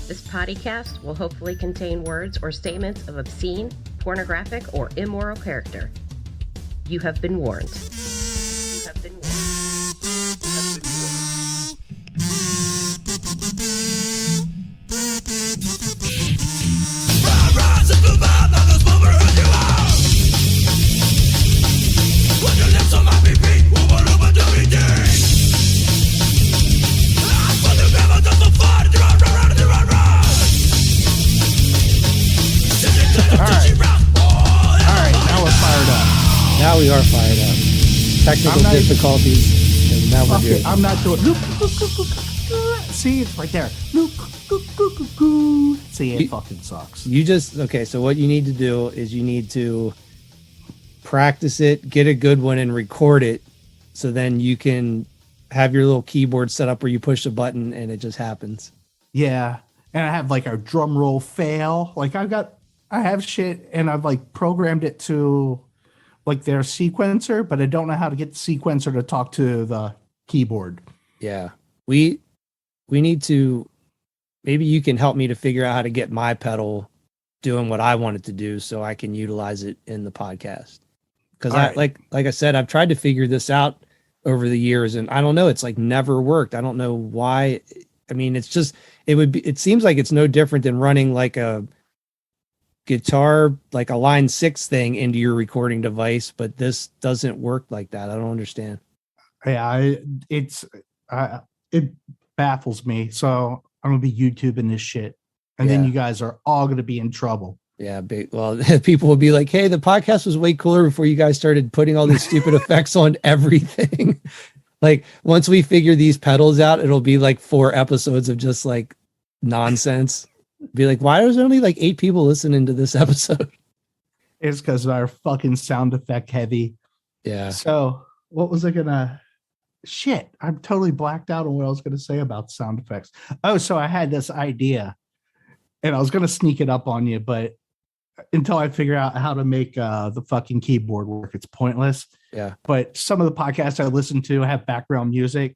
This podcast will hopefully contain words or statements of obscene, pornographic, or immoral character. You have been warned. You have been warned. You have been warned. Now we are fired up. Technical difficulties, and now we're here. I'm not doing. See, it's right there. See, it fucking sucks. So what you need to do is you need to practice it, get a good one, and record it, so then you can have your little keyboard set up where you push a button and it just happens. Yeah, and I have like our drum roll fail. Like I have shit, and I've like programmed it to like their sequencer, but I don't know how to get the sequencer to talk to the keyboard. Yeah. We need to, maybe you can help me to figure out how to get my pedal doing what I want it to do so I can utilize it in the podcast. Cause like I said, I've tried to figure this out over the years and I don't know, it's like never worked. I don't know why. I mean, it's just, it seems like it's no different than running like a guitar, like a line 6 thing into your recording device, but this doesn't work like that. I don't understand. Yeah, it baffles me. So I'm gonna be YouTubing this shit, and then you guys are all gonna be in trouble. Yeah, well, people will be like, "Hey, the podcast was way cooler before you guys started putting all these stupid effects on everything." Like once we figure these pedals out, it'll be like 4 episodes of just like nonsense. Be like, why was there only like 8 people listening to this episode? It's because our fucking sound effect heavy. Yeah. So what was I gonna? Shit, I'm totally blacked out on what I was gonna say about sound effects. Oh, so I had this idea, and I was gonna sneak it up on you, but until I figure out how to make the fucking keyboard work, it's pointless. Yeah. But some of the podcasts I listen to have background music,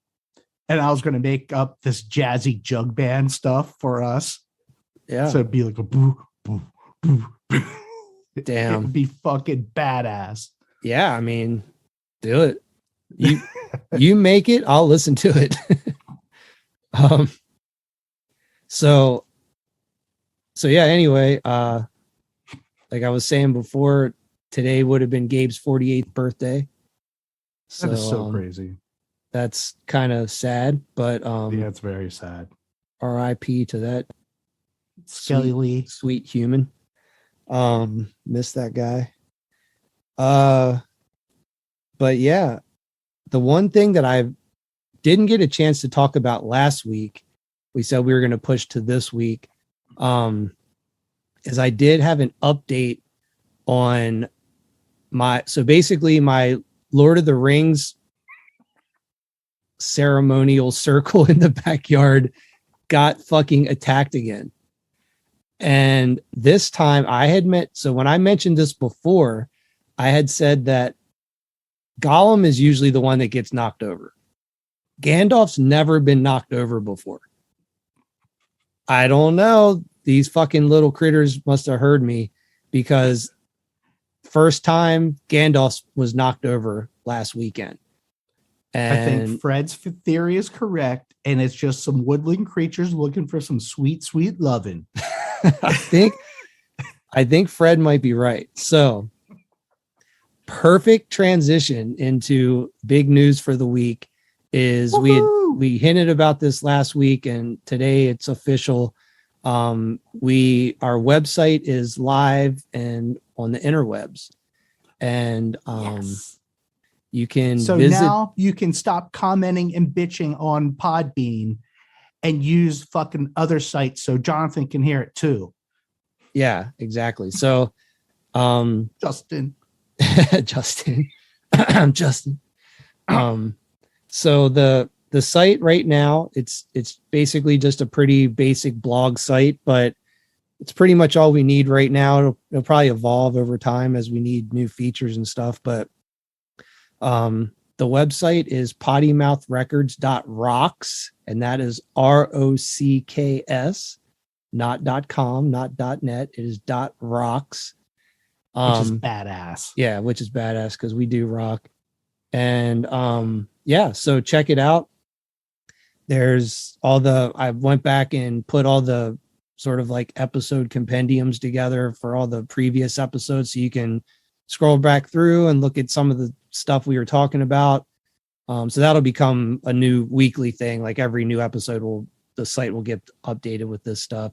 and I was gonna make up this jazzy jug band stuff for us. Yeah. So it'd be like a boo, boo, boo, boo. Damn. It'd be fucking badass. Yeah, I mean, do it. You make it, I'll listen to it. So yeah, anyway, like I was saying before, today would have been Gabe's 48th birthday. That is so crazy. That's kind of sad, but yeah, it's very sad. RIP to that sweet human. Miss that guy. But yeah, the one thing that I didn't get a chance to talk about last week, we said we were going to push to this week, is I did have an update on my Lord of the Rings ceremonial circle in the backyard got fucking attacked again. And this time so when I mentioned this before, I had said that Gollum is usually the one that gets knocked over. Gandalf's never been knocked over before. I don't know. These fucking little critters must have heard me, because first time Gandalf was knocked over last weekend. And I think Fred's theory is correct, and it's just some woodland creatures looking for some sweet, sweet loving. I think Fred might be right. So perfect transition into big news for the week is we hinted about this last week, and today it's official. Our website is live and on the interwebs, and you can visit. Now you can stop commenting and bitching on Podbean and use fucking other sites so Jonathan can hear it too. Yeah, exactly. So Justin. So the site right now, it's basically just a pretty basic blog site, but it's pretty much all we need right now. It'll probably evolve over time as we need new features and stuff, but the website is pottymouthrecords.rocks, and that is ROCKS. not .com, not .net. It is .rocks. Which is badass. Yeah, which is badass because we do rock. And yeah, so check it out. There's I went back and put all the sort of like episode compendiums together for all the previous episodes, so you can scroll back through and look at some of the stuff we were talking about. So that'll become a new weekly thing. Like every new episode the site will get updated with this stuff.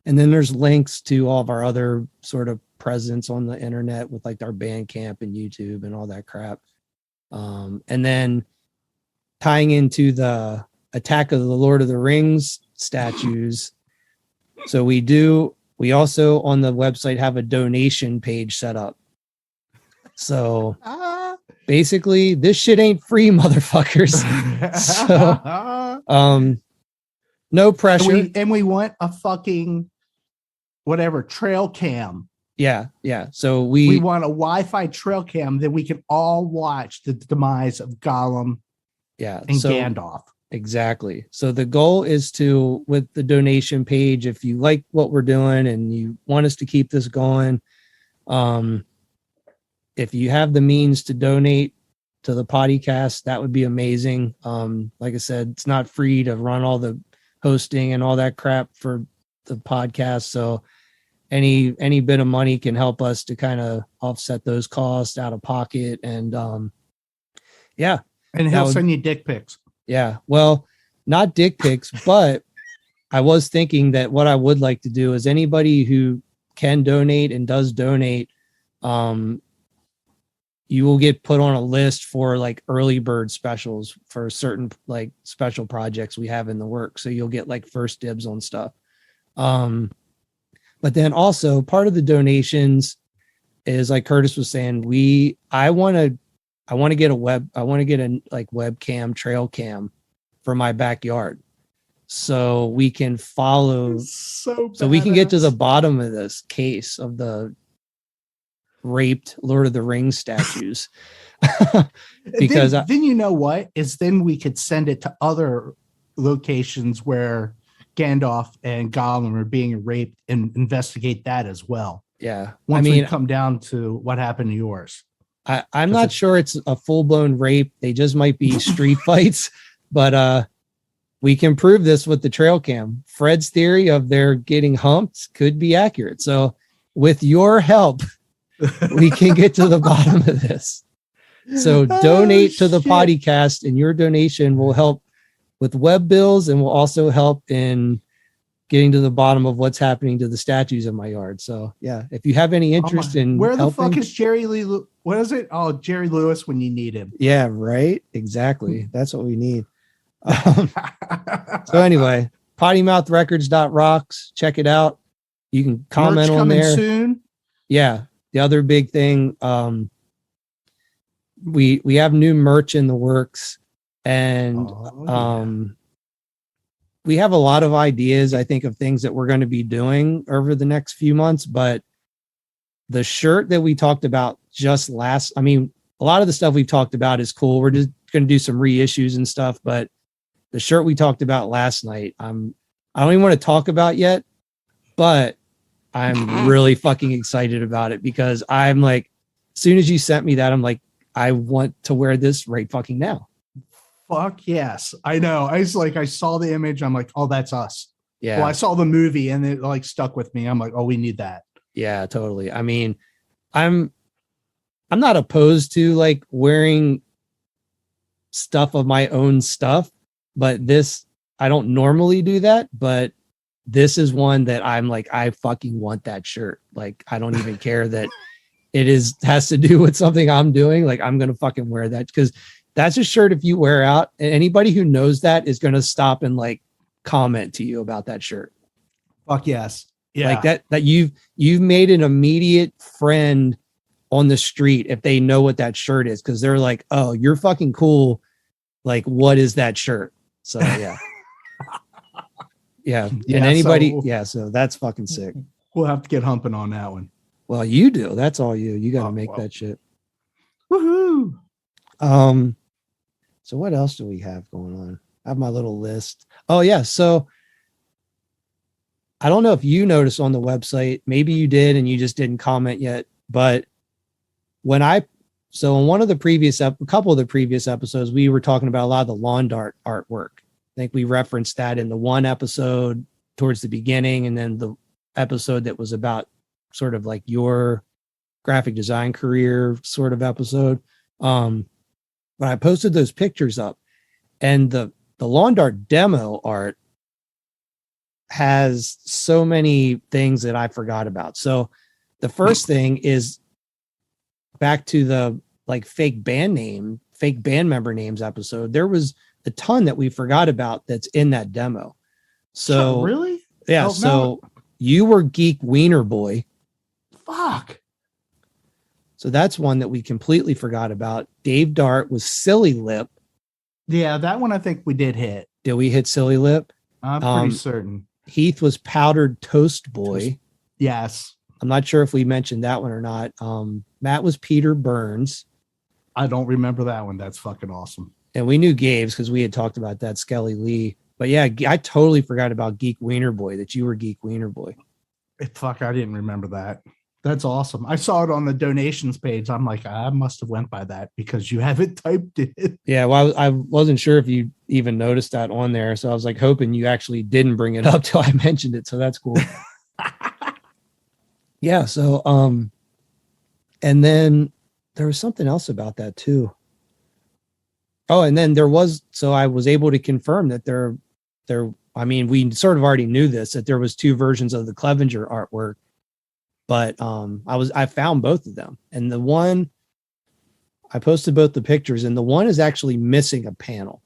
And then there's links to all of our other sort of presence on the internet with like our Bandcamp and YouTube and all that crap. And then tying into the Attack of the Lord of the Rings statues. So we also on the website have a donation page set up. So basically this shit ain't free, motherfuckers. So no pressure. And we want a fucking whatever trail cam. Yeah. So we want a Wi-Fi trail cam that we can all watch the demise of Gollum and Gandalf. Exactly. So the goal is to, with the donation page, if you like what we're doing and you want us to keep this going, if you have the means to donate to the podcast, that would be amazing. Like I said, it's not free to run all the hosting and all that crap for the podcast. So any bit of money can help us to kind of offset those costs out of pocket. And yeah. And he'll send you dick pics. Yeah. Well, not dick pics, but I was thinking that what I would like to do is anybody who can donate and does donate, you will get put on a list for like early bird specials for certain like special projects we have in the work. So you'll get like first dibs on stuff. But then also part of the donations is like Curtis was saying, I want to get a webcam trail cam for my backyard. So we can follow, so we can get to the bottom of this case of the raped Lord of the Rings statues. Because then you know what is, then we could send it to other locations where Gandalf and Gollum are being raped and investigate that as well. Yeah. Once we come down to what happened to yours. I'm not sure it's a full-blown rape. They just might be street fights, but we can prove this with the trail cam. Fred's theory of their getting humped could be accurate. So with your help, we can get to the bottom of this. So donate to the podcast, and your donation will help with web bills and will also help in getting to the bottom of what's happening to the statues in my yard. So yeah, if you have any interest in where the helping, fuck is Jerry Lee? What is it? Oh, Jerry Lewis when you need him. Yeah, right. Exactly. That's what we need. So anyway, pottymouthrecords.rocks. Check it out. You can comment on there. Soon. Yeah. The other big thing, we have new merch in the works, and we have a lot of ideas, I think, of things that we're going to be doing over the next few months. But the shirt that we talked about a lot of the stuff we've talked about is cool. We're just going to do some reissues and stuff, but the shirt we talked about last night, I don't even want to talk about yet, but I'm really fucking excited about it because I'm like, as soon as you sent me that, I'm like, I want to wear this right fucking now. Fuck yes. I know. I saw the image. I'm like, oh, that's us. Yeah. Well, I saw the movie and it like stuck with me. I'm like, oh, we need that. Yeah, totally. I mean, I'm not opposed to like wearing stuff of my own stuff, but this, I don't normally do that, but this is one that I'm like, I fucking want that shirt. Like, I don't even care that has to do with something I'm doing. Like, I'm going to fucking wear that because that's a shirt if you wear out, and anybody who knows that is going to stop and like comment to you about that shirt. Fuck yes. Yeah. Like that you've made an immediate friend on the street if they know what that shirt is, because they're like, oh, you're fucking cool. Like, what is that shirt? So yeah. Yeah. And anybody, so that's fucking sick. We'll have to get humping on that one. Well, you do. That's all you. You got to make that shit. Woohoo. So what else do we have going on? I have my little list. Oh yeah. So I don't know if you noticed on the website, maybe you did and you just didn't comment yet, but so in one of the previous, a couple of the previous episodes, we were talking about a lot of the lawn dart artwork. I think we referenced that in the one episode towards the beginning, and then the episode that was about sort of like your graphic design career sort of episode. But I posted those pictures up, and the lawn dart demo art has so many things that I forgot about. So the first thing is back to the like fake band member names episode. There was a ton that we forgot about that's in that demo. So really? Yeah. So you were Geek Wiener Boy. Fuck. So that's one that we completely forgot about. Dave Dart was Silly Lip. Yeah, that one I think we did hit. Did we hit Silly Lip? I'm pretty certain. Heath was Powdered Toast Boy. Yes. I'm not sure if we mentioned that one or not. Matt was Peter Burns. I don't remember that one. That's fucking awesome. And we knew Gabe's because we had talked about that, Skelly Lee. But yeah, I totally forgot about Geek Wiener Boy, that you were Geek Wiener Boy. Fuck, I didn't remember that. That's awesome. I saw it on the donations page. I'm like, I must have went by that because you haven't typed it. Yeah, well, I wasn't sure if you even noticed that on there. So I was like hoping you actually didn't bring it up till I mentioned it. So that's cool. Yeah. So, and then there was something else about that too. Oh, and then so I was able to confirm that I mean, we sort of already knew this, that there was two versions of the Clevenger artwork, but I found both of them. And the one, I posted both the pictures, and the one is actually missing a panel.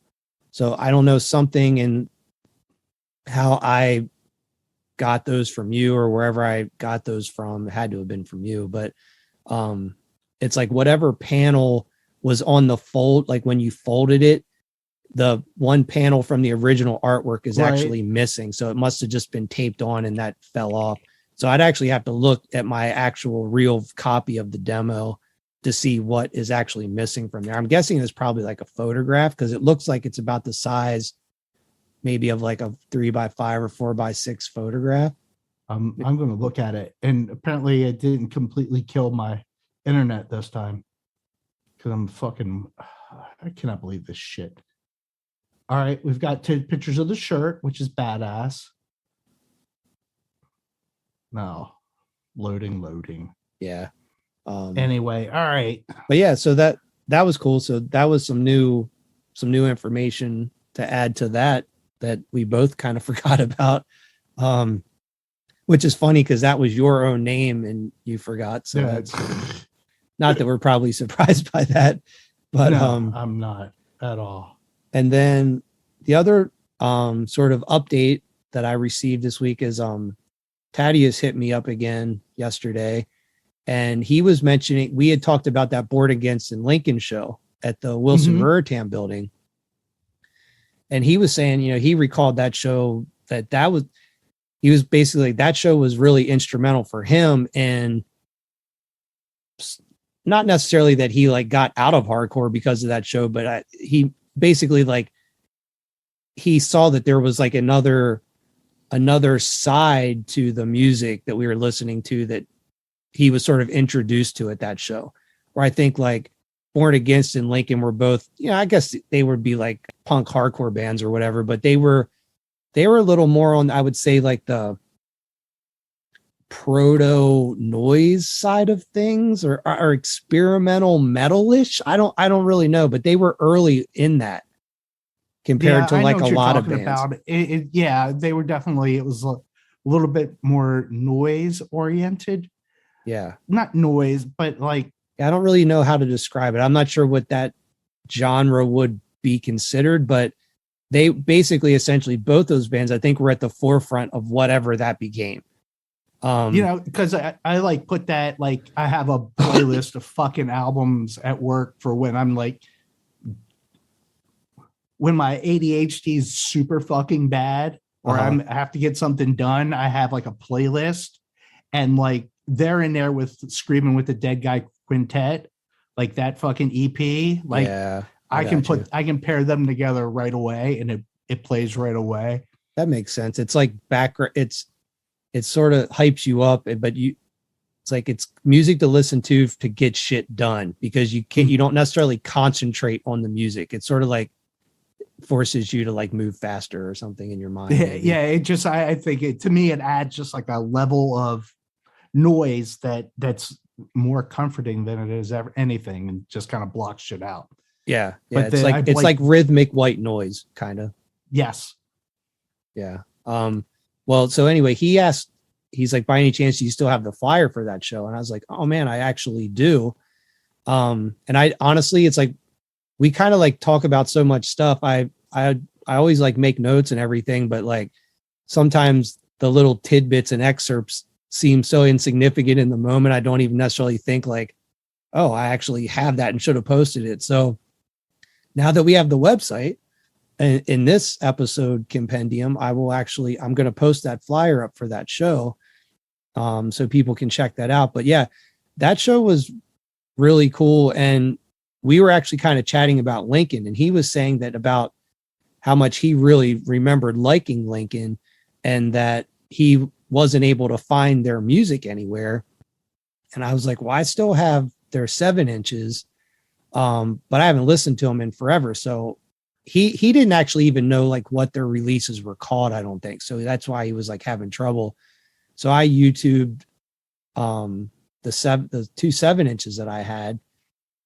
So I don't know, something in how I got those from you or wherever I got those from, it had to have been from you, but it's like whatever panel was on the fold, like when you folded it, the one panel from the original artwork is actually missing. So it must have just been taped on and that fell off. So I'd actually have to look at my actual real copy of the demo to see what is actually missing from there. I'm guessing it's probably like a photograph because it looks like it's about the size maybe of like a 3x5 or 4x6 photograph. I'm going to look at it. And apparently it didn't completely kill my internet this time because I cannot believe this shit. All right, we've got 2 pictures of the shirt, which is badass. No, loading. Yeah. Anyway, all right. But yeah, so that was cool. So that was some new information to add to that we both kind of forgot about. Which is funny because that was your own name and you forgot. So that's not that we're probably surprised by that, but no, I'm not at all. And then the other sort of update that I received this week is Thaddeus hit me up again yesterday, and he was mentioning, we had talked about that Board Against in Lincoln show at the Wilson Ruritan building. And he was saying, he recalled that show, he was basically, that show was really instrumental for him. And not necessarily that he like got out of hardcore because of that show, but he basically like, he saw that there was like another side to the music that we were listening to that he was sort of introduced to at that show, where I think like Born Against and Lincoln were both, I guess they would be like punk hardcore bands or whatever, but they were a little more on, I would say, like the proto noise side of things or experimental metalish. I don't really know, but they were early in that compared to like a lot of bands. About it. Yeah, they were definitely, it was a little bit more noise oriented. Yeah. Not noise, but like, I don't really know how to describe it. I'm not sure what that genre would be considered, but they basically essentially both those bands, I think, were at the forefront of whatever that became. Because I like put that, like I have a playlist of fucking albums at work for when I'm like, when my ADHD is super fucking bad or I have to get something done, I have like a playlist and like they're in there with Screaming with the Dead Guy Quintet, like that fucking EP. Like I can pair them together right away and it plays right away. That makes sense. It's like background. It's it sort of hypes you up, but it's like it's music to listen to get shit done, because you don't necessarily concentrate on the music. It's sort of like forces you to like move faster or something in your mind. Yeah, it just I think to me it adds just like a level of noise that's more comforting than it is anything, and just kind of blocks shit out. Yeah, But it's like rhythmic white noise, kind of. Yes. Yeah. Well, so anyway, he's like, by any chance do you still have the flyer for that show? And I was like, oh man, I actually do. And I honestly, it's like we kind of like talk about so much stuff. I always like make notes and everything, but like sometimes the little tidbits and excerpts seem so insignificant in the moment. I don't even necessarily think like, oh, I actually have that and should have posted it. So now that we have the website, in this episode compendium, I'm going to post that flyer up for that show, so people can check that out. But yeah, that show was really cool. And we were actually kind of chatting about Lincoln, and he was saying that about how much he really remembered liking Lincoln, and that he wasn't able to find their music anywhere. And I was like, well, I still have their 7 inches, but I haven't listened to them in forever. So he didn't actually even know like what their releases were called, I don't think. So that's why he was like having trouble. So I YouTubed the 2 7-inches that I had,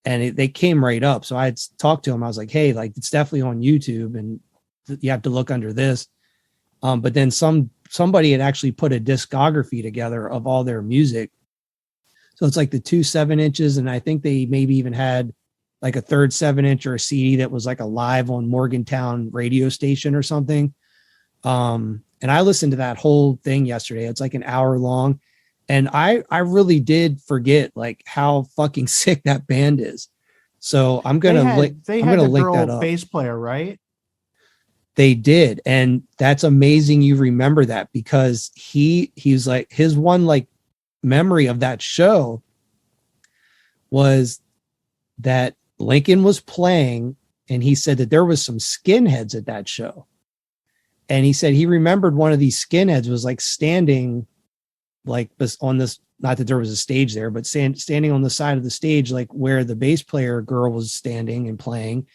and they came right up. So I had talked to him. I was like, hey, like it's definitely on YouTube, and you have to look under this. But then somebody had actually put a discography together of all their music. So it's like the 2 7-inches, and I think they maybe even had like a 3rd 7-inch or a CD that was like a live on Morgantown radio station or something. And I listened to that whole thing yesterday. It's like an hour long. And I really did forget like how fucking sick that band is. So I'm going to link that up. Bass player, right? They did. And that's amazing. You remember that, because he's like, his one like memory of that show was that Lincoln was playing, and he said that there was some skinheads at that show. And he said he remembered one of these skinheads was like standing like on this, not that there was a stage there, but standing on the side of the stage, like where the bass player girl was standing and playing.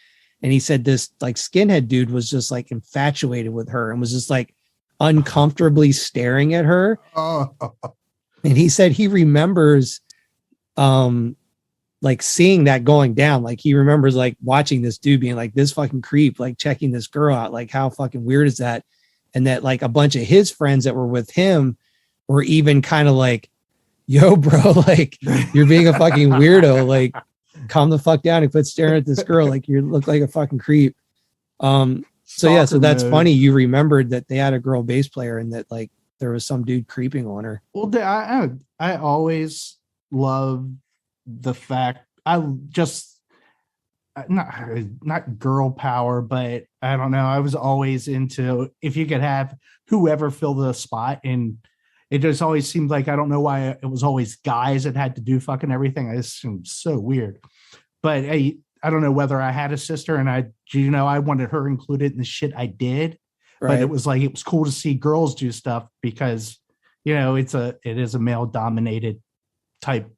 And he said this like skinhead dude was just like infatuated with her and was just like uncomfortably staring at her. And he said he remembers like seeing that going down. Like he remembers like watching this dude being like, this fucking creep, like checking this girl out. Like how fucking weird is that? And that like a bunch of his friends that were with him were even kind of like, yo, bro, like you're being a fucking weirdo. Like calm the fuck down and quit staring at this girl. Like you look like a fucking creep. So yeah, so that's funny. You remembered that they had a girl bass player and that like there was some dude creeping on her. Well, I always love the fact I just not girl power, but I don't know. I was always into if you could have whoever fill the spot, and it just always seemed like I don't know why it was always guys that had to do fucking everything. I just seemed so weird. But I don't know whether I had a sister and I wanted her included in the shit I did. Right. But it was cool to see girls do stuff because it is a male dominated type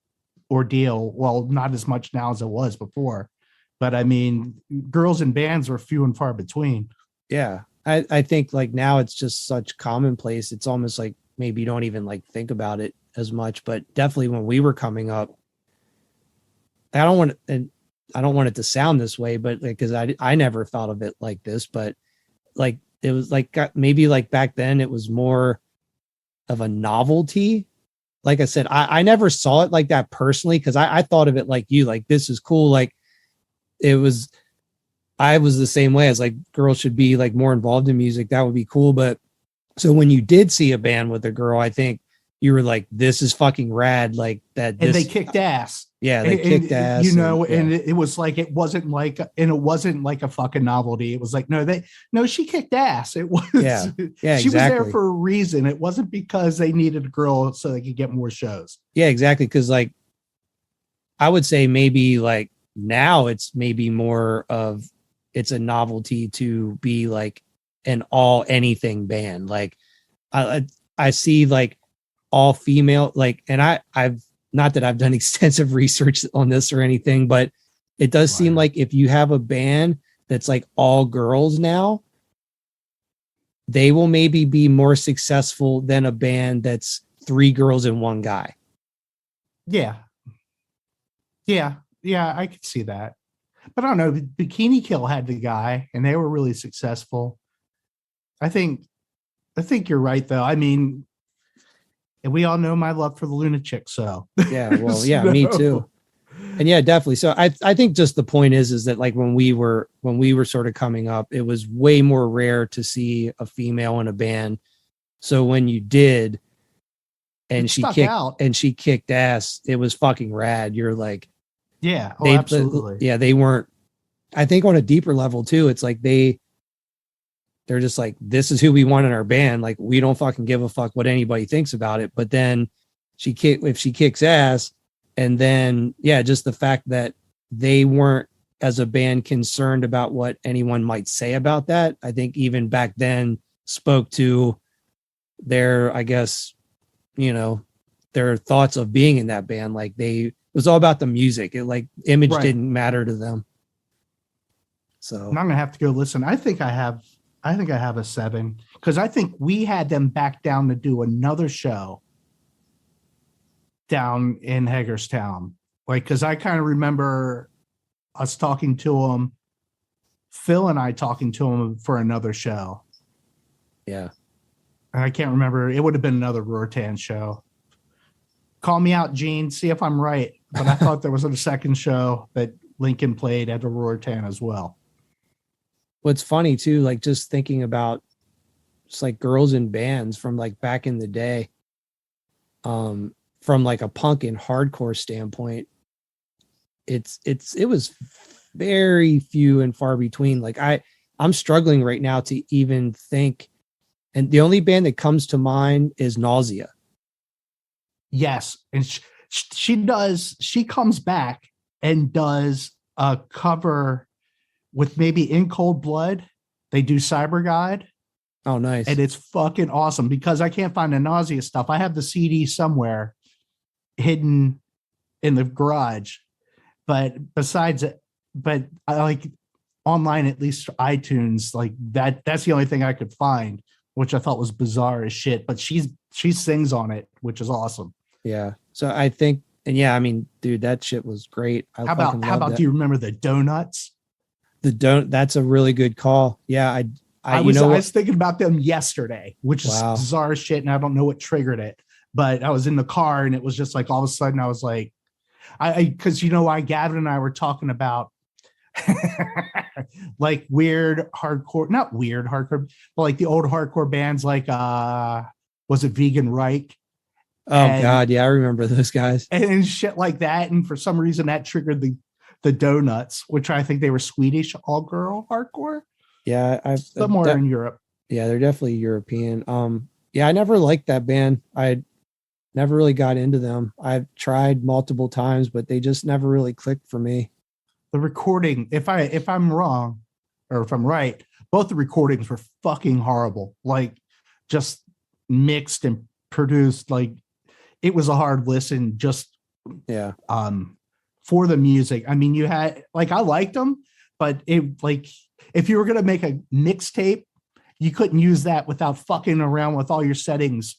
ordeal. Well, not as much now as it was before, but I mean, girls in bands were few and far between. Yeah, I think like now it's just such commonplace. It's almost like maybe you don't even like think about it as much, but definitely when we were coming up, I don't want it to sound this way, but like, cause I never thought of it like this, but like, it was like, maybe like back then it was more of a novelty. Like I said, I never saw it like that personally. Cause I thought of it like you, like, this is cool. Like I was the same way as like girls should be like more involved in music. That would be cool. But so when you did see a band with a girl, I think you were like, this is fucking rad. Like that. And they kicked ass. Yeah. They kicked ass. And it was like, it wasn't like a fucking novelty. It was like, no, she kicked ass. It was, yeah, she was there for a reason. It wasn't because they needed a girl so they could get more shows. Yeah, exactly. Cause like, I would say maybe like now it's maybe more of, it's a novelty to be like an all anything band. Like I see like all female, like, and I've not that I've done extensive research on this or anything, but it does seem like if you have a band that's like all girls now, they will maybe be more successful than a band that's 3 girls and 1 guy. Yeah. I could see that. But I don't know. Bikini Kill had the guy, and they were really successful. I think you're right, though. I mean, and we all know my love for the Lunatic, so yeah, well, yeah, me too. And yeah, definitely. So I think just the point is that like when we were sort of coming up, it was way more rare to see a female in a band. So when you did, and she kicked ass, it was fucking rad. You're like, yeah, absolutely. Yeah, they weren't. I think on a deeper level too, it's like they're just like, this is who we want in our band. Like, we don't fucking give a fuck what anybody thinks about it. But then if she kicks ass, and then yeah, just the fact that they weren't as a band concerned about what anyone might say about that, I think even back then spoke to their, I guess, you know, their thoughts of being in that band. Like it was all about the music. It like image didn't matter to them. So I'm gonna have to go listen. I think I have a 7 because I think we had them back down to do another show down in Hagerstown. Like, because I kind of remember us talking to them, Phil and I talking to him for another show. Yeah. And I can't remember. It would have been another Rortan show. Call me out, Gene. See if I'm right. But I thought there was a second show that Lincoln played at the Rortan as well. What's funny too, like just thinking about just like girls in bands from like back in the day, from like a punk and hardcore standpoint, it was very few and far between. Like I'm struggling right now to even think, and the only band that comes to mind is Nausea. Yes, and she comes back and does a cover with maybe In Cold Blood. They do Cyber God. Oh, nice. And it's fucking awesome because I can't find the Nausea stuff. I have the CD somewhere hidden in the garage. But besides it, but I like online, at least iTunes, like that's the only thing I could find, which I thought was bizarre as shit. But she sings on it, which is awesome. Yeah. So I think, and yeah, I mean, dude, that shit was great. How about do you remember the Donuts? That's a really good call. Yeah, I was thinking about them yesterday, which is bizarre shit, and I don't know what triggered it. But I was in the car, and it was just like all of a sudden I was like, because Gavin and I were talking about like weird hardcore, not weird hardcore, but like the old hardcore bands, like was it Vegan Reich? Oh God, yeah, I remember those guys and shit like that. And for some reason, that triggered the Donuts, which I think they were Swedish all girl hardcore. Yeah, somewhere in Europe. Yeah, they're definitely European. Yeah, I never liked that band. I never really got into them. I've tried multiple times, but they just never really clicked for me. The recording, if I'm wrong, or if I'm right, both the recordings were fucking horrible. Like just mixed and produced. Like it was a hard listen. Just for the music. I mean, you had like I liked them, but it like if you were gonna make a mixtape, you couldn't use that without fucking around with all your settings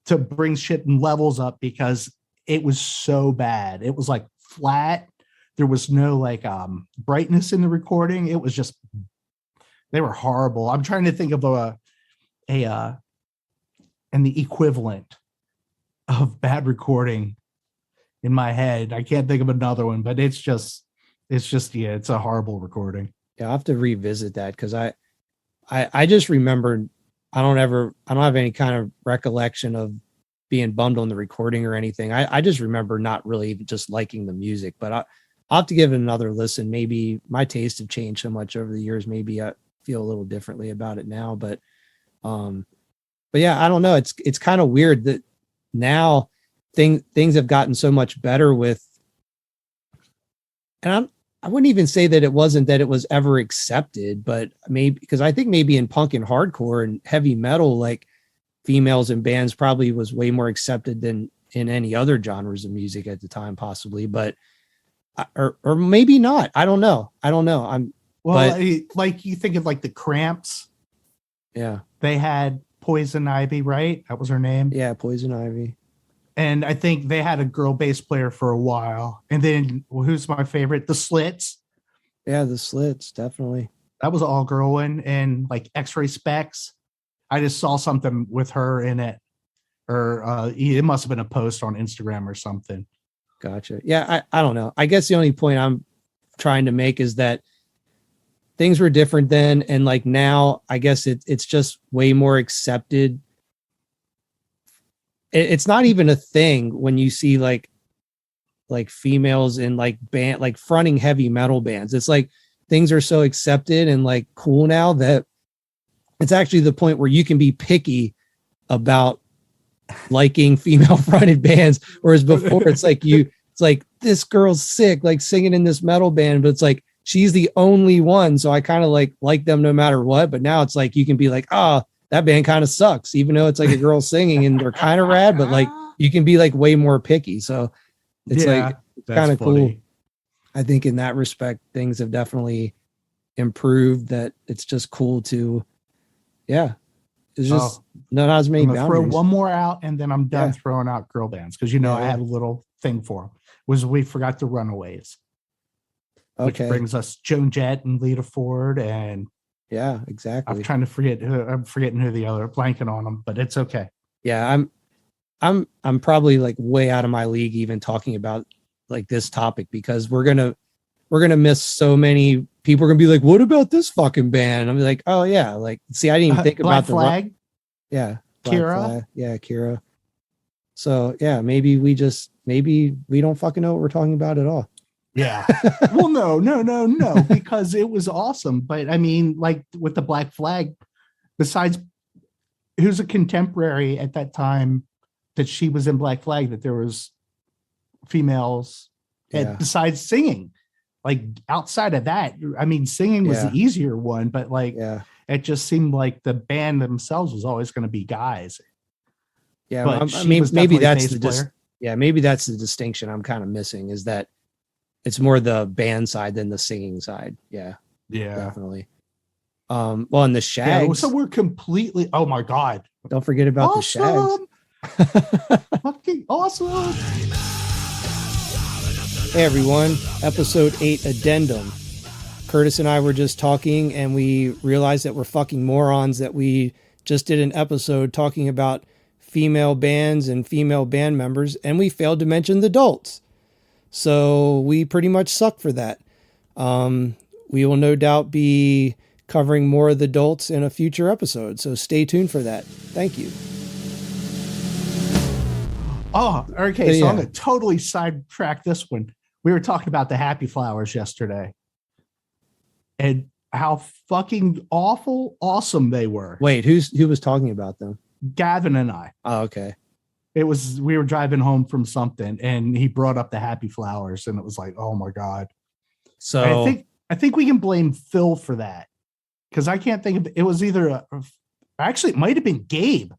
to bring shit and levels up because it was so bad. It was like flat. There was no like brightness in the recording. It was just they were horrible. I'm trying to think of and the equivalent of bad recording in my head. I can't think of another one, but it's just yeah, it's a horrible recording. Yeah, I'll have to revisit that because I just remembered I don't have any kind of recollection of being bummed on the recording or anything. I just remember not really just liking the music, but I'll have to give it another listen. Maybe my tastes have changed so much over the years. Maybe I feel a little differently about it now, but yeah, I don't know. It's kind of weird that now things have gotten so much better with, and I wouldn't even say that it wasn't that it was ever accepted, but maybe because I think maybe in punk and hardcore and heavy metal, like females in bands probably was way more accepted than in any other genres of music at the time, possibly, but or maybe not. I don't know. Like you think of like the Cramps. Yeah. They had Poison Ivy, right? That was her name. Yeah, Poison Ivy. And I think they had a girl bass player for a while. And then who's my favorite? The Slits. Yeah, the Slits, definitely. That was all girl one. And like X-Ray Specs. I just saw something with her in it. Or it must have been a post on Instagram or something. Gotcha. Yeah, I don't know. I guess the only point I'm trying to make is that things were different then, and like now, I guess it's just way more accepted. It's not even a thing when you see like females in like band, like fronting heavy metal bands. It's like things are so accepted and like cool now that it's actually the point where you can be picky about liking female fronted bands, whereas before it's like this girl's sick, like singing in this metal band, but it's like she's the only one, so I kind of like them no matter what. But now it's like you can be like, oh, that band kind of sucks, even though it's like a girl singing and they're kind of rad, but like you can be like way more picky. So it's like kind of cool. I think in that respect things have definitely improved, that it's just cool to it's just not as many boundaries. Throw one more out and then I'm done throwing out girl bands, because I had a little thing for them. We forgot the Runaways. Okay. Which brings us Joan Jett and Lita Ford, and exactly. I'm trying to forget I'm forgetting who the other, blanking on them, but it's okay. Yeah, I'm probably like way out of my league even talking about like this topic, because we're gonna miss so many people. Are gonna be like, what about this fucking band? I'm like, oh yeah, like see, I didn't even think Black about Flag. Black Kira. Flag. Yeah, Kira. So yeah, maybe we don't fucking know what we're talking about at all. Yeah. Well, no, because it was awesome. But I mean, like with the Black Flag, besides who's a contemporary at that time that she was in Black Flag, that there was females besides singing. Like outside of that, I mean, singing was the easier one, but like it just seemed like the band themselves was always going to be guys. Yeah, but I mean, maybe that's the distinction I'm kind of missing, is that it's more the band side than the singing side. Yeah, definitely. Well, and the Shags. So we're completely. Oh my God! Don't forget about the Shags. Fucking awesome! Hey everyone, episode 8 addendum. Curtis and I were just talking and we realized that we're fucking morons, that we just did an episode talking about female bands and female band members, and we failed to mention the adults. So we pretty much suck for that. We will no doubt be covering more of the adults in a future episode, so stay tuned for that. Thank you. Oh, okay. So I'm going to totally sidetrack this one. We were talking about the Happy Flowers yesterday and how fucking awesome they were. Wait, who was talking about them? Gavin and I. Oh, okay. We were driving home from something and he brought up the Happy Flowers and it was like, oh my God. So I think we can blame Phil for that, because I can't think of it. Was either actually it might have been Gabe.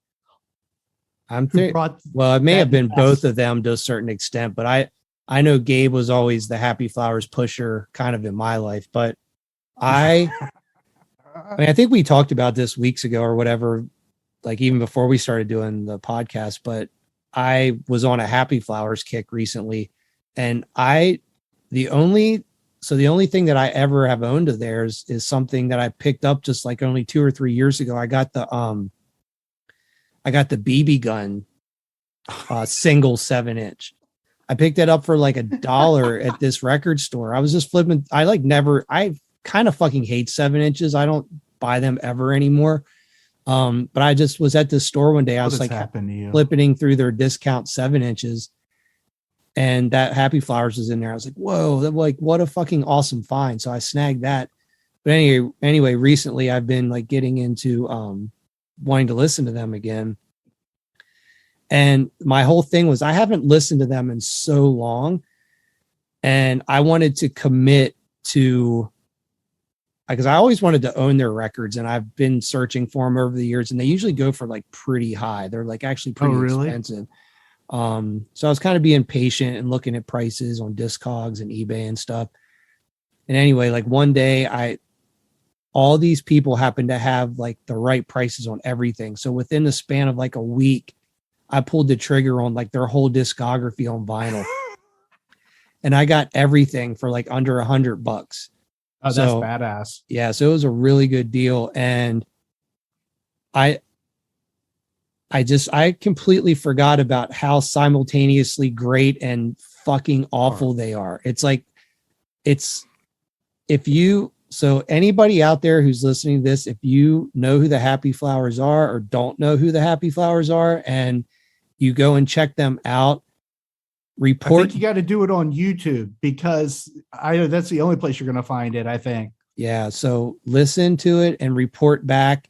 Well, it may have been both of them to a certain extent, but I know Gabe was always the Happy Flowers pusher kind of in my life, but I think we talked about this weeks ago or whatever, like even before we started doing the podcast, but I was on a Happy Flowers kick recently, and the only thing that I ever have owned of theirs is something that I picked up just like only 2 or 3 years ago. I got the BB gun single 7-inch. I picked it up for like $1 at this record store. I was just flipping. I kind of fucking hate 7-inches. I don't buy them ever anymore. But I just was at this store one day. I was like flipping through their discount 7-inches, and that Happy Flowers was in there. I was like, whoa, like what a fucking awesome find. So I snagged that. But anyway, recently I've been like getting into wanting to listen to them again. And my whole thing was I haven't listened to them in so long, and I wanted to commit to because I always wanted to own their records, and I've been searching for them over the years, and they usually go for like pretty high. They're like actually pretty expensive. So I was kind of being patient and looking at prices on Discogs and eBay and stuff. And anyway, like one day all these people happened to have like the right prices on everything. So within the span of like a week, I pulled the trigger on like their whole discography on vinyl. And I got everything for like under $100. Oh, that's badass. Yeah. So it was a really good deal. And I completely forgot about how simultaneously great and fucking awful they are. It's like, so anybody out there who's listening to this, if you know who the Happy Flowers are or don't know who the Happy Flowers are, and you go and check them out, I think you got to do it on YouTube, because I know that's the only place you're going to find it, I think. Yeah. So listen to it and report back.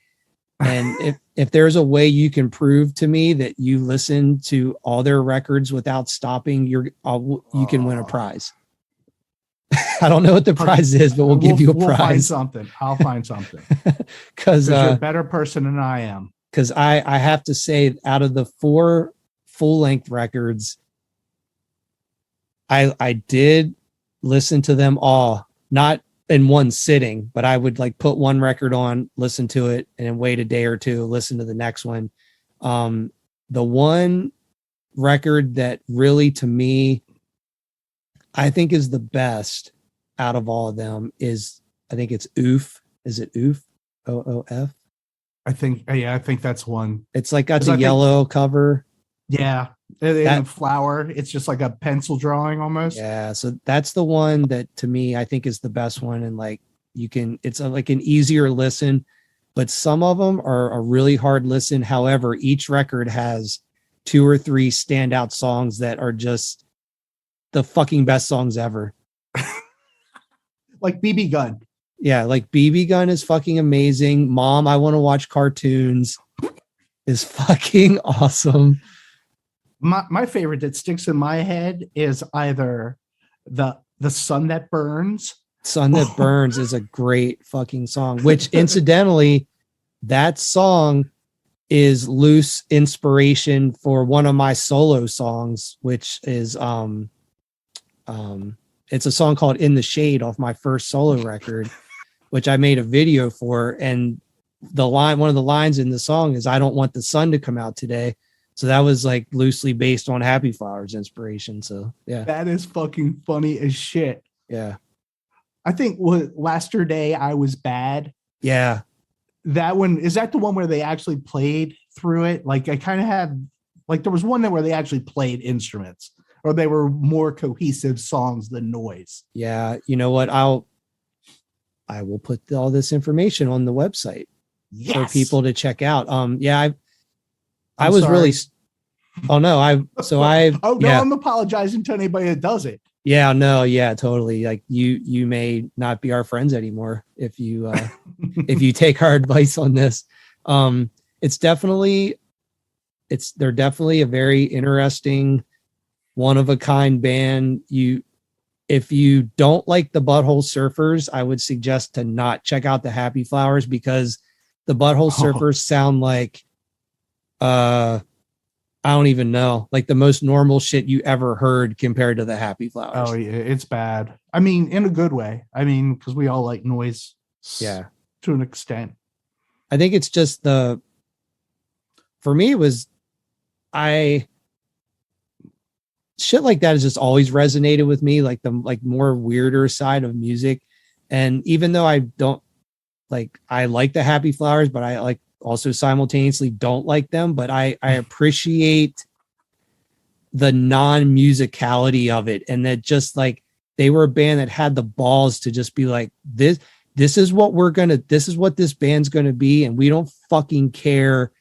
And if there's a way you can prove to me that you listen to all their records without stopping, you can win a prize. I don't know what the prize is, but we'll give you a prize. We'll find something. I'll find something. Because you're a better person than I am. Because I have to say, out of the 4 full-length records, I did listen to them all, not in one sitting, but I would like put one record on, listen to it, and then wait a day or two, listen to the next one. The one record that really, to me, I think is the best out of all of them is, I think it's Oof. Is it Oof? OOF? I think that's one. It's like got the yellow cover. Yeah. And flower. It's just like a pencil drawing almost. Yeah. So that's the one that to me, I think is the best one. And like it's like an easier listen, but some of them are a really hard listen. However, each record has 2 or 3 standout songs that are just the fucking best songs ever. Like BB Gun. Yeah, like BB Gun is fucking amazing. Mom, I Want to Watch Cartoons is fucking awesome. My favorite that sticks in my head is either the Sun That Burns. Sun That Burns is a great fucking song, which incidentally, that song is loose inspiration for one of my solo songs, which is it's a song called In the Shade off my first solo record, which I made a video for. And one of the lines in the song is, I don't want the sun to come out today. So that was like loosely based on Happy Flowers inspiration. So yeah. That is fucking funny as shit. Yeah. I think Yesterday I Was Bad. Yeah. That one, is that the one where they actually played through it? Like I kind of had, like there was one there where they actually played instruments, or they were more cohesive songs than noise. Yeah. You know what? I will put all this information on the website for people to check out. Yeah. I was sorry. Really, oh no. I'm apologizing to anybody that does it. Yeah, no. Yeah, totally. Like you may not be our friends anymore if you, if you take our advice on this. They're definitely a very interesting, one of a kind band. If you don't like the Butthole Surfers, I would suggest to not check out the Happy Flowers, because the Butthole Surfers sound like, I don't even know, like the most normal shit you ever heard compared to the Happy Flowers. Oh yeah, it's bad. I mean, in a good way. I mean, because we all like noise. Yeah, to an extent. I think it's just for me, it was, shit like that has just always resonated with me, like the more weirder side of music. And even though I don't I like the Happy Flowers, but I also simultaneously don't like them, but I appreciate the non-musicality of it. And that just they were a band that had the balls to just be like, this is what this is what this band's going to be. And we don't fucking care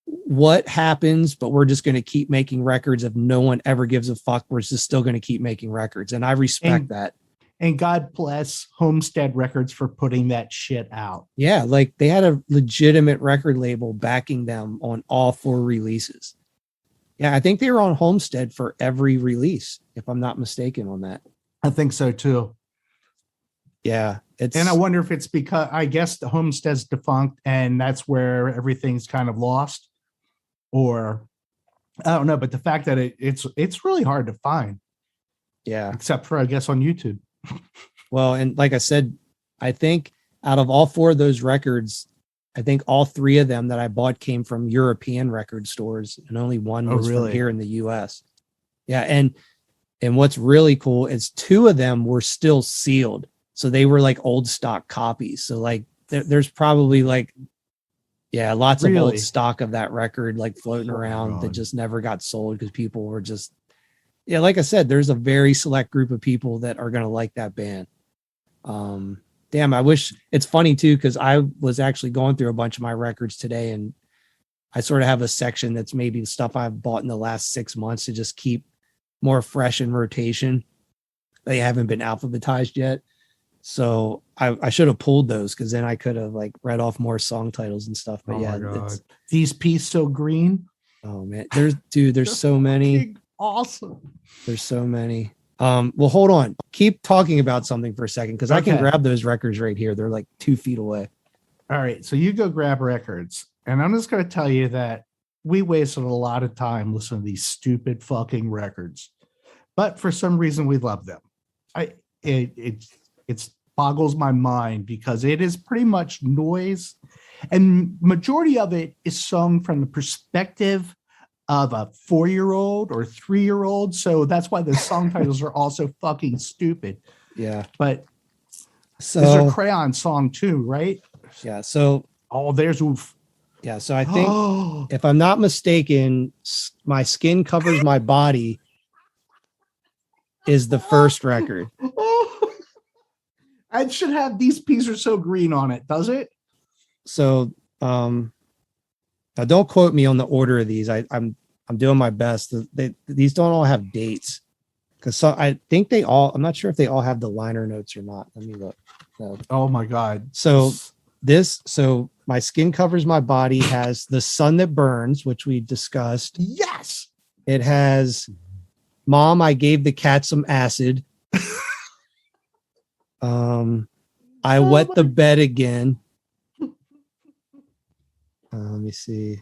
what happens, but we're just going to keep making records. If no one ever gives a fuck, we're just still going to keep making records. And I respect that. And God bless Homestead Records for putting that shit out. Yeah. They had a legitimate record label backing them on all 4 releases. Yeah. I think they were on Homestead for every release, if I'm not mistaken on that. I think so too. Yeah. It's And I wonder if it's because I guess the homestead's defunct and that's where everything's kind of lost, or I don't know. But the fact that it's really hard to find, yeah. except for I guess on YouTube. Well, and like I said, I think out of all 4 of those records, I think all 3 of them that I bought came from European record stores, and only one Oh, was from really? here in the US. Yeah, and what's really cool is 2 of them were still sealed. So they were like old stock copies. So like there's probably like lots of old Really? stock of that record like floating Oh my around that God. just never got sold because people were just like I said, there's a very select group of people that are going to like that band. Damn, I wish. It's funny too because I was actually going through a bunch of my records today, and I sort of have a section that's maybe the stuff I've bought in the last 6 months to just keep more fresh in rotation. They haven't been alphabetized yet, so I should have pulled those because then I could have like read off more song titles and stuff. But Oh yeah, my God. it's These peas so green. oh man, there's They're so many. fucking awesome. There's so many. Well, hold on. Keep talking about something for a second because I can Okay. grab those records right here. They're like 2 feet away. All right, so you go grab records, and I'm just going to tell you that we wasted a lot of time listening to these stupid fucking records, but for some reason we love them. It boggles my mind because it is pretty much noise, and majority of it is sung from the perspective of a 4-year-old or 3-year-old. So that's why the song titles are also fucking stupid. Yeah. But So there's a Crayon song too, right? yeah. So Oh, there's oof. yeah. So I think if I'm not mistaken, My Skin Covers My Body is the first record. I should have These Peas Are So Green on it, does it? So now don't quote me on the order of these. I'm doing my best. These don't all have dates because I think they all. I'm not sure if they all have the liner notes or not. Let me look. No. Oh my God. So My Skin Covers My Body has The Sun That Burns, which we discussed. Yes. It has Mom, I Gave the Cat Some Acid. I Wet the Bed Again. Let me see.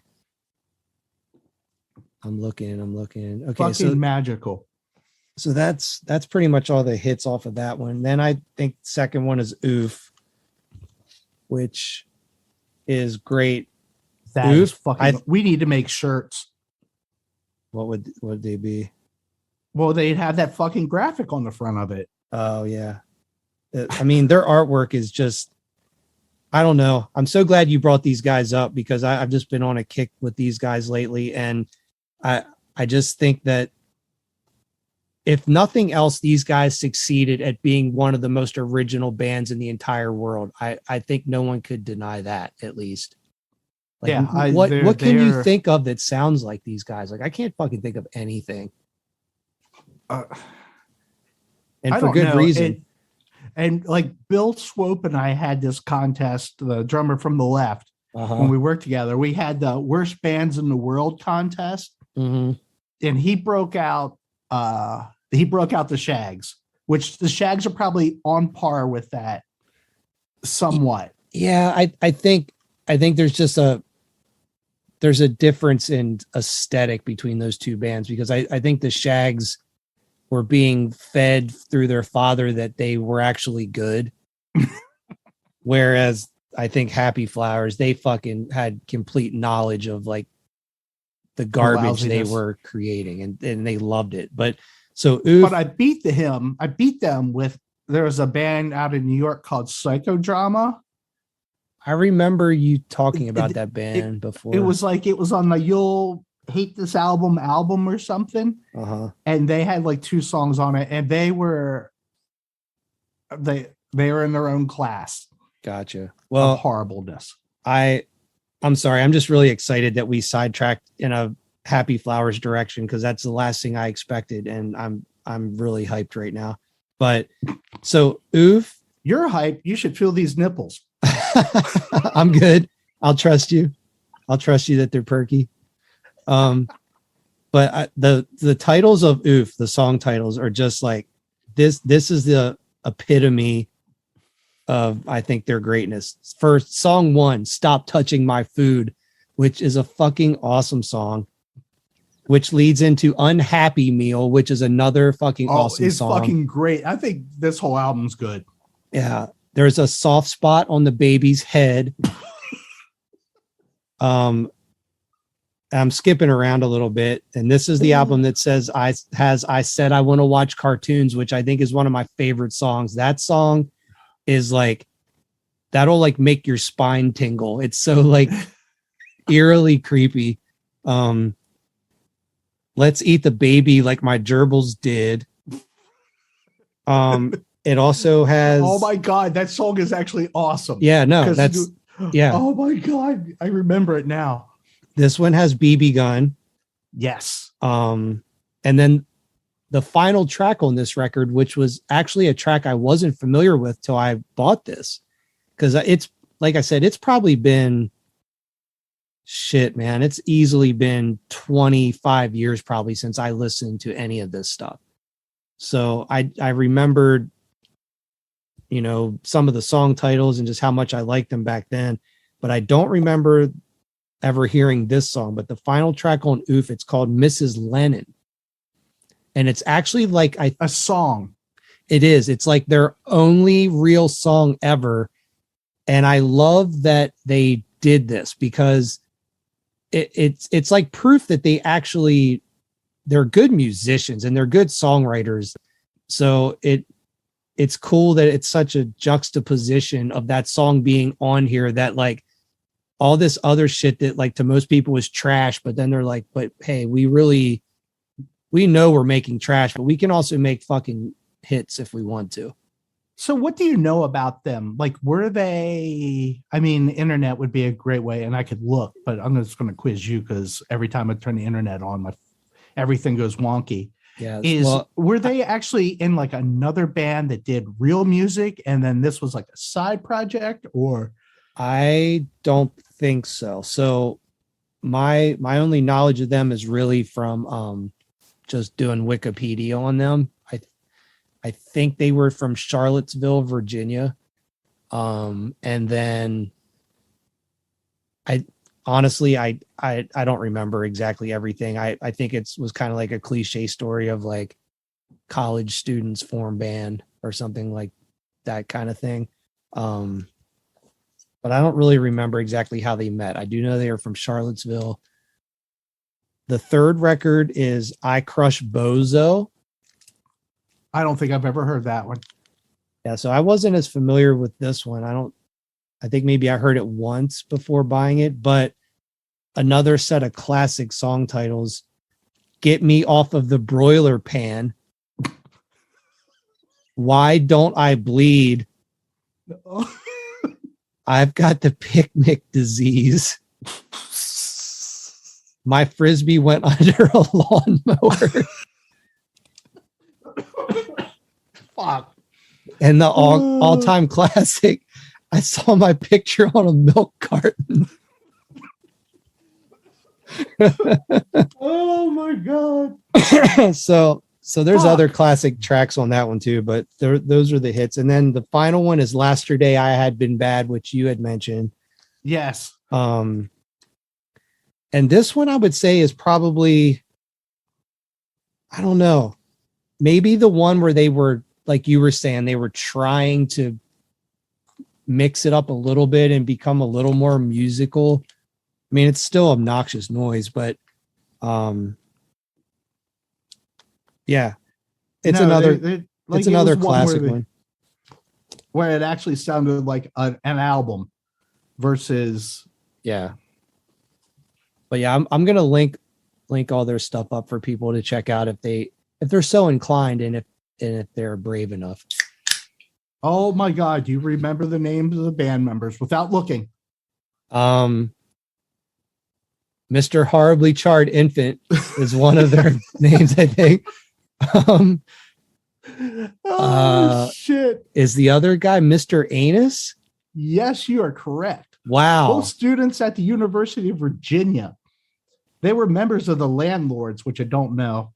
I'm looking. Okay, Fucking magical. so that's pretty much all the hits off of that one. Then I think the second one is Oof, which is great. That is Oof, fucking. We need to make shirts. What would they be? Well, they'd have that fucking graphic on the front of it. Oh yeah. I mean, their artwork is just, I don't know. I'm so glad you brought these guys up because I've just been on a kick with these guys lately. And I just think that if nothing else, these guys succeeded at being one of the most original bands in the entire world. I think no one could deny that, at least. Like, Yeah, what can you think of that sounds like these guys? Like, I can't fucking think of anything. And I for don't good know. reason. And like Bill Swope and I had this contest, the drummer from the left, Uh-huh. when we worked together. We had the worst bands in the world contest, Mm-hmm. and he broke out the Shags, which the Shags are probably on par with that somewhat. Yeah, I think there's just there's a difference in aesthetic between those two bands because I think the Shags were being fed through their father that they were actually good. Whereas I think Happy Flowers, they fucking had complete knowledge of like the garbage they were creating and they loved it. But so But I beat them with, there was a band out in New York called Psychodrama. I remember you talking about that band before. It was on the You'll Hate This Album or something. Uh-huh. And they had like 2 songs on it, and they were in their own class. Gotcha. Well, of horribleness. I'm sorry. I'm just really excited that we sidetracked in a Happy Flowers direction because that's the last thing I expected, and I'm really hyped right now. But so Oof, you're hyped. You should feel these nipples. I'm good. I'll trust you. That they're perky. But the titles of Oof, the song titles are just like this. This is the epitome of, I think, their greatness. First, song 1, Stop Touching My Food, which is a fucking awesome song, which leads into Unhappy Meal, which is another fucking awesome it's song. fucking great. I think this whole album's good. Yeah. There's a soft spot on the baby's head. I'm skipping around a little bit, and this is the album that says I Said I Want to Watch Cartoons, which I think is one of my favorite songs. That song is like, that'll like make your spine tingle. It's so like eerily creepy. Let's Eat the Baby Like My Gerbils Did. It also has, oh my god, that song is actually awesome. Yeah, no, that's yeah. Oh my god, I remember it now. This one has BB Gun. Yes. And then the final track on this record, which was actually a track I wasn't familiar with till I bought this, because it's, like I said, it's probably been, shit, man, it's easily been 25 years probably since I listened to any of this stuff. So I remembered, you know, some of the song titles and just how much I liked them back then, but I don't remember ever hearing this song. But the final track on Oof, it's called Mrs. Lennon, and it's actually like a song. It is. It's like their only real song ever, and I love that they did this because it's like proof that they're good musicians and they're good songwriters. So it's cool that it's such a juxtaposition of that song being on here, that like all this other shit that like to most people was trash, but then they're like, but hey, we know we're making trash, but we can also make fucking hits if we want to. So what do you know about them? Like, were they, I mean, internet would be a great way, and I could look, but I'm just going to quiz you because every time I turn the internet on, everything goes wonky. Yeah. Were they actually in like another band that did real music, and then this was like a side project, or? I don't think so. So my only knowledge of them is really from just doing Wikipedia on them. I think they were from Charlottesville, Virginia. And then I honestly I don't remember exactly everything. I think it was kind of like a cliche story of like college students form band or something like that kind of thing. But I don't really remember exactly how they met. I do know they are from Charlottesville. The third record is I Crush Bozo. I don't think I've ever heard that one. Yeah, so I wasn't as familiar with this one. I think maybe I heard it once before buying it, but another set of classic song titles. Get Me Off of the Broiler Pan. Why Don't I Bleed? I've Got the Picnic Disease. My Frisbee Went Under a Lawnmower. Fuck. And the all-time classic, I Saw My Picture on a Milk Carton. Oh my god. So there's other classic tracks on that one too, but those are the hits. And then the final one is Yesterday I Had Been Bad, which you had mentioned. Yes. And this one I would say is probably, I don't know, maybe the one where they were, like you were saying, they were trying to mix it up a little bit and become a little more musical. I mean, it's still obnoxious noise, but yeah, it's another classic one where it actually sounded like an album versus. Yeah. But yeah, I'm going to link all their stuff up for people to check out if they're so inclined and if they're brave enough. Oh my God. Do you remember the names of the band members without looking? Mr. Horribly Charred Infant is one of their names, I think. Shit. Is the other guy Mr. Anus? Yes, you are correct. Wow. Both students at the University of Virginia. They were members of the Landlords, which I don't know.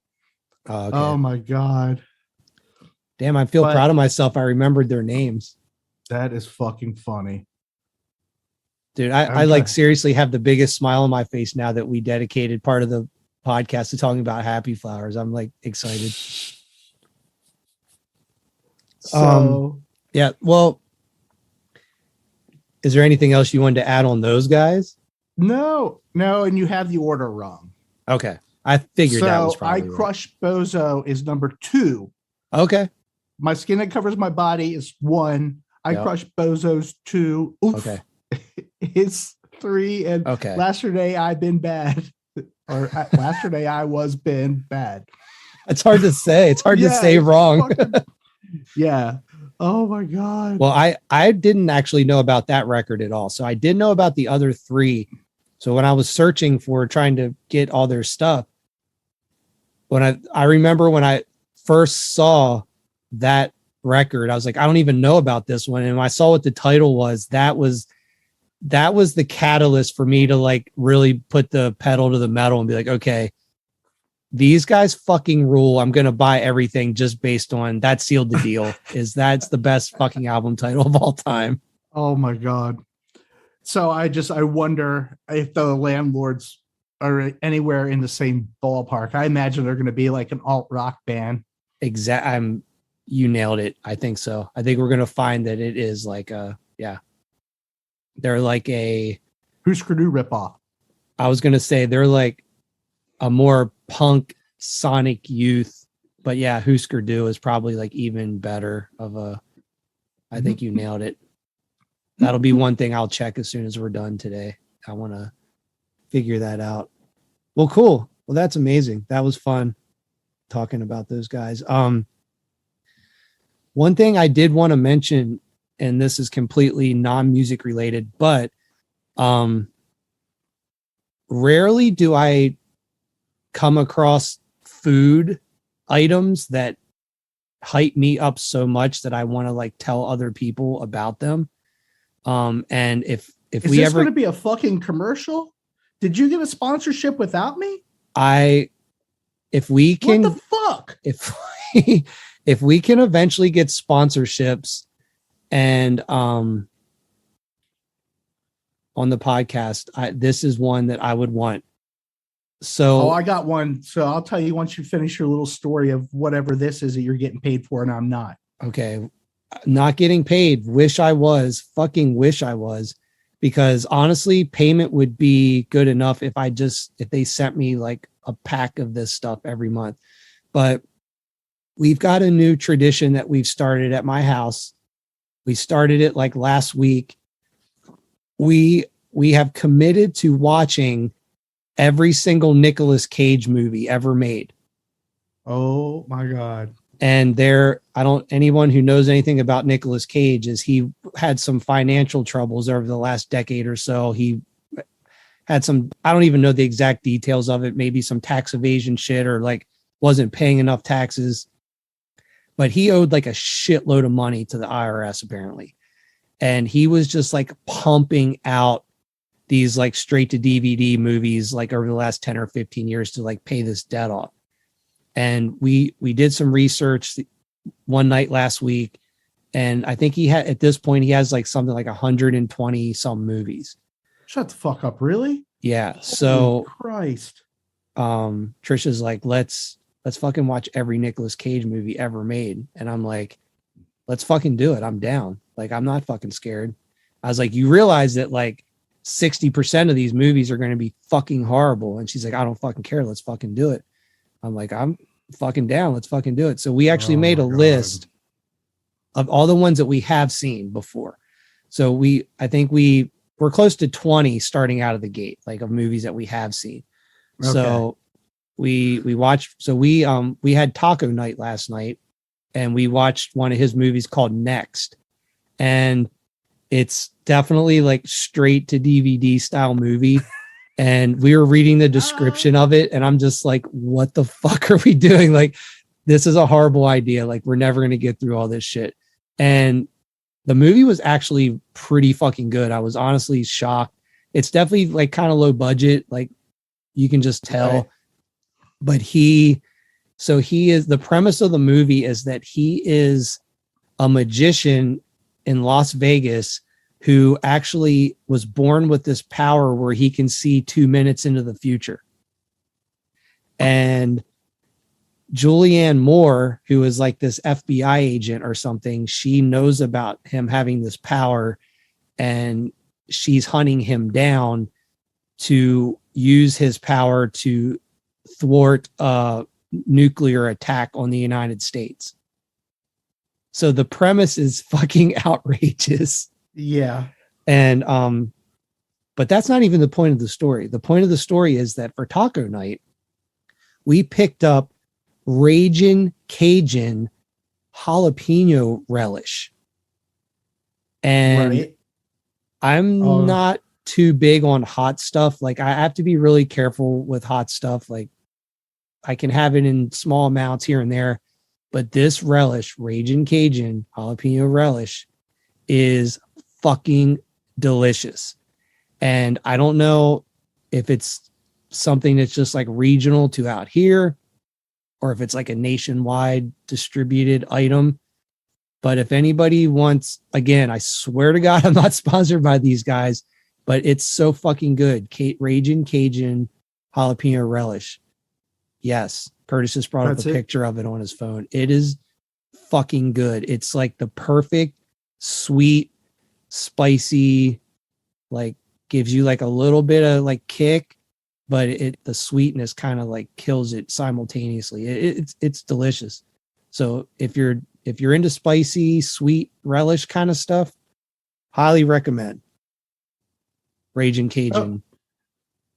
Oh, okay. Oh my God. Damn, I feel proud of myself. I remembered their names. That is fucking funny. Dude, I like seriously have the biggest smile on my face now that we dedicated part of the podcast to talking about happy flowers. I'm like excited. So yeah, well, is there anything else you wanted to add on those guys? no, and you have the order wrong. Okay. I figured that was probably I Crush Bozo is number 2. Okay. My Skin That Covers My Body is 1. I Crush Bozo's 2. Oof. Okay. It's 3. And Yesterday I've Been Bad. Or Yesterday I Was Been Bad. It's hard to say. It's hard to say wrong. Yeah. Oh my God. Well, I didn't actually know about that record at all. So I did know about the other 3. So when I was searching for trying to get all their stuff, when I remember when I first saw that record, I was like, I don't even know about this one. And when I saw what the title was, that was the catalyst for me to like really put the pedal to the metal and be like, okay, these guys fucking rule. I'm going to buy everything just based on that. Sealed the deal. That's the best fucking album title of all time. Oh my God. So I wonder if the Landlords are anywhere in the same ballpark. I imagine they're going to be like an alt rock band. You nailed it. I think so. I think we're going to find that it is like they're like a Husker Du ripoff. I was going to say they're like a more punk Sonic Youth, but yeah, Husker Du is probably like even better of a, I think you nailed it. That'll be one thing I'll check as soon as we're done today. I want to figure that out. Well, cool. Well, that's amazing. That was fun talking about those guys. One thing I did want to mention, and this is completely non-music related, but rarely do I come across food items that hype me up so much that I want to like tell other people about them. And if is we this ever going to be a fucking commercial? Did you get a sponsorship without me? If we can, what the fuck? If we can eventually get sponsorships and on the podcast, this is one that I would want. So I got one. So I'll tell you once you finish your little story of whatever this is that you're getting paid for, and I'm not. Okay. Not getting paid. Wish I was. Fucking wish I was. Because honestly, payment would be good enough if they sent me like a pack of this stuff every month. But we've got a new tradition that we've started at my house. We started it like last week. We have committed to watching every single Nicolas Cage movie ever made. Oh my God. And anyone who knows anything about Nicolas Cage is he had some financial troubles over the last decade or so. He had some, I don't even know the exact details of it, maybe some tax evasion shit or like wasn't paying enough taxes, but he owed like a shitload of money to the IRS apparently. And he was just like pumping out these like straight to DVD movies like over the last 10 or 15 years to like pay this debt off. And we did some research one night last week. And I think at this point, he has like something like 120 some movies. Shut the fuck up. Really? Yeah. Holy so Christ. Trisha's like, let's fucking watch every Nicolas Cage movie ever made. And I'm like, let's fucking do it. I'm down. Like, I'm not fucking scared. I was like, you realize that like 60% of these movies are going to be fucking horrible. And she's like, I don't fucking care. Let's fucking do it. I'm like, I'm fucking down. Let's fucking do it. So we actually made a list of all the ones that we have seen before. So I think we're close to 20 starting out of the gate, like of movies that we have seen. Okay. So we watched, so we had taco night last night and we watched one of his movies called Next. And it's definitely like straight to DVD style movie. And we were reading the description of it and I'm just like, what the fuck are we doing? Like, this is a horrible idea. Like, we're never going to get through all this shit. And the movie was actually pretty fucking good. I was honestly shocked. It's definitely like kind of low budget. Like you can just tell, right. But the premise of the movie is that he is a magician in Las Vegas who actually was born with this power where he can see 2 minutes into the future. And Julianne Moore, who is like this FBI agent or something, she knows about him having this power, and she's hunting him down to use his power to thwart a nuclear attack on the United States. So the premise is fucking outrageous. Yeah. And but that's not even the point of the story. The point of the story is that for taco night, we picked up Ragin' Cajun jalapeno relish. And Right. I'm not too big on hot stuff. Like, I have to be really careful with hot stuff. Like, I can have it in small amounts here and there, but this relish, Ragin' Cajun jalapeno relish, is fucking delicious. And I don't know if it's something that's just like regional to out here, or if it's like a nationwide distributed item. But if anybody wants, again, I swear to God, I'm not sponsored by these guys, but it's so fucking good. Ragin' Cajun jalapeno relish. Yes. Curtis just brought up a picture of it on his phone. It is fucking good. It's like the perfect sweet, spicy, like gives you like a little bit of like kick, but the sweetness kind of like kills it simultaneously. It's delicious. So if you're into spicy, sweet relish kind of stuff, highly recommend Ragin' Cajun.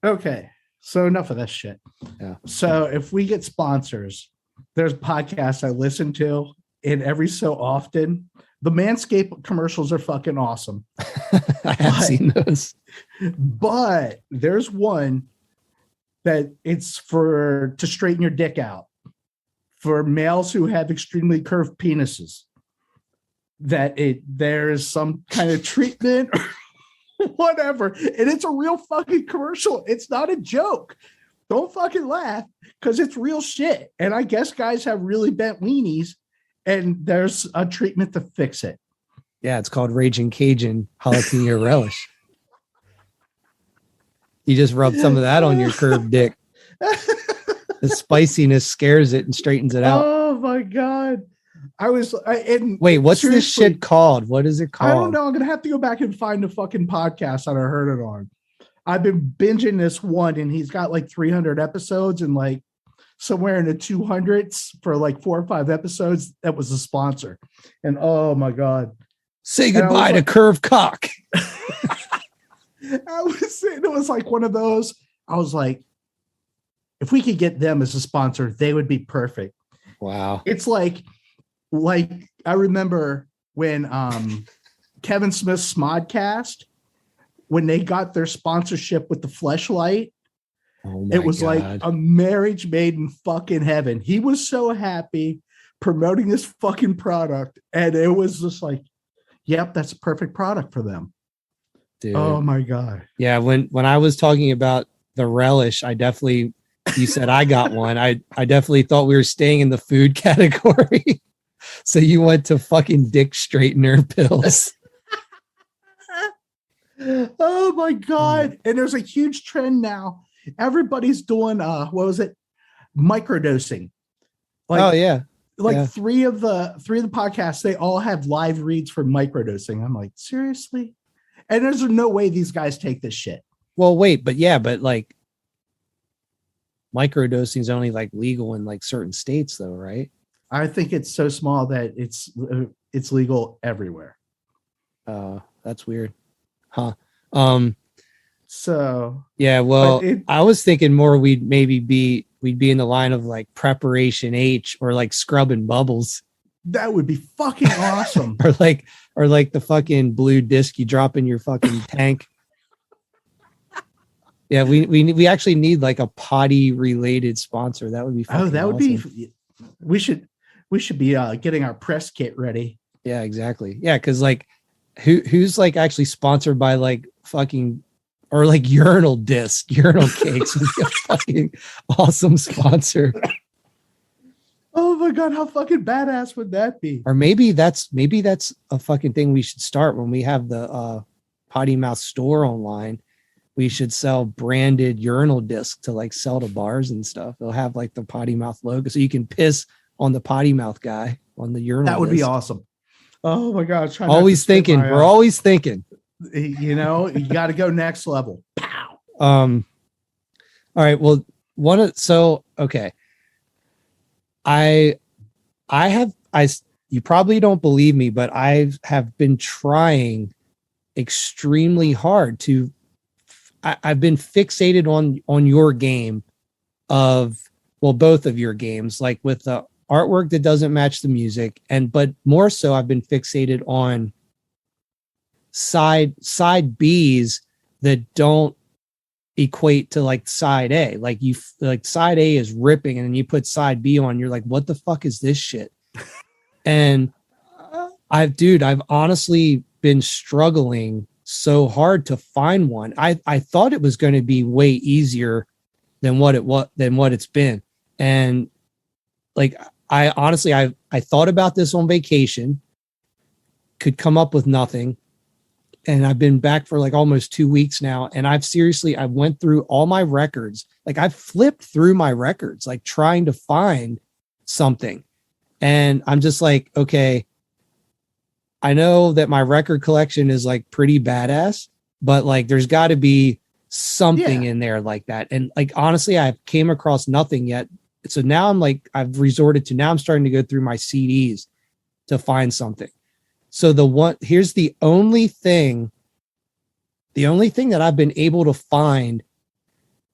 Oh, okay. So enough of this shit. Yeah. So if we get sponsors, there's podcasts I listen to, and every so often the Manscaped commercials are fucking awesome. I have seen those. But there's one that it's to straighten your dick out for males who have extremely curved penises. There's some kind of treatment or whatever, and it's a real fucking commercial. It's not a joke. Don't fucking laugh, because it's real shit. And I guess guys have really bent weenies, and there's a treatment to fix it. Yeah, it's called Ragin' Cajun jalapeno relish. You just rub some of that on your curved dick. The spiciness scares it and straightens it out. Oh my God. Wait, what's this shit called? What is it called? I don't know. I'm going to have to go back and find the fucking podcast that I heard it on. I've been binging this one, and he's got like 300 episodes, and like somewhere in the 200s for like 4 or 5 episodes, that was a sponsor. And oh my God. Say goodbye to curved cock. It was like one of those. I was like, if we could get them as a sponsor, they would be perfect. Wow. It's like I remember when Kevin Smith's Smodcast, when they got their sponsorship with the Fleshlight, it was like a marriage made in fucking heaven. He was so happy promoting this fucking product, and it was just like, yep, that's a perfect product for them. Dude. Oh my God. Yeah, when I was talking about the relish, you said I got one. I definitely thought we were staying in the food category. So you went to fucking dick straightener pills. Oh my God. And there's a huge trend now. Everybody's doing what was it? Microdosing. Like, oh yeah. Like three of the podcasts, they all have live reads for microdosing. I'm like, seriously? And there's no way these guys take this shit. Well, wait, but like microdosing is only like legal in like certain states though, right? I think it's so small that it's legal everywhere. That's weird. Huh. So yeah, well, I was thinking more we'd be in the line of like Preparation H or like Scrubbing Bubbles. That would be fucking awesome. or like the fucking blue disc you drop in your fucking tank. Yeah, we actually need like a potty related sponsor. That would be fucking that would awesome. be. We should be getting our press kit ready. Yeah, exactly. Yeah, because like who's like actually sponsored by like fucking or like urinal cakes would be a fucking awesome sponsor. Oh my God, how fucking badass would that be? Or maybe that's a fucking thing we should start when we have the Potty Mouth store online. We should sell branded urinal discs to like sell to bars and stuff. They'll have like the Potty Mouth logo, so you can piss on the Potty Mouth guy on the urinal. That would be disc. awesome. Oh my God. Always thinking. We're always thinking. You know, you got to go next level. Pow. All right. Well, okay. You probably don't believe me, but I have been trying extremely hard to, I've been fixated on your game both of your games, like with the artwork that doesn't match the music. But more so I've been fixated on side B's that don't equate to like side A. Like side A is ripping and then you put side B on, you're like, what the fuck is this shit? And I've honestly been struggling so hard to find one. I thought it was going to be way easier than what it's been. And like, I honestly thought about this on vacation, could come up with nothing. And I've been back for like almost 2 weeks now. And I went through all my records. Like I've flipped through my records, like trying to find something. And I'm just like, okay, I know that my record collection is like pretty badass, but like, there's gotta be something in there like that. And like, honestly, I came across nothing yet. So now I'm starting to go through my CDs to find something. So here's the only thing that I've been able to find,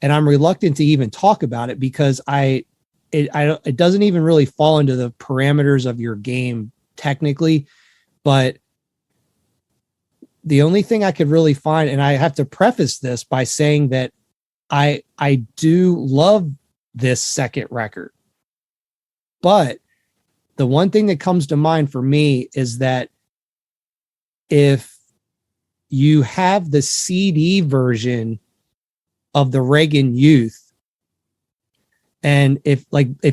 and I'm reluctant to even talk about it because it doesn't even really fall into the parameters of your game technically, but the only thing I could really find, and I have to preface this by saying that I do love this second record, but the one thing that comes to mind for me is that if you have the CD version of the Reagan Youth, and if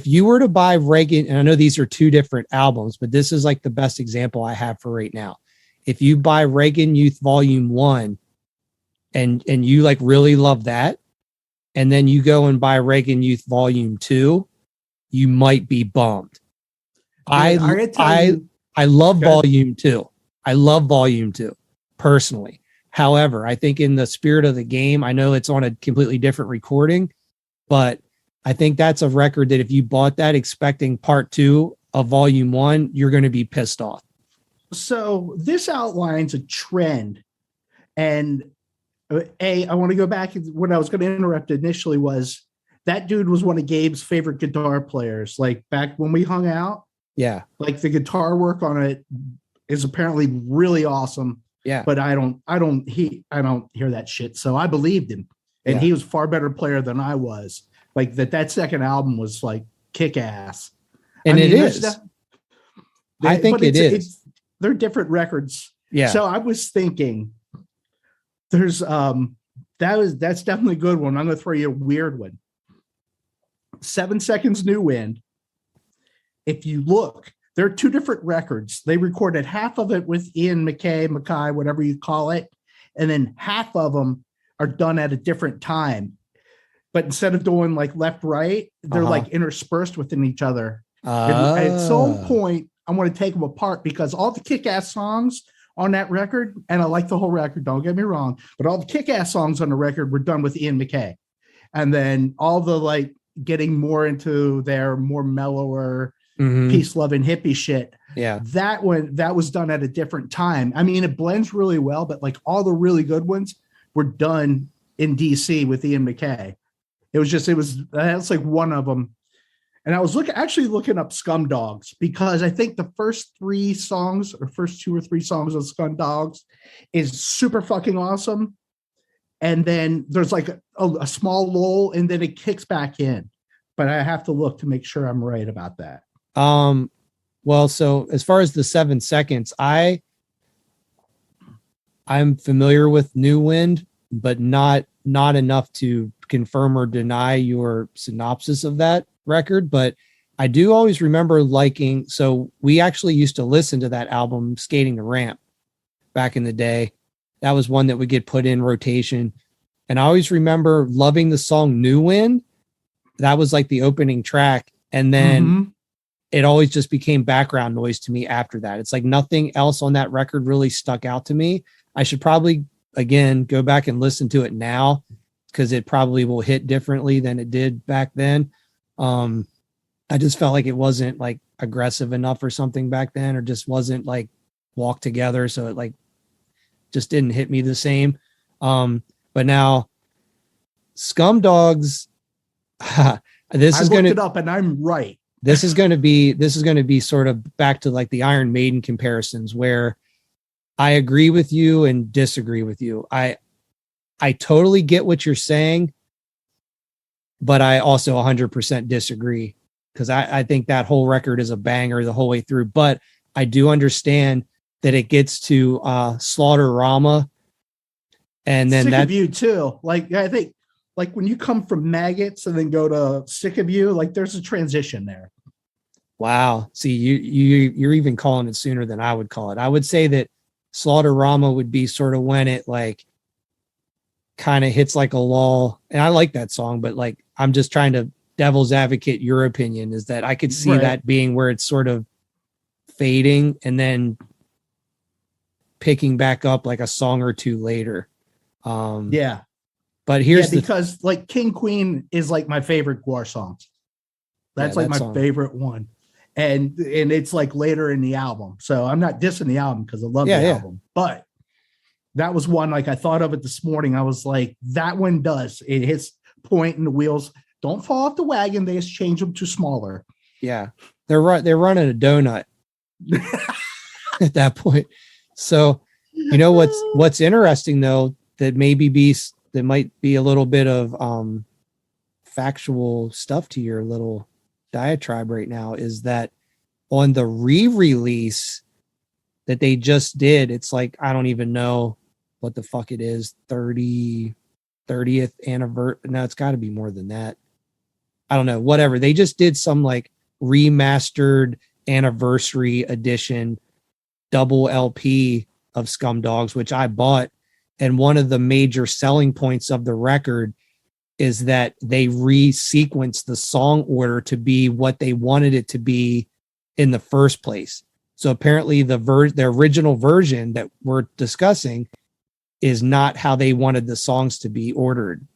you were to buy Reagan, and I know these are two different albums, but this is like the best example I have for right now. If you buy Reagan Youth Volume 1 and you like really love that, and then you go and buy Reagan Youth Volume 2, you might be bummed. I love Volume 2. I love Volume 2 personally. However, I think in the spirit of the game, I know it's on a completely different recording, but I think that's a record that if you bought that expecting part 2 of Volume 1, you're going to be pissed off. So this outlines a trend. And I want to go back. What I was going to interrupt initially was that dude was one of Gabe's favorite guitar players. Like back when we hung out. Yeah. Like the guitar work on it is apparently really awesome. Yeah. But I don't hear that shit. So I believed him. And he was far better player than I was. Like that second album was like kick ass. And I think it is. They're different records. Yeah. So I was thinking there's that's definitely a good one. I'm gonna throw you a weird one. 7 Seconds New Wind. If you look, there are two different records. They recorded half of it with Ian Mackay, whatever you call it, and then half of them are done at a different time. But instead of doing like left, right, they're like interspersed within each other. And at some point, I want to take them apart because all the kick-ass songs on that record, and I like the whole record, don't get me wrong, but all the kick-ass songs on the record were done with Ian Mackay. And then all the like getting more into their more mellower, peace-loving hippie shit. Yeah. That was done at a different time. I mean, it blends really well, but like all the really good ones were done in DC with Ian Mackay. That's like one of them. And I was actually looking up Scum Dogs because I think the first 3 songs or first 2 or 3 songs of Scum Dogs is super fucking awesome. And then there's like a small lull and then it kicks back in. But I have to look to make sure I'm right about that. Well, so as far as the 7 seconds, I'm familiar with New Wind, but not enough to confirm or deny your synopsis of that record. But I do always remember liking, so we actually used to listen to that album, Skating the Ramp, back in the day. That was one that would get put in rotation. And I always remember loving the song New Wind. That was like the opening track. And then it always just became background noise to me after that. It's like nothing else on that record really stuck out to me. I should probably, again, go back and listen to it now because it probably will hit differently than it did back then. I just felt like it wasn't like aggressive enough or something back then, or just wasn't like walked together. So it like just didn't hit me the same. But now Scum Dogs, this is going to looked it up and I'm right. This is going to be sort of back to like the Iron Maiden comparisons where I agree with you and disagree with you. I totally get what you're saying, but I also 100% disagree because I think that whole record is a banger the whole way through. But I do understand that it gets to Slaughterama, and then Sick that of You too. Like I think like when you come from Maggots and then go to Sick of You, like there's a transition there. Wow. See, you're even calling it sooner than I would call it. I would say that Slaughterama would be sort of when it like kind of hits like a lull. And I like that song, but like I'm just trying to devil's advocate your opinion is that I could see that being where it's sort of fading and then picking back up like a song or two later. Yeah. But here's because like King Queen is like my favorite Gwar songs. That's like my favorite one. And it's like later in the album. So I'm not dissing the album because I love the album. But that was one like I thought of it this morning. I was like, that one does. It hits point and the wheels don't fall off the wagon. They just change them to smaller. Yeah. They're running a donut at that point. So, you know, what's interesting though, that might be a little bit of factual stuff to your little diatribe right now is that on the re-release that they just did, it's like, I don't even know what the fuck it is, 30th anniversary. No, it's got to be more than that. I don't know, whatever. They just did some like remastered anniversary edition double LP of Scum Dogs, which I bought. And one of the major selling points of the record is that they resequenced the song order to be what they wanted it to be in the first place. So apparently the original version that we're discussing is not how they wanted the songs to be ordered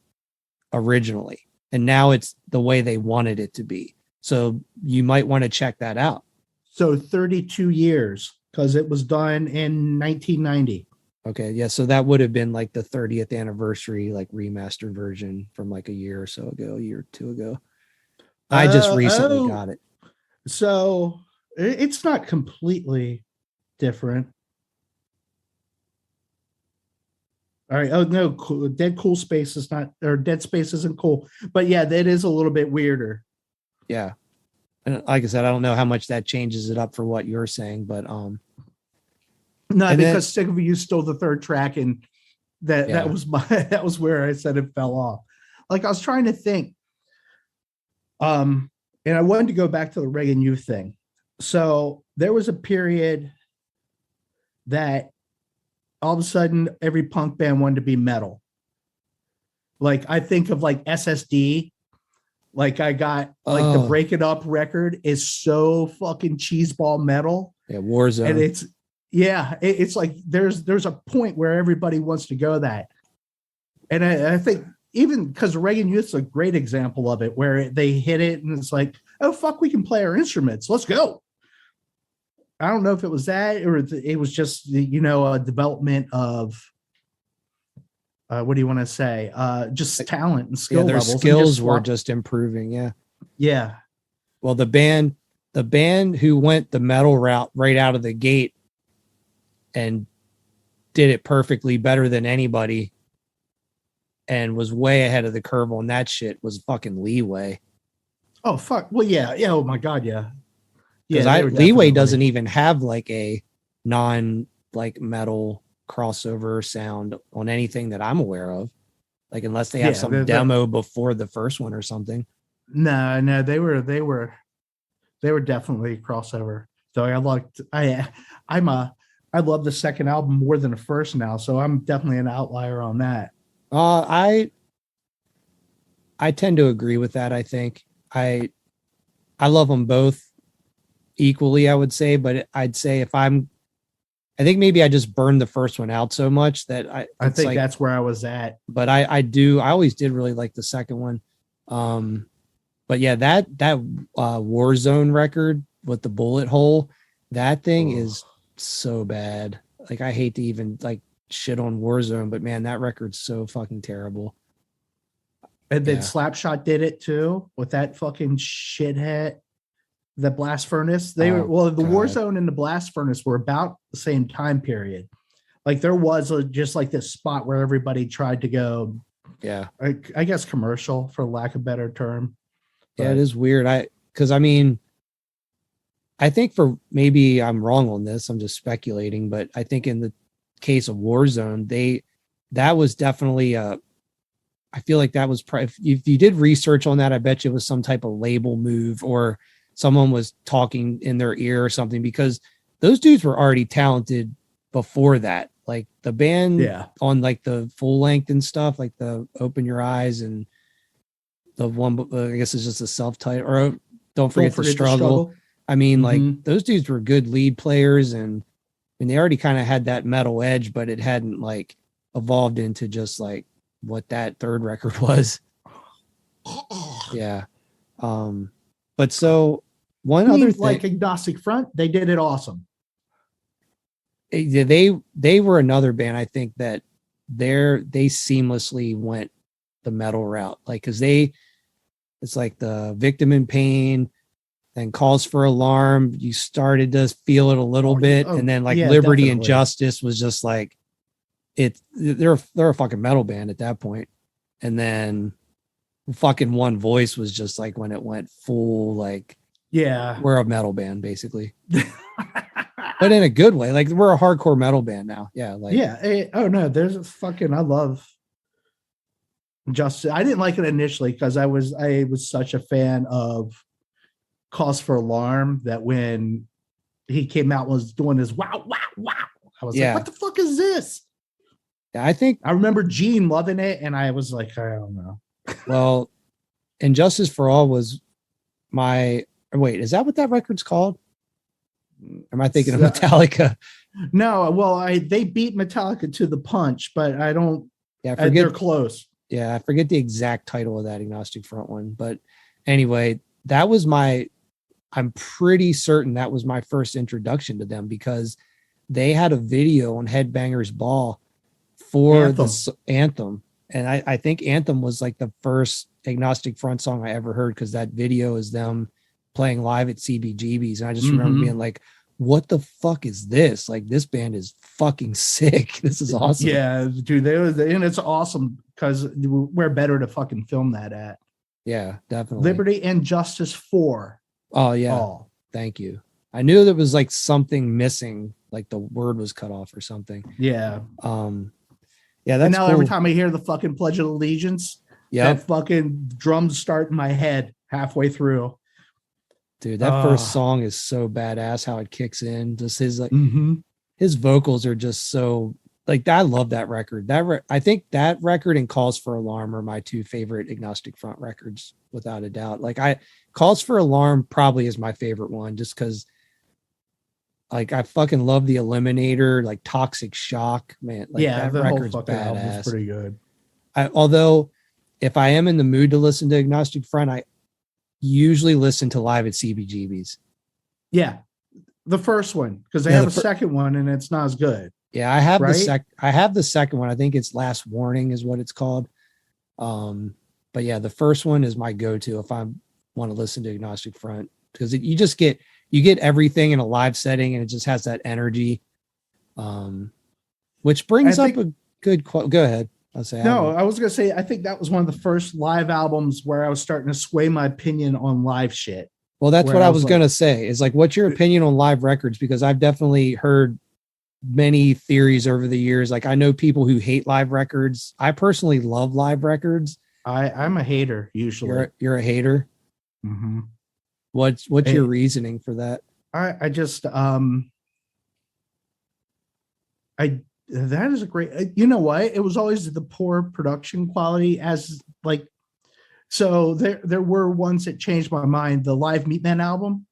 originally. And now it's the way they wanted it to be. So you might want to check that out. So 32 years because it was done in 1990. Okay, yeah, so that would have been like the 30th anniversary, like remastered version from like a year or two ago. I just recently got it. So it's not completely different. All right. Oh no, Dead Cool Space is not, or Dead Space isn't cool. But yeah, that is a little bit weirder. Yeah, and like I said, I don't know how much that changes it up for what you're saying, but no, because Sick of You stole the third track, and that was where I said it fell off. Like I was trying to think, and I wanted to go back to the Reagan Youth thing. So there was a period that all of a sudden every punk band wanted to be metal. Like I think of like SSD. Like I got like the Break It Up record is so fucking cheeseball metal. Yeah, Warzone. And it's like there's a point where everybody wants to go that. And I think even because Reagan Youth's a great example of it, where they hit it and it's like, oh fuck, we can play our instruments. Let's go. I don't know if it was that or it was just, you know, a development of what do you want to say? Just talent and skill their levels. Skills were just improving. Yeah. Yeah. Well, the band who went the metal route right out of the gate and did it perfectly better than anybody and was way ahead of the curve on that shit was fucking Leeway. Oh fuck. Well, yeah. Yeah. Oh my God. Yeah. Yeah. Leeway doesn't even have like a non like metal crossover sound on anything that I'm aware of. Like unless they have some demo before the first one or something. No, they were They were definitely a crossover. So I love the second album more than the first now. So I'm definitely an outlier on that. I tend to agree with that. I think I love them both equally, I would say, but I'd say I think maybe I just burned the first one out so much that I think that's where I was at. But I always did really like the second one. But yeah, that Warzone record with the bullet hole, that thing is so bad. Like, I hate to even like shit on Warzone, but man, that record's so fucking terrible. And then Slapshot did it too with that fucking shithead, the Blast Furnace. The Warzone and the Blast Furnace were about the same time period. Like, there was just like this spot where everybody tried to go, I guess commercial, for lack of a better term. Yeah, it is weird. I think, for maybe I'm wrong on this, I'm just speculating, but I think in the case of Warzone, that was definitely I feel like that was if you did research on that, I bet you it was some type of label move, or someone was talking in their ear or something, because those dudes were already talented before that. Like, the band on like the full length and stuff, like the Open Your Eyes, and the one, I guess it's just a self-titled, or Don't Forget the Struggle. I mean, like, those dudes were good lead players, and they already kind of had that metal edge, but it hadn't like evolved into just like what that third record was. Yeah. But so other thing, like Agnostic Front, they did it awesome. They were another band, I think, that they seamlessly went the metal route. Like, cause it's like the Victim in Pain, then Calls for Alarm. You started to feel it a little bit. And then like Liberty and Justice was just like, they're a fucking metal band at that point. And then fucking One Voice was just like when it went full, like, we're a metal band basically. But in a good way. Like, we're a hardcore metal band now. Yeah. Like, there's a fucking, I love Justice. I didn't like it initially because I was such a fan of Cause for Alarm that when he came out was doing his wow, I was like, what the fuck is this? I think I remember Gene loving it, and I was like, I don't know. Well, and Justice for All was wait, is that what that record's called? Am I thinking of Metallica? No, well, they beat Metallica to the punch, but I don't. Yeah, they're close. Yeah, I forget the exact title of that Agnostic Front one, but anyway, that was I'm pretty certain that was my first introduction to them, because they had a video on Headbangers Ball for the Anthem. And I think Anthem was like the first Agnostic Front song I ever heard, because that video is them playing live at CBGB's. And I just remember being like, what the fuck is this? Like, this band is fucking sick. This is awesome. Yeah, dude. And it's awesome because we're better to fucking film that at. Yeah, definitely. Liberty and Justice 4. Oh, yeah. Thank you. I knew there was like something missing, like the word was cut off or something. Yeah. Yeah, that's and now cool. Every time I hear the fucking Pledge of Allegiance, that fucking drums start in my head halfway through. Dude, that first song is so badass, how it kicks in. Just his like his vocals are just so like, I love that record. I think that record and Calls for Alarm are my two favorite Agnostic Front records, without a doubt. Like, Calls for Alarm probably is my favorite one, just because like I fucking love the Eliminator, like Toxic Shock, man. Like, that the whole record's fucking album badass. is pretty good. Although if I am in the mood to listen to Agnostic Front, I usually listen to live at CBGB's. Yeah, the first one, because they have a second one and it's not as good. Yeah, I have the second one. I think it's Last Warning is what it's called. But yeah, the first one is my go-to if I want to listen to Agnostic Front, because you get everything in a live setting, and it just has that energy. Which brings up a good quote. Go ahead. I was gonna say, I think that was one of the first live albums where I was starting to sway my opinion on live shit. Well, that's what I was gonna say. Is like, what's your opinion on live records? Because I've definitely heard many theories over the years. Like, I know people who hate live records. I personally love live records. I'm a hater usually. You're a hater. Mm-hmm. What's your reasoning for that? I just that is a great, you know what? It was always the poor production quality as like, so there were ones that changed my mind. The Live Meatman album,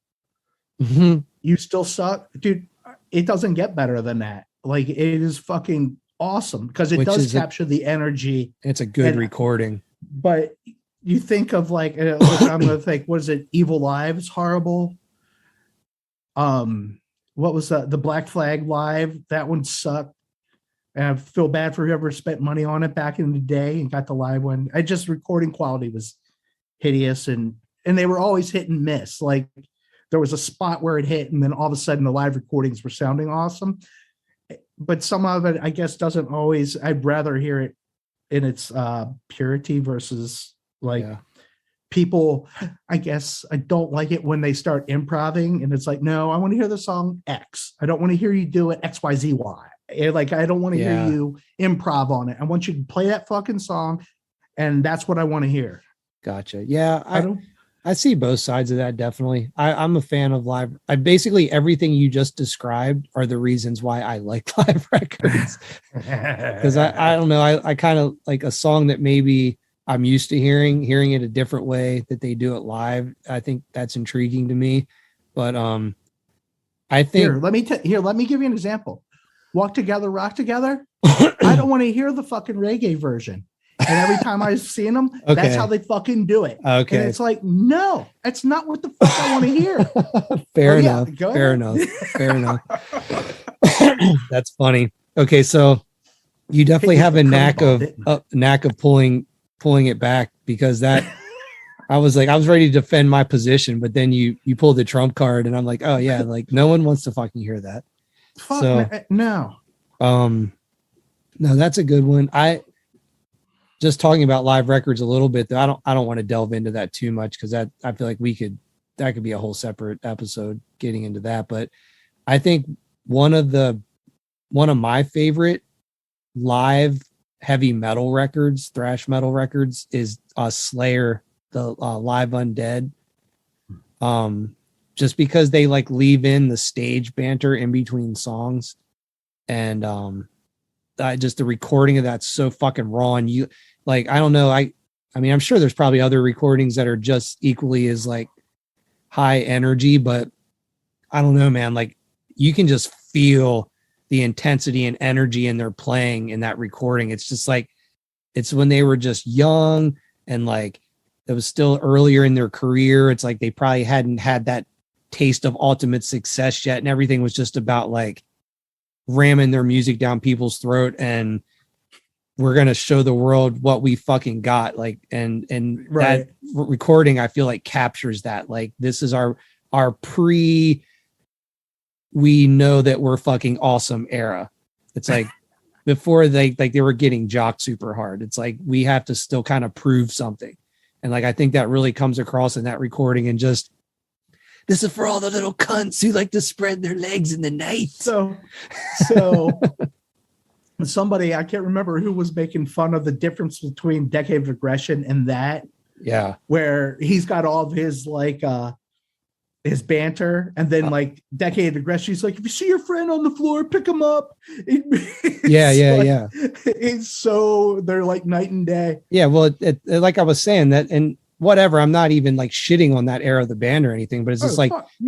You Still Suck, dude. It doesn't get better than that. Like, it is fucking awesome because it does capture the energy. It's a good recording. But you think of like, I'm gonna think, what is it? Evil Lives, horrible. What was the Black Flag Live? That one sucked. And I feel bad for whoever spent money on it back in the day and got the live one. Recording quality was hideous, and they were always hit and miss. Like, there was a spot where it hit, and then all of a sudden the live recordings were sounding awesome. But some of it, I guess, doesn't always. I'd rather hear it in its purity versus like people. I guess I don't like it when they start improvising, and it's like, no, I want to hear the song X. I don't want to hear you do it X, Y, Z, Y. Like, I don't want to hear you improv on it. I want you to play that fucking song, and that's what I want to hear. Gotcha. Yeah, I see both sides of that. Definitely. I'm a fan of live. Basically everything you just described are the reasons why I like live records. Because I don't know. I kind of like a song that maybe I'm used to hearing it a different way that they do it live. I think that's intriguing to me. But I think let me give you an example. Walk Together, Rock Together. I don't want to hear the fucking reggae version. And every time I've seen them, that's how they fucking do it. Okay. And it's like, no, that's not what the fuck I want to hear. Fair enough. Fair enough. That's funny. Okay, so you definitely have a knack of pulling it back, because that I was ready to defend my position, but then you pulled the trump card, and I'm like, oh yeah, like no one wants to fucking hear that. No. No, that's a good one. Just talking about live records a little bit, though. I don't want to delve into that too much, because I feel like that could be a whole separate episode getting into that. But I think one of my favorite live heavy metal records, thrash metal records, is Slayer, the Live Undead. Just because they like leave in the stage banter in between songs, and just the recording of that's so fucking raw. And you like, I don't know. I mean, I'm sure there's probably other recordings that are just equally as like high energy, but I don't know, man. Like, you can just feel the intensity and energy in their playing in that recording. It's just like, it's when they were just young and like it was still earlier in their career. It's like they probably hadn't had that taste of ultimate success yet, and everything was just about like ramming their music down people's throat, and we're going to show the world what we fucking got. Like, and that recording, I feel like captures that. Like, this is our we know that we're fucking awesome era. It's like before they were getting jocked super hard. It's like, we have to still kind of prove something. And like, I think that really comes across in that recording, and just, this is for all the little cunts who like to spread their legs in the night. So somebody, I can't remember who was making fun of the difference between Decade of Aggression and that. Yeah. Where he's got all of his like his banter, and then like Decade of Aggression, he's like, if you see your friend on the floor, pick him up. Yeah. It's so, they're like night and day. Yeah. Well, it like I was saying that, and whatever, I'm not even like shitting on that era of the band or anything, but it's just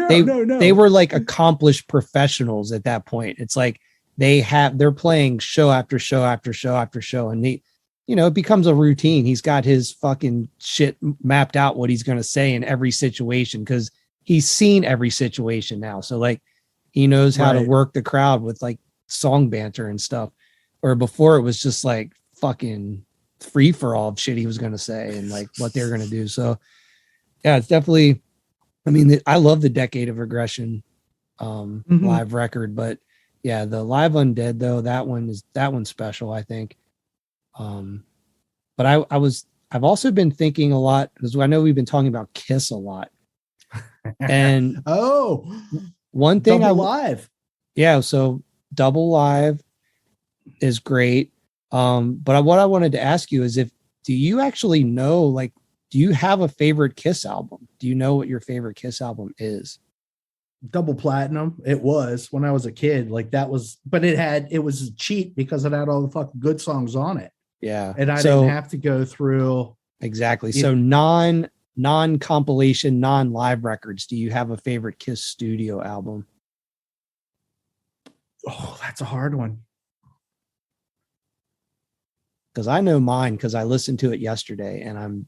they were like accomplished professionals at that point. It's like they're playing show after show after show after show, and it becomes a routine. He's got his fucking shit mapped out, what he's going to say in every situation, because he's seen every situation now. So like, he knows how to work the crowd with like song banter and stuff. Or before, it was just like fucking free for all of shit he was going to say and like what they're going to do. So yeah, it's definitely, I mean, I love the Decade of Aggression live record, but yeah, the Live Undead though, that one's special, I think. But I've also been thinking a lot, because I know we've been talking about Kiss a lot. And one thing live. Yeah, so Double Live is great. But what I wanted to ask you is, do you actually know, like, do you have a favorite Kiss album? Do you know what your favorite Kiss album is? Double platinum. It was when I was a kid. Like that was, but it was cheap because it had all the fucking good songs on it. Yeah. And I didn't have to go through. Exactly. So non compilation, non live records. Do you have a favorite Kiss studio album? Oh, that's a hard one. Because I know mine, because I listened to it yesterday and I'm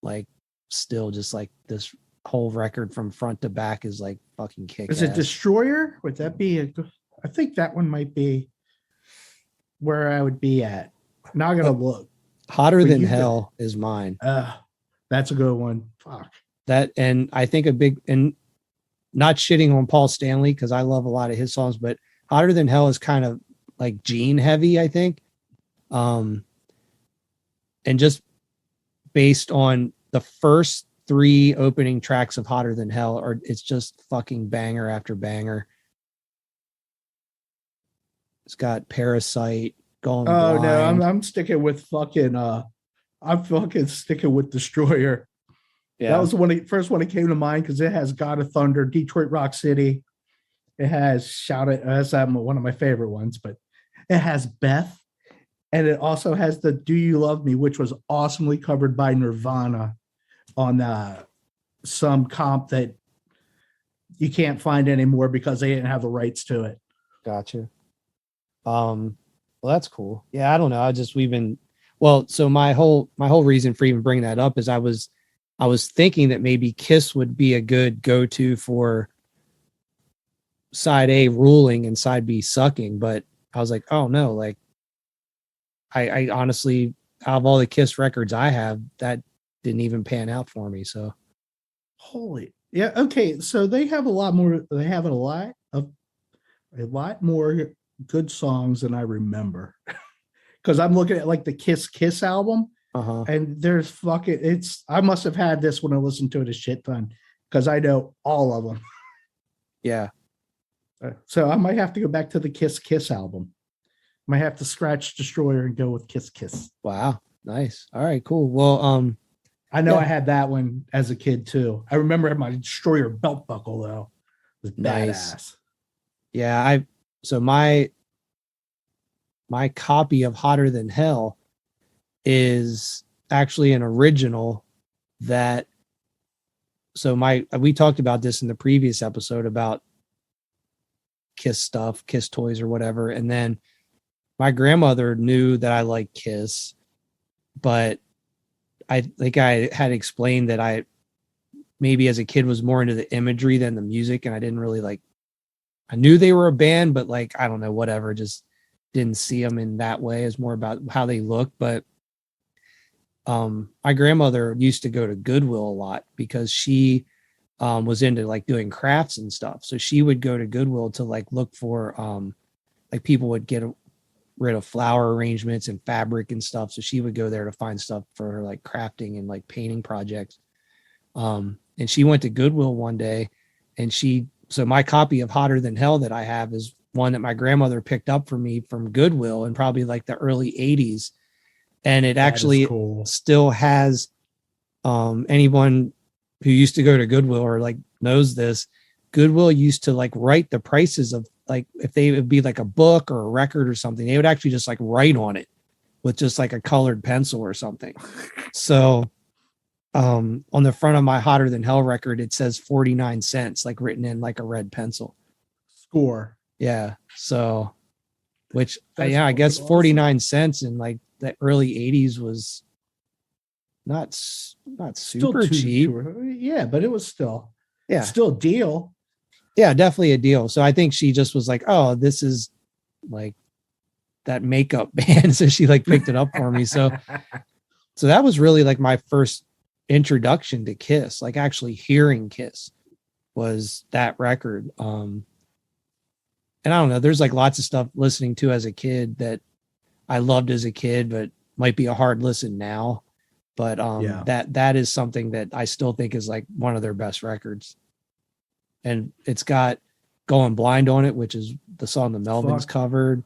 like still just like this whole record from front to back is like fucking kick. Is it Destroyer? Would that be I think that one might be where I would be at. Now I gotta look. Hotter Than Hell is mine. That's a good one. Fuck. That, and I think and not shitting on Paul Stanley because I love a lot of his songs, but Hotter Than Hell is kind of like Gene heavy, I think. And just based on the first 3 opening tracks of Hotter Than Hell, or it's just fucking banger after banger. It's got Parasite, Going Blind. No, I'm sticking with fucking sticking with Destroyer. Yeah, that was the first one that came to mind because it has God of Thunder, Detroit Rock City. It has Shout It. That's one of my favorite ones, but it has Beth, and it also has the Do You Love Me, which was awesomely covered by Nirvana on some comp that you can't find anymore because they didn't have the rights to it. Gotcha. Well, that's cool. Yeah, I don't know. So my whole reason for even bringing that up is I was thinking that maybe Kiss would be a good go-to for side A ruling and side B sucking, but I was like, oh no, like I honestly, out of all the Kiss records I have, that didn't even pan out for me. So yeah. Okay. So they have a lot more good songs than I remember. Cause I'm looking at like the Kiss album and there's I must have had this when I listened to it a shit ton because I know all of them. Yeah. So I might have to go back to the Kiss album. Might have to scratch Destroyer and go with Kiss. Wow. Nice. All right, cool. Well, I know I had that one as a kid too. I remember my Destroyer belt buckle though. It was badass. Yeah, so my copy of Hotter Than Hell is actually an original that we talked about this in the previous episode about Kiss stuff, Kiss toys or whatever. And then my grandmother knew that I liked Kiss, but I think I had explained that I maybe as a kid was more into the imagery than the music. And I didn't really I knew they were a band, but I don't know, whatever, just didn't see them in that way. It's more about how they look. But my grandmother used to go to Goodwill a lot because she was into doing crafts and stuff. So she would go to Goodwill to look for people would get rid of flower arrangements and fabric and stuff. So she would go there to find stuff for her crafting and painting projects. And she went to Goodwill one day and so my copy of Hotter Than Hell that I have is one that my grandmother picked up for me from Goodwill in probably the early 80s. And it actually still has anyone who used to go to Goodwill or knows this. Goodwill used to write the prices of if they would be a book or a record or something, they would actually just write on it with just a colored pencil or something. So on the front of my Hotter Than Hell record, it says 49 cents, written in a red pencil. Score. Yeah. So, which I guess awesome. 49 cents in the early 80s was not super cheap. Yeah, but it was still a deal. Yeah, definitely a deal. So I think she just was oh, this is that makeup band. So she picked it up for me. So that was really my first introduction to Kiss, actually hearing Kiss was that record. And I don't know, there's lots of stuff listening to as a kid that I loved as a kid, but might be a hard listen now. But that is something that I still think is one of their best records. And it's got Going Blind on it, which is the song the Melvins covered.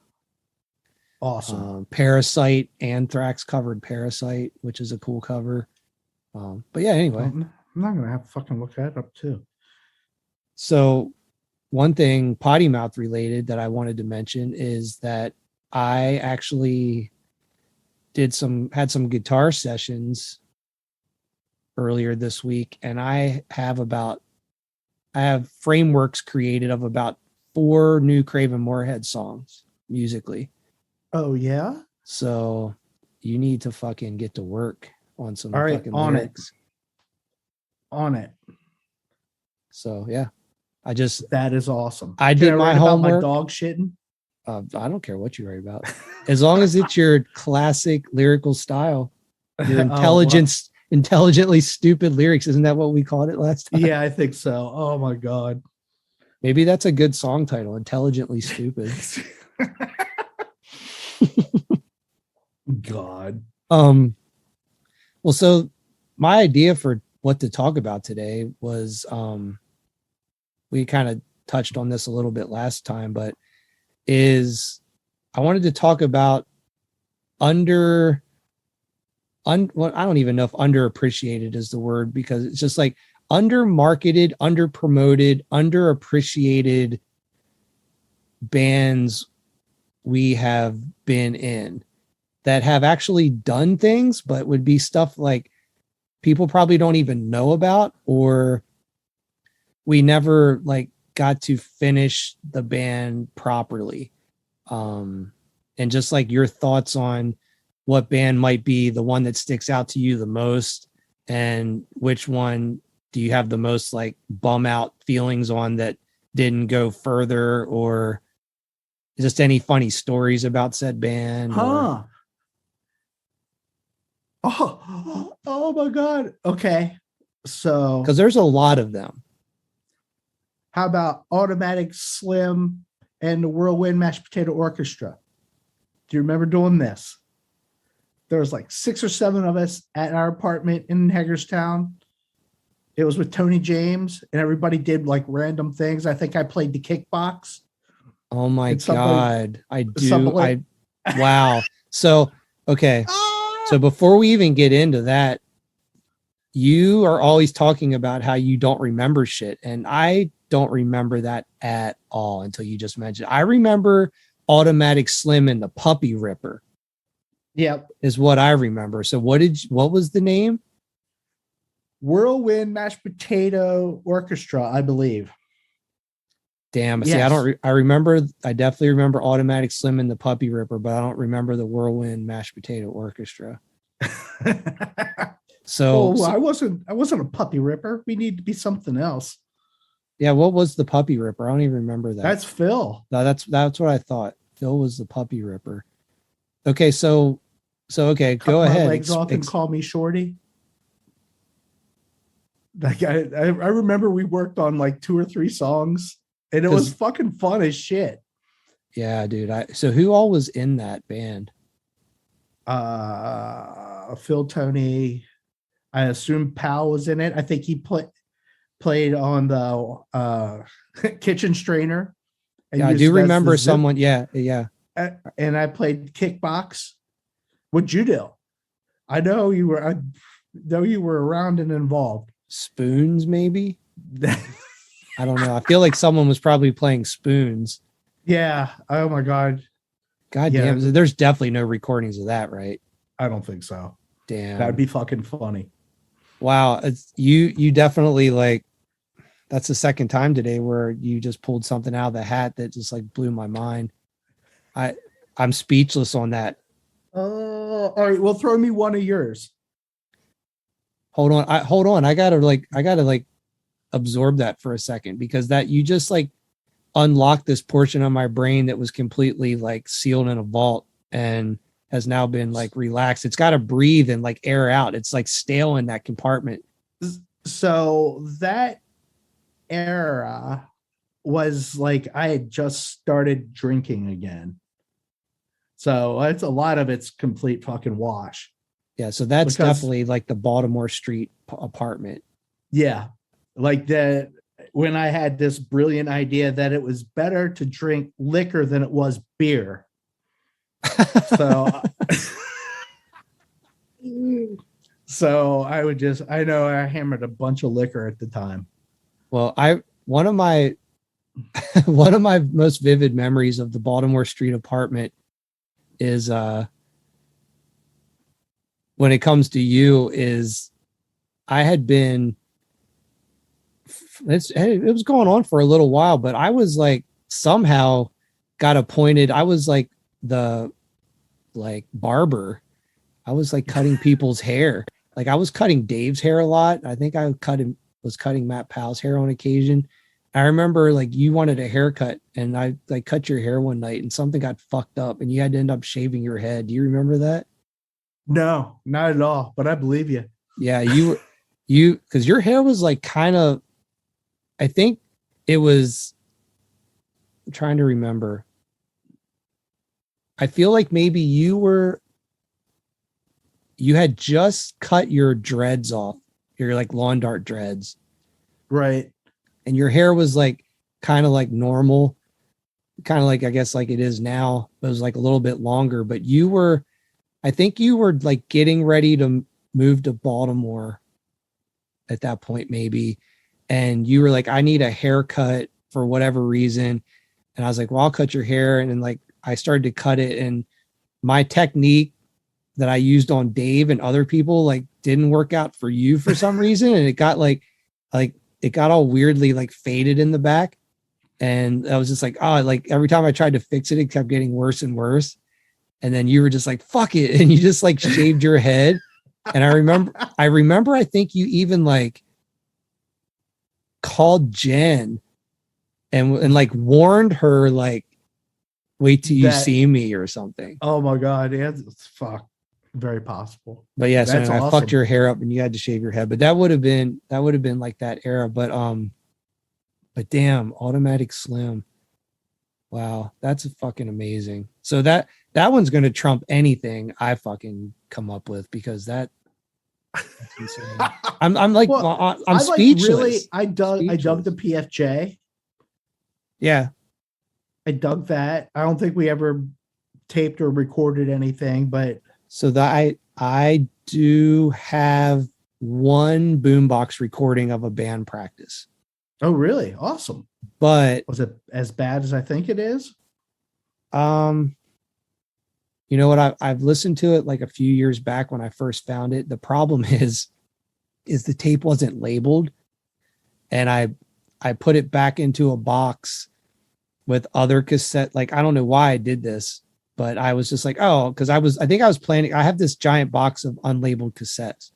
Awesome. Parasite, Anthrax covered Parasite, which is a cool cover. But yeah, anyway. I'm not gonna have to fucking look that up too. So one thing Potty Mouth related that I wanted to mention is that I actually had some guitar sessions earlier this week, and I have frameworks created of about 4 new Craven Moorhead songs musically. Oh yeah. So you need to fucking get to work on some All right, fucking on lyrics. On it. So yeah, That is awesome. I Can did I my write about homework. my dog shitting. I don't care what you write about, as long as it's your classic lyrical style, your intelligently stupid lyrics. Isn't that what we called it last time? Yeah, I think so. Oh my god. Maybe that's a good song title, Intelligently Stupid. God. Well, so my idea for what to talk about today was, we kind of touched on this a little bit last time, but I wanted to talk about well, I don't even know if underappreciated is the word, because it's just like undermarketed, underpromoted, underappreciated bands we have been in that have actually done things, but would be stuff like people probably don't even know about, or we never like got to finish the band properly. And just like your thoughts on what band might be the one that sticks out to you the most, and which one do you have the most like bum out feelings on that didn't go further, or just any funny stories about said band. Oh my god. Okay. So because there's a lot of them. How about Automatic Slim and the Whirlwind Mashed Potato Orchestra? Do you remember doing this? There was like 6 or 7 of us at our apartment in Hagerstown. It was with Tony James, and everybody did like random things. I think I played the kickbox. Oh my God. I do. Wow. So, okay. So before we even get into that, you are always talking about how you don't remember shit. And I don't remember that at all until you just mentioned. I remember Automatic Slim and the Puppy Ripper. Yep. Is what I remember. So what was the name? Whirlwind Mashed Potato Orchestra, I believe. Damn. Yes. See, I definitely remember Automatic Slim and the Puppy Ripper, but I don't remember the Whirlwind Mashed Potato Orchestra. I wasn't a Puppy Ripper. We need to be something else. Yeah, what was the Puppy Ripper? I don't even remember that. That's Phil. No, that's what I thought. Phil was the Puppy Ripper. Okay, so okay, go ahead. Cut my legs off and call me Shorty. Like I remember we worked on like 2 or 3 songs, and it was fucking fun as shit. Yeah, dude. So who all was in that band? Phil, Tony. I assume Pal was in it. I think he played on the kitchen strainer. Yeah, I do remember someone. Yeah. And I played kickbox. What'd you do? I know you were around and involved. Spoons, maybe. I don't know. I feel like someone was probably playing spoons. Yeah. Oh my God. God damn. There's definitely no recordings of that, right? I don't think so. Damn. That'd be fucking funny. Wow. You definitely like, that's the second time today where you just pulled something out of the hat that just like blew my mind. I'm speechless on that. All right. Well, throw me one of yours. Hold on. I gotta absorb that for a second, because that you just like unlocked this portion of my brain that was completely like sealed in a vault and has now been like relaxed. It's got to breathe and like air out. It's like stale in that compartment. So that era was like I had just started drinking again. So it's a lot of it's complete fucking wash. Yeah, so that's definitely like the Baltimore Street apartment. Yeah, like that when I had this brilliant idea that it was better to drink liquor than it was beer. So I know I hammered a bunch of liquor at the time. Well, one of my one of my most vivid memories of the Baltimore Street apartment is when it comes to you is I had been it was going on for a little while, but I was like somehow got appointed. I was like the barber. I was like cutting people's hair. Like I was cutting Dave's hair a lot. I think I was cutting Matt Powell's hair on occasion. I remember like you wanted a haircut and I like cut your hair one night and something got fucked up and you had to end up shaving your head. Do you remember that? No, not at all. But I believe you. Yeah, because your hair was like kind of, I think it was, I'm trying to remember. I feel like maybe you had just cut your dreads off, your like lawn dart dreads. Right. And your hair was like kind of like normal, kind of like, I guess like it is now. It was like a little bit longer, but I think you were like getting ready to move to Baltimore at that point, maybe. And you were like, I need a haircut for whatever reason. And I was like, well, I'll cut your hair. And then like, I started to cut it and my technique that I used on Dave and other people, like didn't work out for you for some reason. And it got like it got all weirdly like faded in the back. And I was just like, oh, like every time I tried to fix it, it kept getting worse and worse. And then you were just like, fuck it. And you just like shaved your head. And I remember, I think you even like called Jen and like warned her, like, wait till you see me or something. Oh my God. Yeah, it's fuck. Very possible. But yeah, so That's I awesome. fucked your hair up and you had to shave your head. But that would have been like that era. But damn, Automatic Slim. Wow, that's fucking amazing. So that one's gonna trump anything I fucking come up with because that's insane. I'm like, well, I'm speechless. I dug the PFJ. Yeah. I dug that. I don't think we ever taped or recorded anything, but so that I do have one boombox recording of a band practice. Oh, really? Awesome. But was it as bad as I think it is? You know what? I've listened to it like a few years back when I first found it. The problem is the tape wasn't labeled, and I put it back into a box with other cassette. Like I don't know why I did this, but I was just like, oh, because I think I was planning. I have this giant box of unlabeled cassettes.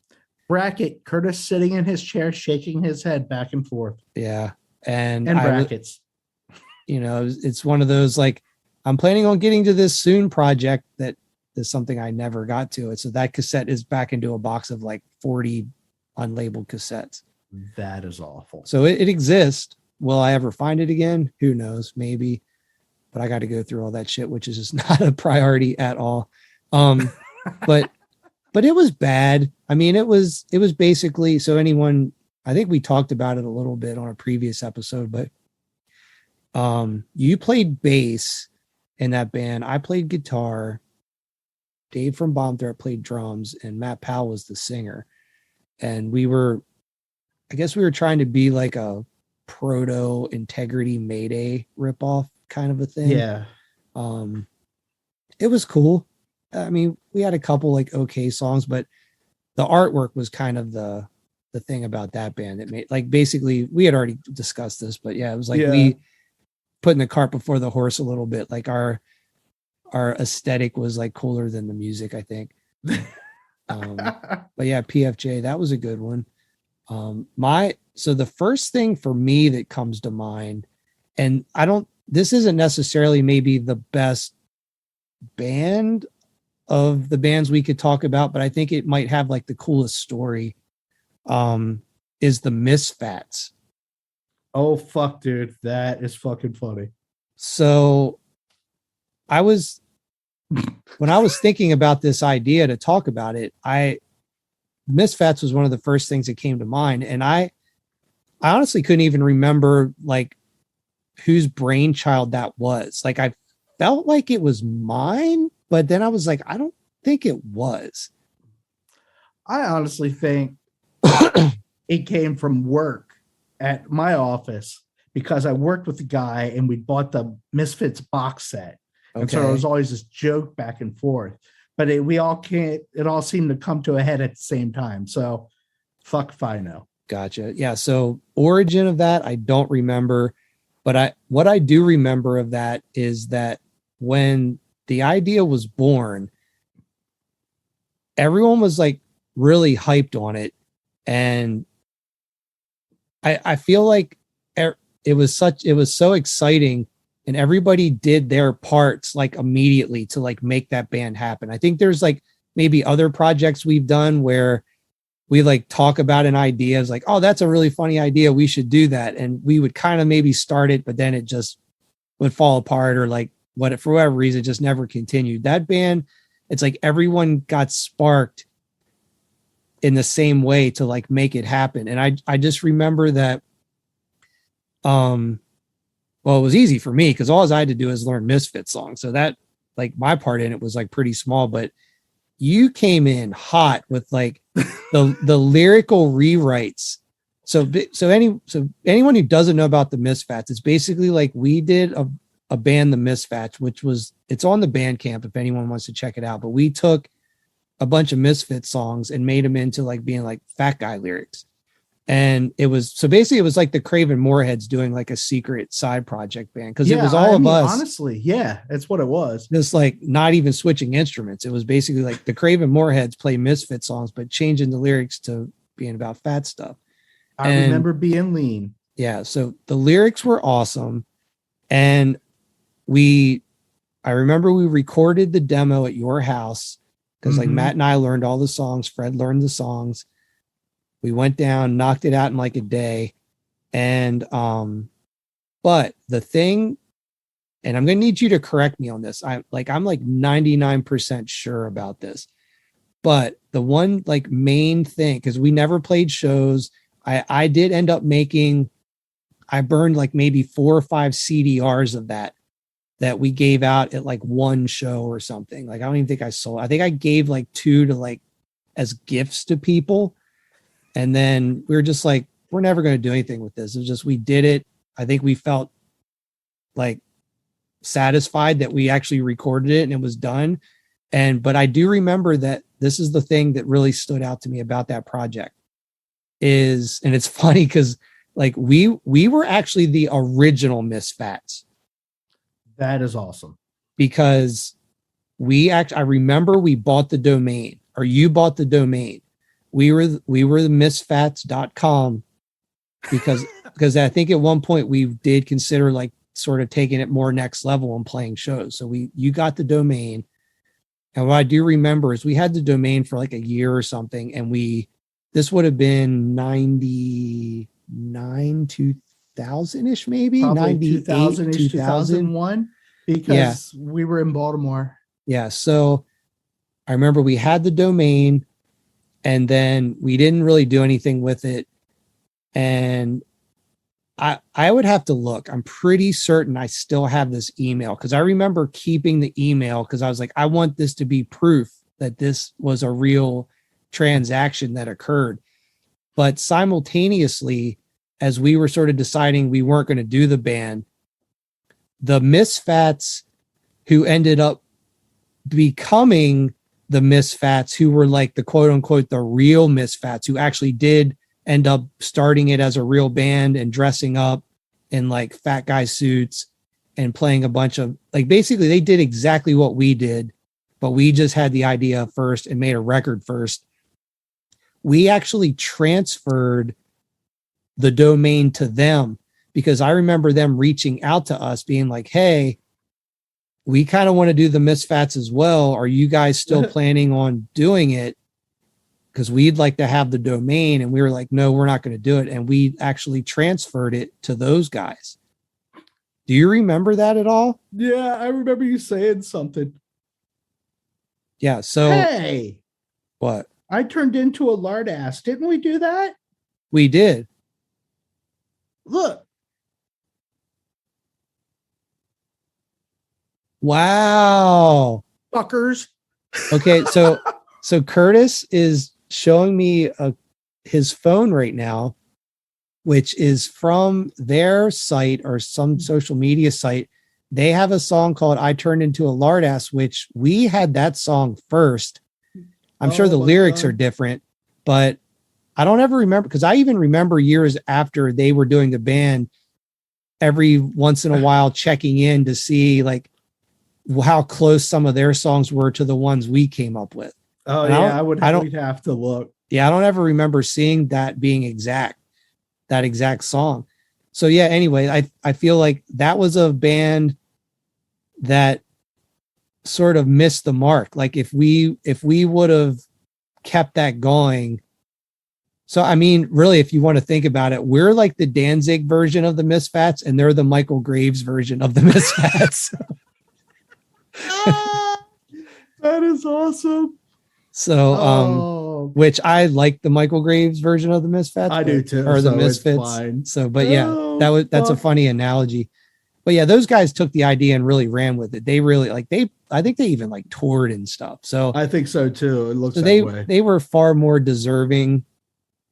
Bracket Curtis sitting in his chair, shaking his head back and forth. Yeah, and brackets. It's one of those like I'm planning on getting to this soon project that is something I never got to it. So that cassette is back into a box of like 40 unlabeled cassettes. That is awful. So it exists. Will I ever find it again? Who knows? Maybe. But I got to go through all that shit, which is just not a priority at all. But it was bad. I mean, it was basically, so anyone, I think we talked about it a little bit on a previous episode, but you played bass in that band. I played guitar. Dave from Bomb Threat played drums and Matt Powell was the singer. And I guess we were trying to be like a proto Integrity Mayday ripoff kind of a thing. Yeah. It was cool. I mean, we had a couple like okay songs, but the artwork was kind of the thing about that band. It made like basically we had already discussed this, but yeah, it was like we putting the cart before the horse a little bit. Like our aesthetic was like cooler than the music, I think. But yeah, PFJ, that was a good one. So the first thing for me that comes to mind, and this isn't necessarily maybe the best band of the bands we could talk about, but I think it might have like the coolest story, is the Misfats. Oh, fuck, dude. That is fucking funny. So when I was thinking about this idea to talk about it, Misfats was one of the first things that came to mind. And I honestly couldn't even remember like whose brainchild that was. Like I felt like it was mine, but then I was like, I don't think it was. I honestly think it came from work at my office because I worked with the guy and we bought the Misfits box set. And so there was always this joke back and forth. But it all seemed to come to a head at the same time. So fuck if I know. Gotcha. Yeah. So origin of that, I don't remember. But what I do remember of that is that when the idea was born, everyone was like really hyped on it. And I feel like it was so exciting, and everybody did their parts like immediately to like make that band happen. I think there's like maybe other projects we've done where we like talk about an idea as like, oh, that's a really funny idea, we should do that. And we would kind of maybe start it, but then it just would fall apart, or like for whatever reason, it just never continued. That band, it's like everyone got sparked in the same way to like make it happen. And I just remember that, well, it was easy for me because all I had to do is learn Misfit songs. So that like my part in it was like pretty small, but you came in hot with like the lyrical rewrites. So anyone who doesn't know about the Misfats, it's basically like we did a band, the Misfats, it's on the Bandcamp if anyone wants to check it out. But we took a bunch of Misfit songs and made them into like being like fat guy lyrics. And it was like the Craven Moorheads doing like a secret side project band, because it was all of us. Honestly, yeah, that's what it was. Just like not even switching instruments. It was basically like the Craven Moorheads play Misfit songs, but changing the lyrics to being about fat stuff. I remember being lean. Yeah, so the lyrics were awesome, and I remember we recorded the demo at your house because like Matt and I learned all the songs. Fred learned the songs. We went down, knocked it out in like a day. And, but the thing, and I'm going to need you to correct me on this. I'm like 99% sure about this, but the one like main thing, cause we never played shows. I did end up I burned like maybe 4 or 5 CDRs of that we gave out at like one show or something. Like, I don't even think I sold. I think I gave like 2 to like as gifts to people. And then we were just like, we're never going to do anything with this. It was just, we did it. I think we felt like satisfied that we actually recorded it and it was done. But I do remember that this is the thing that really stood out to me about that project and it's funny because like we were actually the original Misfats. That is awesome. Because I remember we bought the domain, or you bought the domain. We were the misfats.com because I think at one point we did consider like sort of taking it more next level and playing shows. So you got the domain. And what I do remember is we had the domain for like a year or something. And this would have been 99, 2000-ish, maybe 98, 2001, because we were in Baltimore. Yeah. So I remember we had the domain, and then we didn't really do anything with it. And I would have to look. I'm pretty certain I still have this email because I remember keeping the email because I was like, I want this to be proof that this was a real transaction that occurred. But simultaneously, as we were sort of deciding we weren't going to do the band, the Misfats who ended up becoming the Misfats, who were like the quote unquote, the real Misfats, who actually did end up starting it as a real band and dressing up in like fat guy suits and playing a bunch of like, basically they did exactly what we did, but we just had the idea first and made a record first. We actually transferred the domain to them because I remember them reaching out to us being like, hey, we kind of want to do the Misfats as well. Are you guys still planning on doing it? Because we'd like to have the domain. And we were like, no, we're not going to do it. And we actually transferred it to those guys. Do you remember that at all? Yeah, I remember you saying something. Yeah. So, hey, what? I turned into a lard ass. Didn't we do that? We did. Look. Wow. Fuckers. Okay. So Curtis is showing me his phone right now, which is from their site or some social media site. They have a song called I Turned Into a Lard Ass, which we had that song first. I'm sure the lyrics are different, but I don't ever remember, because I even remember years after they were doing the band, every once in a while checking in to see like how close some of their songs were to the ones we came up with. Oh, And yeah, we'd have to look. Yeah, I don't ever remember seeing that being that exact song. So yeah, anyway, I feel like that was a band that sort of missed the mark. Like if we would have kept that going. So I mean, really, if you want to think about it, we're like the Danzig version of the Misfits, and they're the Michael Graves version of the Misfits. That is awesome. So which I like the Michael Graves version of the Misfits. I do too. Or the so Misfits. So but yeah, that's a funny analogy. But yeah, those guys took the idea and really ran with it. They really I think they even like toured and stuff. So I think so too. It looks so that way. They were far more deserving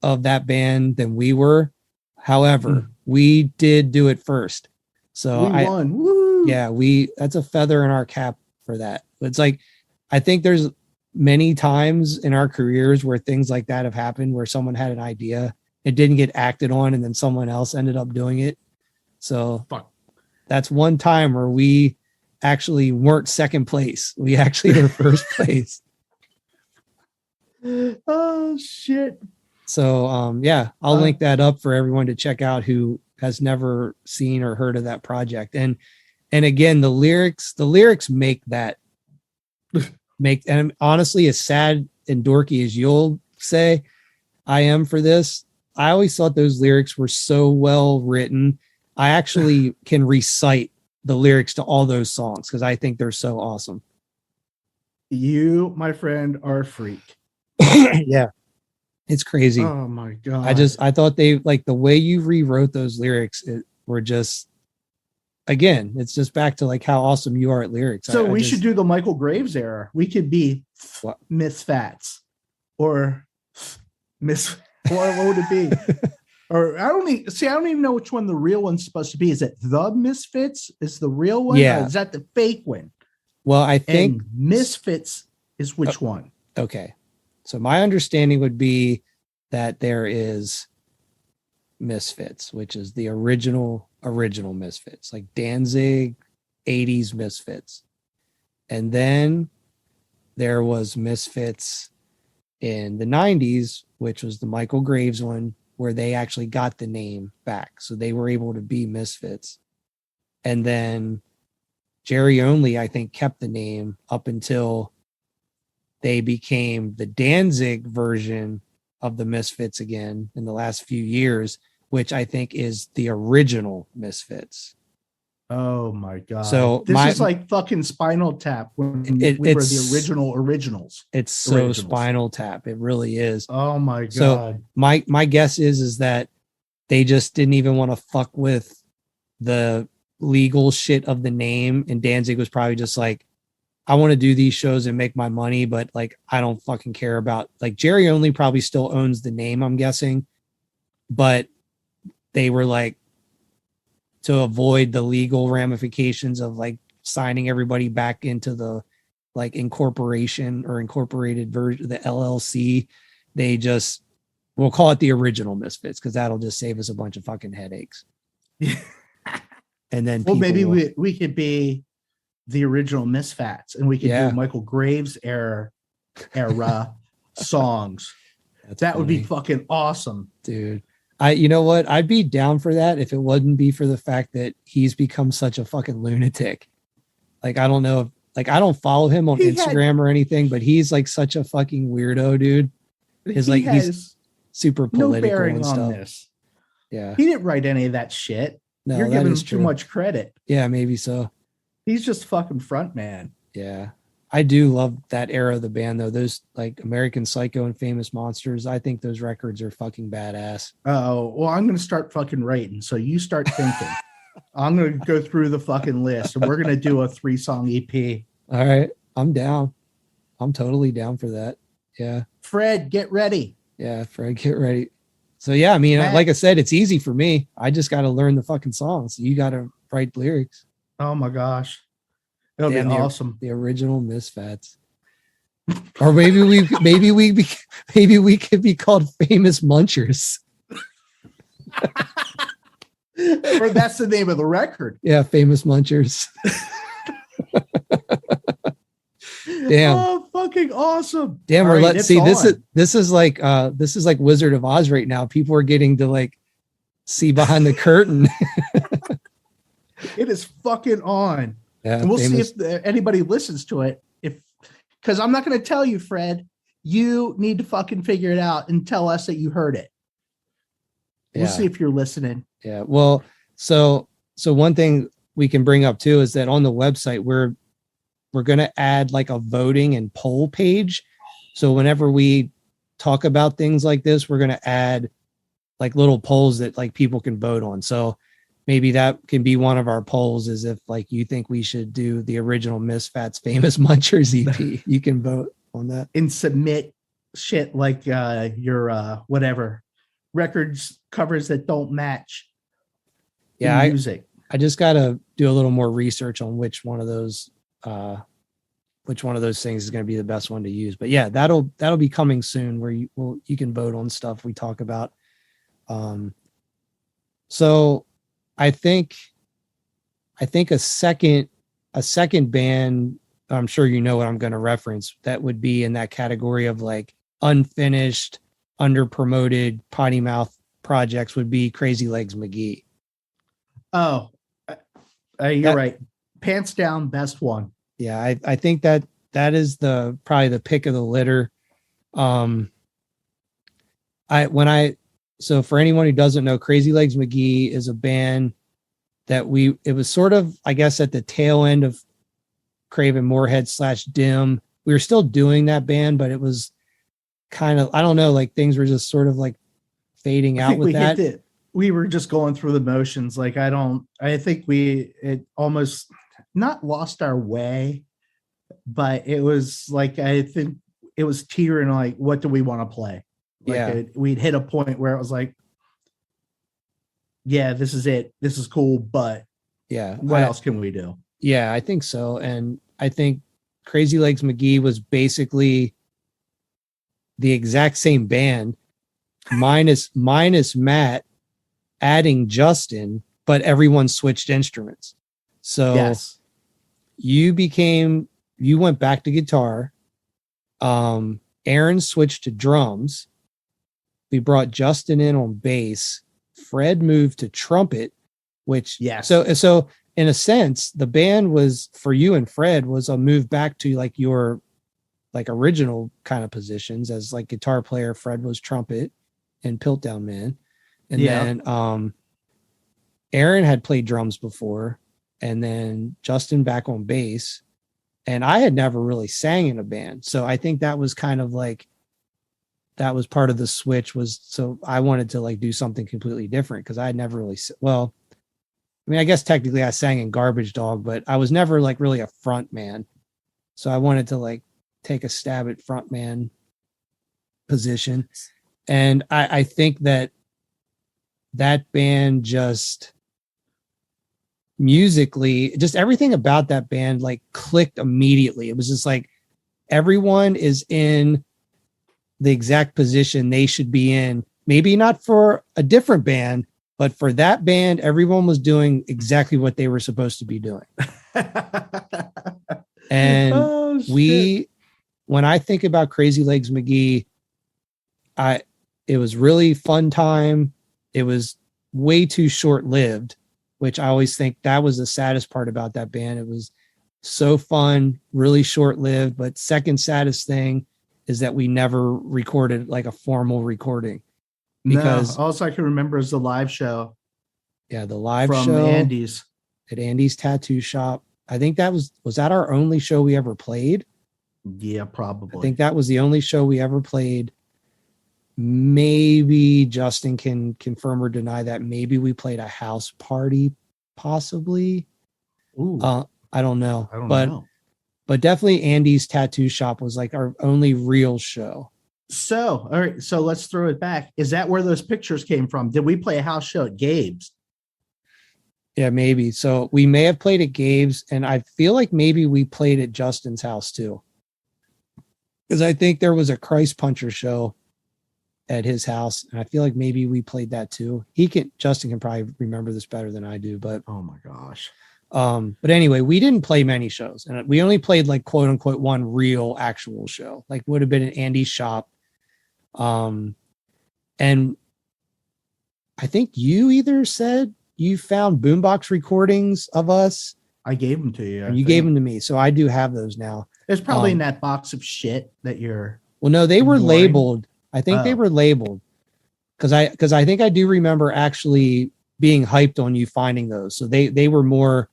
of that band than we were. However, we did do it first. So we won. Woo! Yeah, that's a feather in our cap for that. It's like, I think there's many times in our careers where things like that have happened, where someone had an idea, it didn't get acted on, and then someone else ended up doing it. So that's one time where we actually weren't second place. We actually were first place. Oh shit. So yeah, I'll link that up for everyone to check out who has never seen or heard of that project. And again, the lyrics make and honestly, as sad and dorky as you'll say I am for this, I always thought those lyrics were so well written. I actually can recite the lyrics to all those songs because I think they're so awesome. You, my friend, are a freak. Yeah. It's crazy. Oh my God. I thought they, like, the way you rewrote those lyrics were just, again, it's just back to like how awesome you are at lyrics. So we should do the Michael Graves era. We could be Misfats or Miss, what would it be? Or I don't even know which one the real one's supposed to be. Is it the Misfits is the real one? Yeah. Or is that the fake one? Well, I think and Misfits is which one? Okay. So my understanding would be that there is Misfits, which is the original Misfits, like Danzig 80s Misfits. And then there was Misfits in the 90s, which was the Michael Graves one, where they actually got the name back. So they were able to be Misfits. And then Jerry Only, I think, kept the name up until they became the Danzig version of the Misfits again in the last few years, which I think is the original Misfits. Oh my God. So this is like fucking Spinal Tap when we were the originals. It's so Spinal Tap. It really is. Oh my God. So my guess is that they just didn't even want to fuck with the legal shit of the name. And Danzig was probably just like, I want to do these shows and make my money, but like, I don't fucking care about, like, Jerry Only probably still owns the name, I'm guessing, but they were like, to avoid the legal ramifications of like signing everybody back into the like incorporation or incorporated version, the LLC, they just, we'll call it the original Misfits because that'll just save us a bunch of fucking headaches. And then maybe we could be the original Misfits and we could do Michael Graves era songs. That would be fucking awesome, dude. You know what? I'd be down for that if it wouldn't be for the fact that he's become such a fucking lunatic. Like, I don't know if, like, I don't follow him on Instagram or anything, but he's like such a fucking weirdo, dude. He's super political no bearing and stuff. On this. Yeah. He didn't write any of that shit. No, you're giving him too much credit. Yeah, maybe so. He's just fucking front man. Yeah. I do love that era of the band though. Those like American Psycho and Famous Monsters. I think those records are fucking badass. Oh, well, I'm going to start fucking writing. So you start thinking. I'm going to go through the fucking list and we're going to do a 3-song EP. All right. I'm down. I'm totally down for that. Yeah. Fred, get ready. Yeah, Fred, get ready. So yeah, I mean, Matt. like I said, it's easy for me. I just got to learn the fucking songs. You got to write lyrics. Oh my gosh. It'll be awesome. The original Misfats. Or maybe we could be called Famous Munchers. Or that's the name of the record. Yeah, Famous Munchers. Damn. Oh, fucking awesome. Damn, All we're right, let's see. on. This is like Wizard of Oz right now. People are getting to like see behind the curtain. It is fucking on. Yeah, and we'll see if anybody listens to it. Because I'm not going to tell you, Fred. You need to fucking figure it out and tell us that you heard it. We'll see if you're listening. Yeah. Well, so one thing we can bring up too is that on the website we're going to add like a voting and poll page. So whenever we talk about things like this, we're going to add like little polls that like people can vote on. So maybe that can be one of our polls, is if like you think we should do the original Misfats Famous Munchers EP, you can vote on that and submit shit like your whatever records covers that don't match. Yeah, music. I just got to do a little more research on which one of those things is going to be the best one to use. But yeah, that'll be coming soon, where you can vote on stuff we talk about. So I think a second band, I'm sure you know what I'm going to reference, that would be in that category of like unfinished, under-promoted Potty Mouth projects would be Crazy Legs McGee. Oh, you're right. Pants down, best one. Yeah, I think that is probably the pick of the litter. So for anyone who doesn't know, Crazy Legs McGee is a band that it was sort of, I guess, at the tail end of Craven Moorhead / Dim. We were still doing that band, but it was kind of, I don't know, like things were just sort of like fading out with that. We were just going through the motions. Like, I think it almost not lost our way, but it was like, I think it was teetering like, what do we want to play? Like we'd hit a point where it was like, yeah, this is it. This is cool. But yeah, what else can we do? Yeah, I think so. And I think Crazy Legs McGee was basically the exact same band minus Matt, adding Justin, but everyone switched instruments. So yes. you went back to guitar. Aaron switched to drums. We brought Justin in on bass. Fred moved to trumpet, which so in a sense, the band was, for you and Fred, was a move back to like your like original kind of positions as like guitar player. Fred was trumpet and Piltdown Man. And then Aaron had played drums before, and then Justin back on bass. And I had never really sang in a band. So I think that was kind of like, that was part of the switch, was so I wanted to like do something completely different, because I had never really, well, I mean, I guess technically I sang in Garbage Dog, but I was never like really a front man. So I wanted to like take a stab at front man position. And I think that band just musically, just everything about that band like clicked immediately. It was just like everyone is in the exact position they should be in. Maybe not for a different band, but for that band, everyone was doing exactly what they were supposed to be doing. And when I think about Crazy Legs McGee, it was really fun time. It was way too short-lived, which I always think that was the saddest part about that band. It was so fun, really short-lived, but second saddest thing is that we never recorded like a formal recording. Because all I can remember is the live show. Yeah, the live from show Andy's at Andy's Tattoo Shop. I think that was that our only show we ever played? Yeah, probably. I think that was the only show we ever played. Maybe Justin can confirm or deny that. Maybe we played a house party, possibly. Ooh. I don't know. I don't know. But definitely Andy's Tattoo Shop was like our only real show. So, all right. So let's throw it back. Is that where those pictures came from? Did we play a house show at Gabe's? Yeah, maybe. So we may have played at Gabe's, and I feel like maybe we played at Justin's house too. Because I think there was a Christ Puncher show at his house, and I feel like maybe we played that too. Justin can probably remember this better than I do, but Oh my gosh. but anyway, we didn't play many shows, and we only played like quote unquote one real actual show, like would have been in Andy's shop. And I think you either said you found boombox recordings of us. I gave them to you. And you gave them to me, so I do have those now. There's probably in that box of shit that you're. Well, no, they were ignoring. labeled. I think they were labeled because I think I do remember actually being hyped on you finding those. So they were more.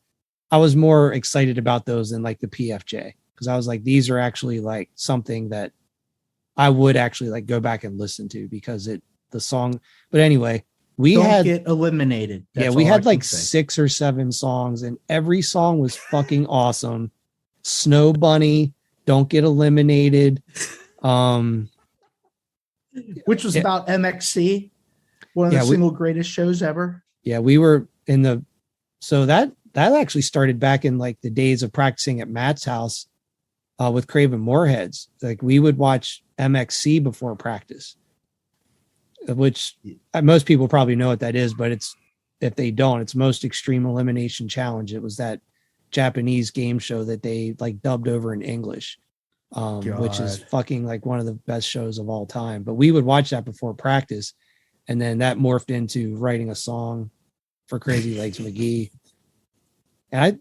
I was more excited about those than like the PFJ because I was like, these are actually like something that I would actually like go back and listen to because the song. But anyway, we Don't get eliminated. That's we had like 6 or 7 songs, and every song was fucking awesome. Snow Bunny, Don't Get Eliminated. Which was about MXC, one of the single greatest shows ever. Yeah, we were in the. So that actually started back in like the days of practicing at Matt's house with Craven Moorheads. Like we would watch MXC before practice, which most people probably know what that is, but if they don't, it's Most Extreme Elimination Challenge. It was that Japanese game show that they like dubbed over in English, which is fucking like one of the best shows of all time. But we would watch that before practice, and then that morphed into writing a song for Crazy Legs McGee. And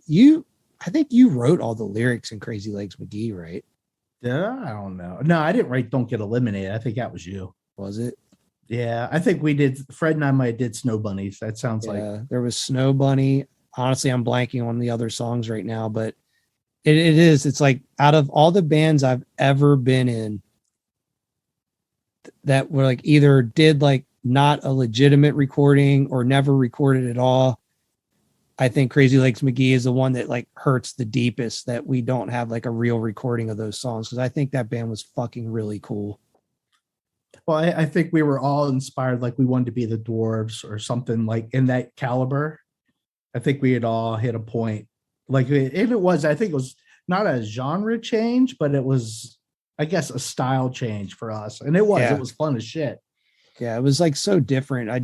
I think you wrote all the lyrics in Crazy Legs McGee, right? Yeah, I don't know. No, I didn't write Don't Get Eliminated. I think that was you. Was it? Yeah, I think we did. Fred and I might have did Snow Bunnies. That sounds like there was Snow Bunny. Honestly, I'm blanking on the other songs right now, but it's like out of all the bands I've ever been in that were like either did like not a legitimate recording or never recorded at all. I think Crazy Legs McGee is the one that like hurts the deepest that we don't have like a real recording of those songs. Cause I think that band was fucking really cool. Well, I think we were all inspired. Like we wanted to be the Dwarves or something like in that caliber. I think we had all hit a point like I think it was not a genre change, but it was, I guess, a style change for us. And it was fun as shit. Yeah, it was like so different. I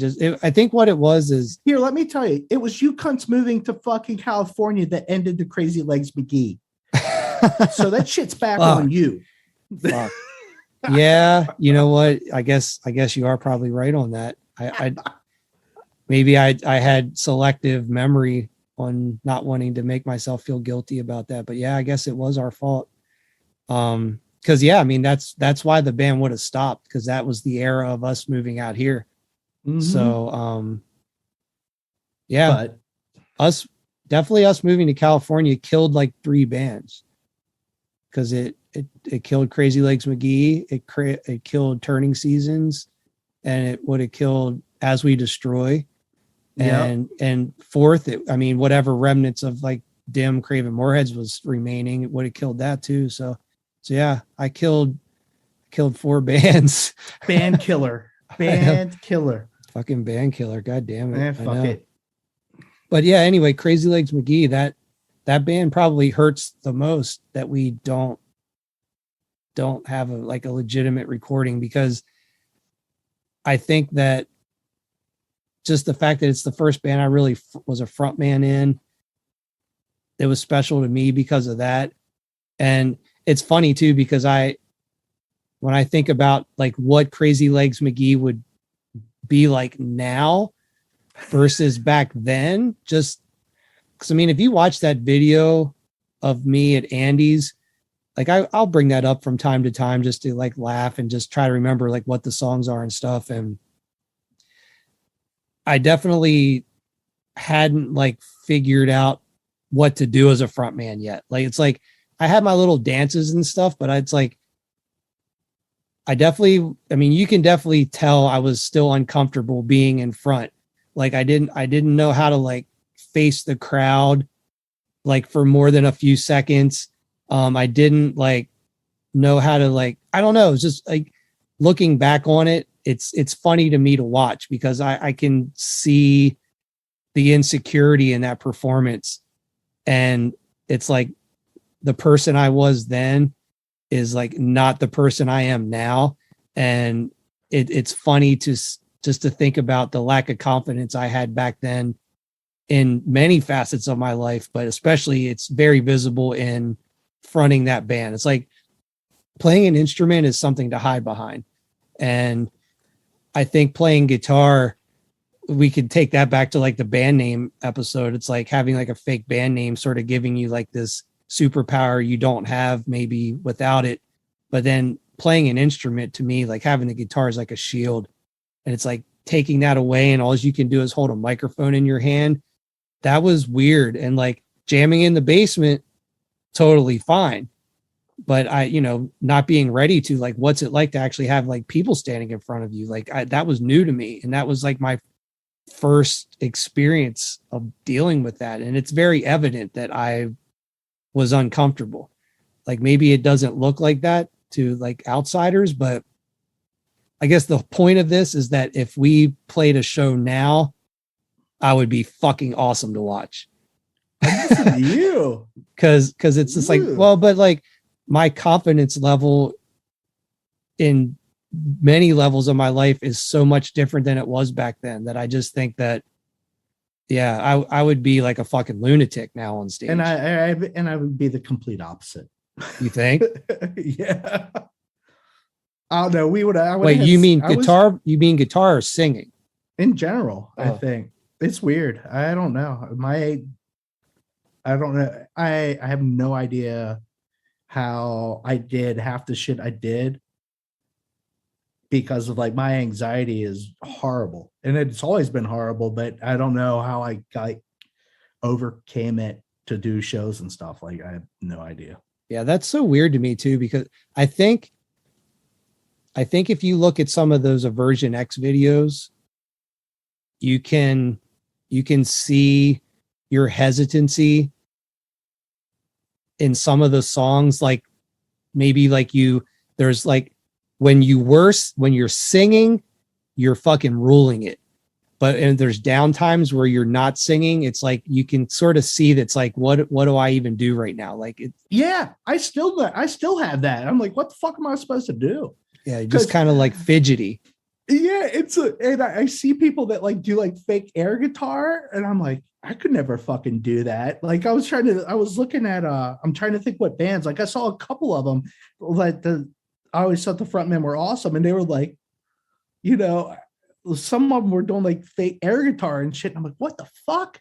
think what it was is here. Let me tell you, it was you cunts moving to fucking California that ended the Crazy Legs McGee. So that shit's back on you. Yeah, you know what? I guess you are probably right on that. I maybe I had selective memory on not wanting to make myself feel guilty about that. But yeah, I guess it was our fault. Because I mean that's why the band would have stopped, because that was the era of us moving out here. Mm-hmm. So but us moving to California killed like 3 bands, because it killed Crazy Legs McGee, it killed Turning Seasons, and it would have killed As We Destroy, and fourth, whatever remnants of like dim Craven Moorheads was remaining, it would have killed that too. So yeah, I killed 4 bands. Band killer. Fucking band killer. God damn it. Man, fuck it. But yeah, anyway, Crazy Legs McGee, that band probably hurts the most that we don't have a legitimate recording, because I think that just the fact that it's the first band I really was a front man in, it was special to me because of that. And it's funny too, because when I think about like what Crazy Legs McGee would be like now versus back then, just because if you watch that video of me at Andy's, like I'll bring that up from time to time just to like laugh and just try to remember like what the songs are and stuff. And I definitely hadn't like figured out what to do as a front man yet. Like, it's like I had my little dances and stuff, but it's like, you can definitely tell I was still uncomfortable being in front. Like I didn't know how to like face the crowd, like for more than a few seconds. I didn't like know how to like, I don't know. It's just like looking back on it, it's funny to me to watch because I can see the insecurity in that performance. And it's like the person I was then is like not the person I am now. And it's funny just to think about the lack of confidence I had back then in many facets of my life, but especially it's very visible in fronting that band. It's like playing an instrument is something to hide behind. And I think playing guitar, we could take that back to like the band name episode. It's like having like a fake band name sort of giving you like this superpower you don't have maybe without it. But then playing an instrument, to me, like having the guitar is like a shield. And it's like taking that away and all you can do is hold a microphone in your hand. That was weird. And like jamming in the basement, totally fine. But not being ready to, like, what's it like to actually have like people standing in front of you? Like that was new to me. And that was like my first experience of dealing with that. And it's very evident that I was uncomfortable. Like maybe it doesn't look like that to like outsiders, but I guess the point of this is that if we played a show now, I would be fucking awesome to watch. Listen to you. Cause it's just like, well, but like my confidence level in many levels of my life is so much different than it was back then that I just think that, yeah, I would be like a fucking lunatic now on stage. And I would be the complete opposite. You think? Yeah. I don't know. Wait, you mean guitar? You mean guitar or singing? In general, Oh. I think it's weird. I don't know. I don't know. I have no idea how I did half the shit I did because of like my anxiety is horrible and it's always been horrible, but I don't know how I overcame it to do shows and stuff. Like I have no idea. Yeah, that's so weird to me too, because I think if you look at some of those Aversion X videos, you can see your hesitancy in some of the songs. Like maybe like there's like when you're singing, you're fucking ruling it. And there's down times where you're not singing. It's like you can sort of see that's like, what do I even do right now? Like yeah, I still have that. I'm like, what the fuck am I supposed to do? Yeah, just kind of like fidgety. Yeah, and I see people that like do like fake air guitar, and I'm like, I could never fucking do that. Like I'm trying to think what bands, like I saw a couple of them that I always thought the frontmen were awesome, and they were like, some of them were doing like fake air guitar and shit. And I'm like, what the fuck?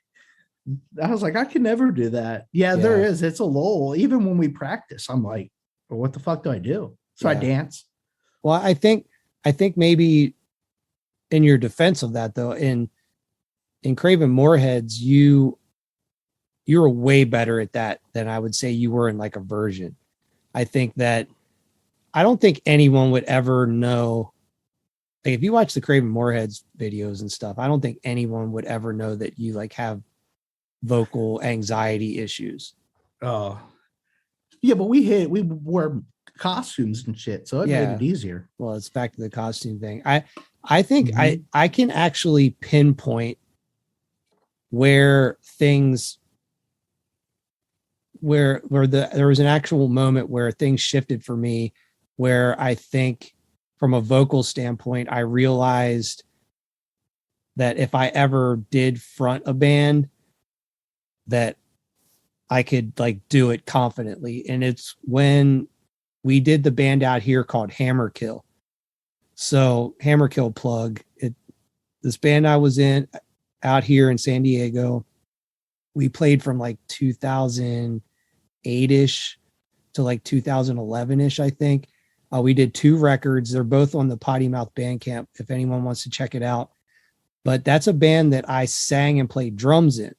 I was like, I could never do that. Yeah, there is. It's a lull. Even when we practice, I'm like, well, what the fuck do I do? So I dance. Well, I think maybe in your defense of that though, in Craven Moorheads, you're way better at that than I would say you were in like Aversion. I don't think anyone would ever know. Like if you watch the Craven Moorheads videos and stuff, I don't think anyone would ever know that you like have vocal anxiety issues. Oh, yeah, but we wore costumes and shit, so it made it easier. Well, it's back to the costume thing. I think I can actually pinpoint where things there was an actual moment where things shifted for me, where I think from a vocal standpoint, I realized that if I ever did front a band, that I could like do it confidently. And it's when we did the band out here called Hammerkill. So Hammerkill plug, this band I was in out here in San Diego, we played from like 2008-ish to like 2011-ish, I think. We did 2 records. They're both on the Potty Mouth Bandcamp if anyone wants to check it out. But that's a band that I sang and played drums in.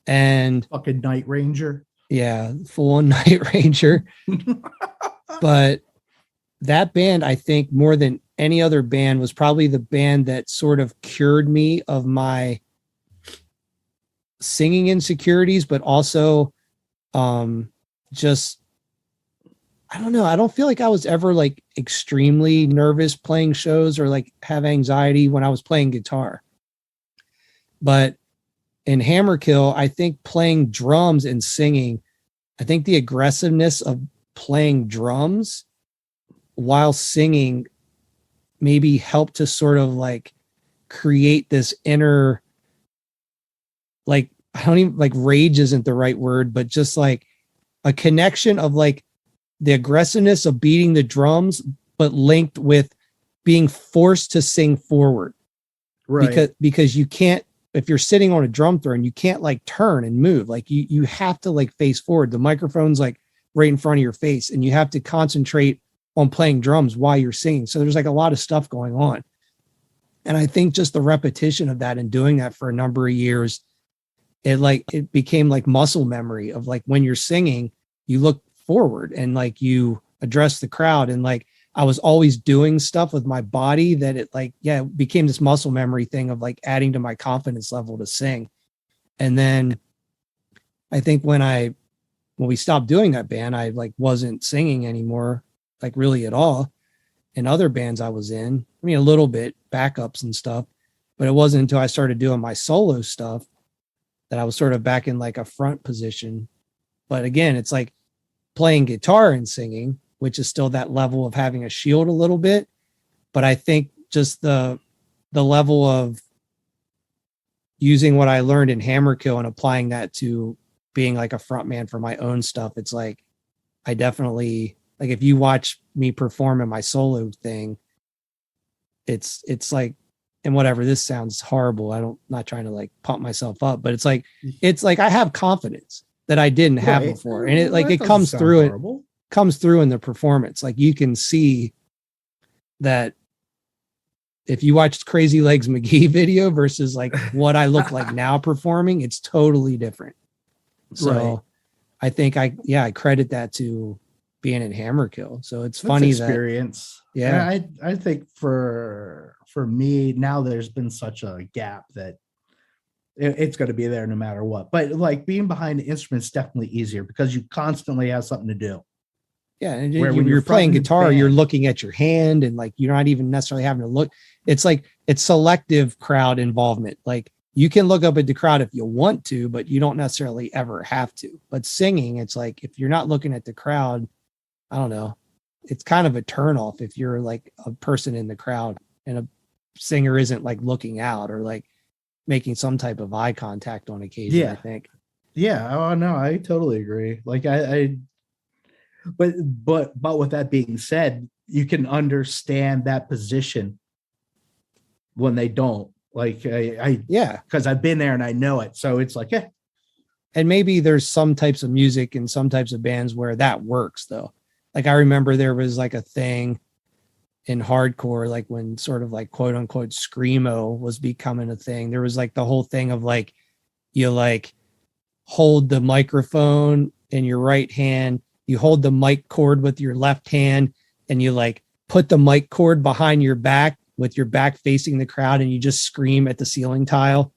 And fucking Night Ranger. Yeah, full on Night Ranger. But that band, I think more than any other band, was probably the band that sort of cured me of my singing insecurities, but also just I don't know. I don't feel like I was ever like extremely nervous playing shows or like have anxiety when I was playing guitar. But in Hammerkill, I think playing drums and singing, I think the aggressiveness of playing drums while singing maybe helped to sort of like create this inner, like, I don't even like rage isn't the right word, but just like a connection of like the aggressiveness of beating the drums, but linked with being forced to sing forward. Right. Because you can't, if you're sitting on a drum throne, you can't like turn and move. Like you have to like face forward. The microphone's like right in front of your face, and you have to concentrate on playing drums while you're singing. So there's like a lot of stuff going on. And I think just the repetition of that and doing that for a number of years, it became like muscle memory of like when you're singing, you look forward and like you address the crowd. And like I was always doing stuff with my body that it became this muscle memory thing of like adding to my confidence level to sing. And then I think when we stopped doing that band, I like wasn't singing anymore, like really at all. In other bands I was in, I mean, a little bit backups and stuff, but it wasn't until I started doing my solo stuff that I was sort of back in like a front position. But again, it's like playing guitar and singing, which is still that level of having a shield a little bit. But I think just the level of using what I learned in Hammerkill and applying that to being like a front man for my own stuff. It's like, I definitely, like if you watch me perform in my solo thing, it's like, and whatever, this sounds horrible. Not trying to like pump myself up, but it's like I have confidence that I didn't have before. And it comes through in the performance. Like you can see that if you watch Crazy Legs McGee video versus like what I look like now performing, it's totally different. So right. I think I credit that to being in Hammerkill. So it's funny experience. I think for me now, there's been such a gap that it's going to be there no matter what. But like being behind the instrument's definitely easier because you constantly have something to do. Yeah, and when you're playing guitar, you're looking at your hand, and like you're not even necessarily having to look. It's like it's selective crowd involvement. Like you can look up at the crowd if you want to, but you don't necessarily ever have to. But singing, it's like if you're not looking at the crowd, I don't know. It's kind of a turnoff if you're like a person in the crowd and a singer isn't like looking out or like making some type of eye contact on occasion. Yeah. I think. Yeah. Oh no, I totally agree. Like but with that being said, you can understand that position when they don't. Like because I've been there and I know it. So it's like, yeah. And maybe there's some types of music and some types of bands where that works though. Like I remember there was like a thing in hardcore, like when sort of like quote unquote screamo was becoming a thing. There was like the whole thing of like, you like hold the microphone in your right hand, you hold the mic cord with your left hand, and you like put the mic cord behind your back with your back facing the crowd, and you just scream at the ceiling tile.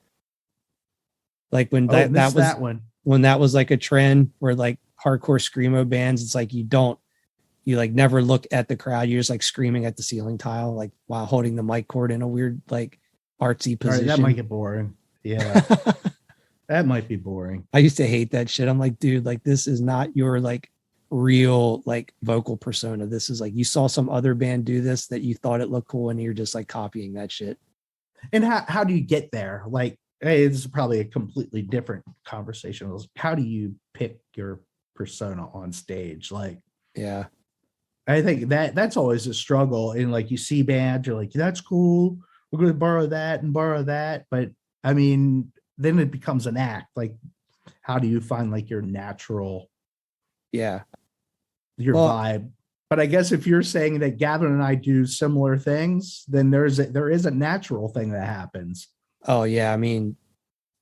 Like when when that was like a trend where like hardcore screamo bands, it's like you like never look at the crowd. You're just like screaming at the ceiling tile, like while holding the mic cord in a weird, like artsy position. Right, that might get boring. Yeah. That might be boring. I used to hate that shit. I'm like, dude, like this is not your like real like vocal persona. This is like, you saw some other band do this that you thought it looked cool and you're just like copying that shit. And how do you get there? Like, hey, this is probably a completely different conversation. How do you pick your persona on stage? Like, yeah. I think that's always a struggle. And like you see bands, you're like, that's cool. We're going to borrow that and borrow that. But I mean, then it becomes an act. Like, how do you find like your natural, vibe? But I guess if you're saying that Gavin and I do similar things, then there is a natural thing that happens. Oh yeah. I mean,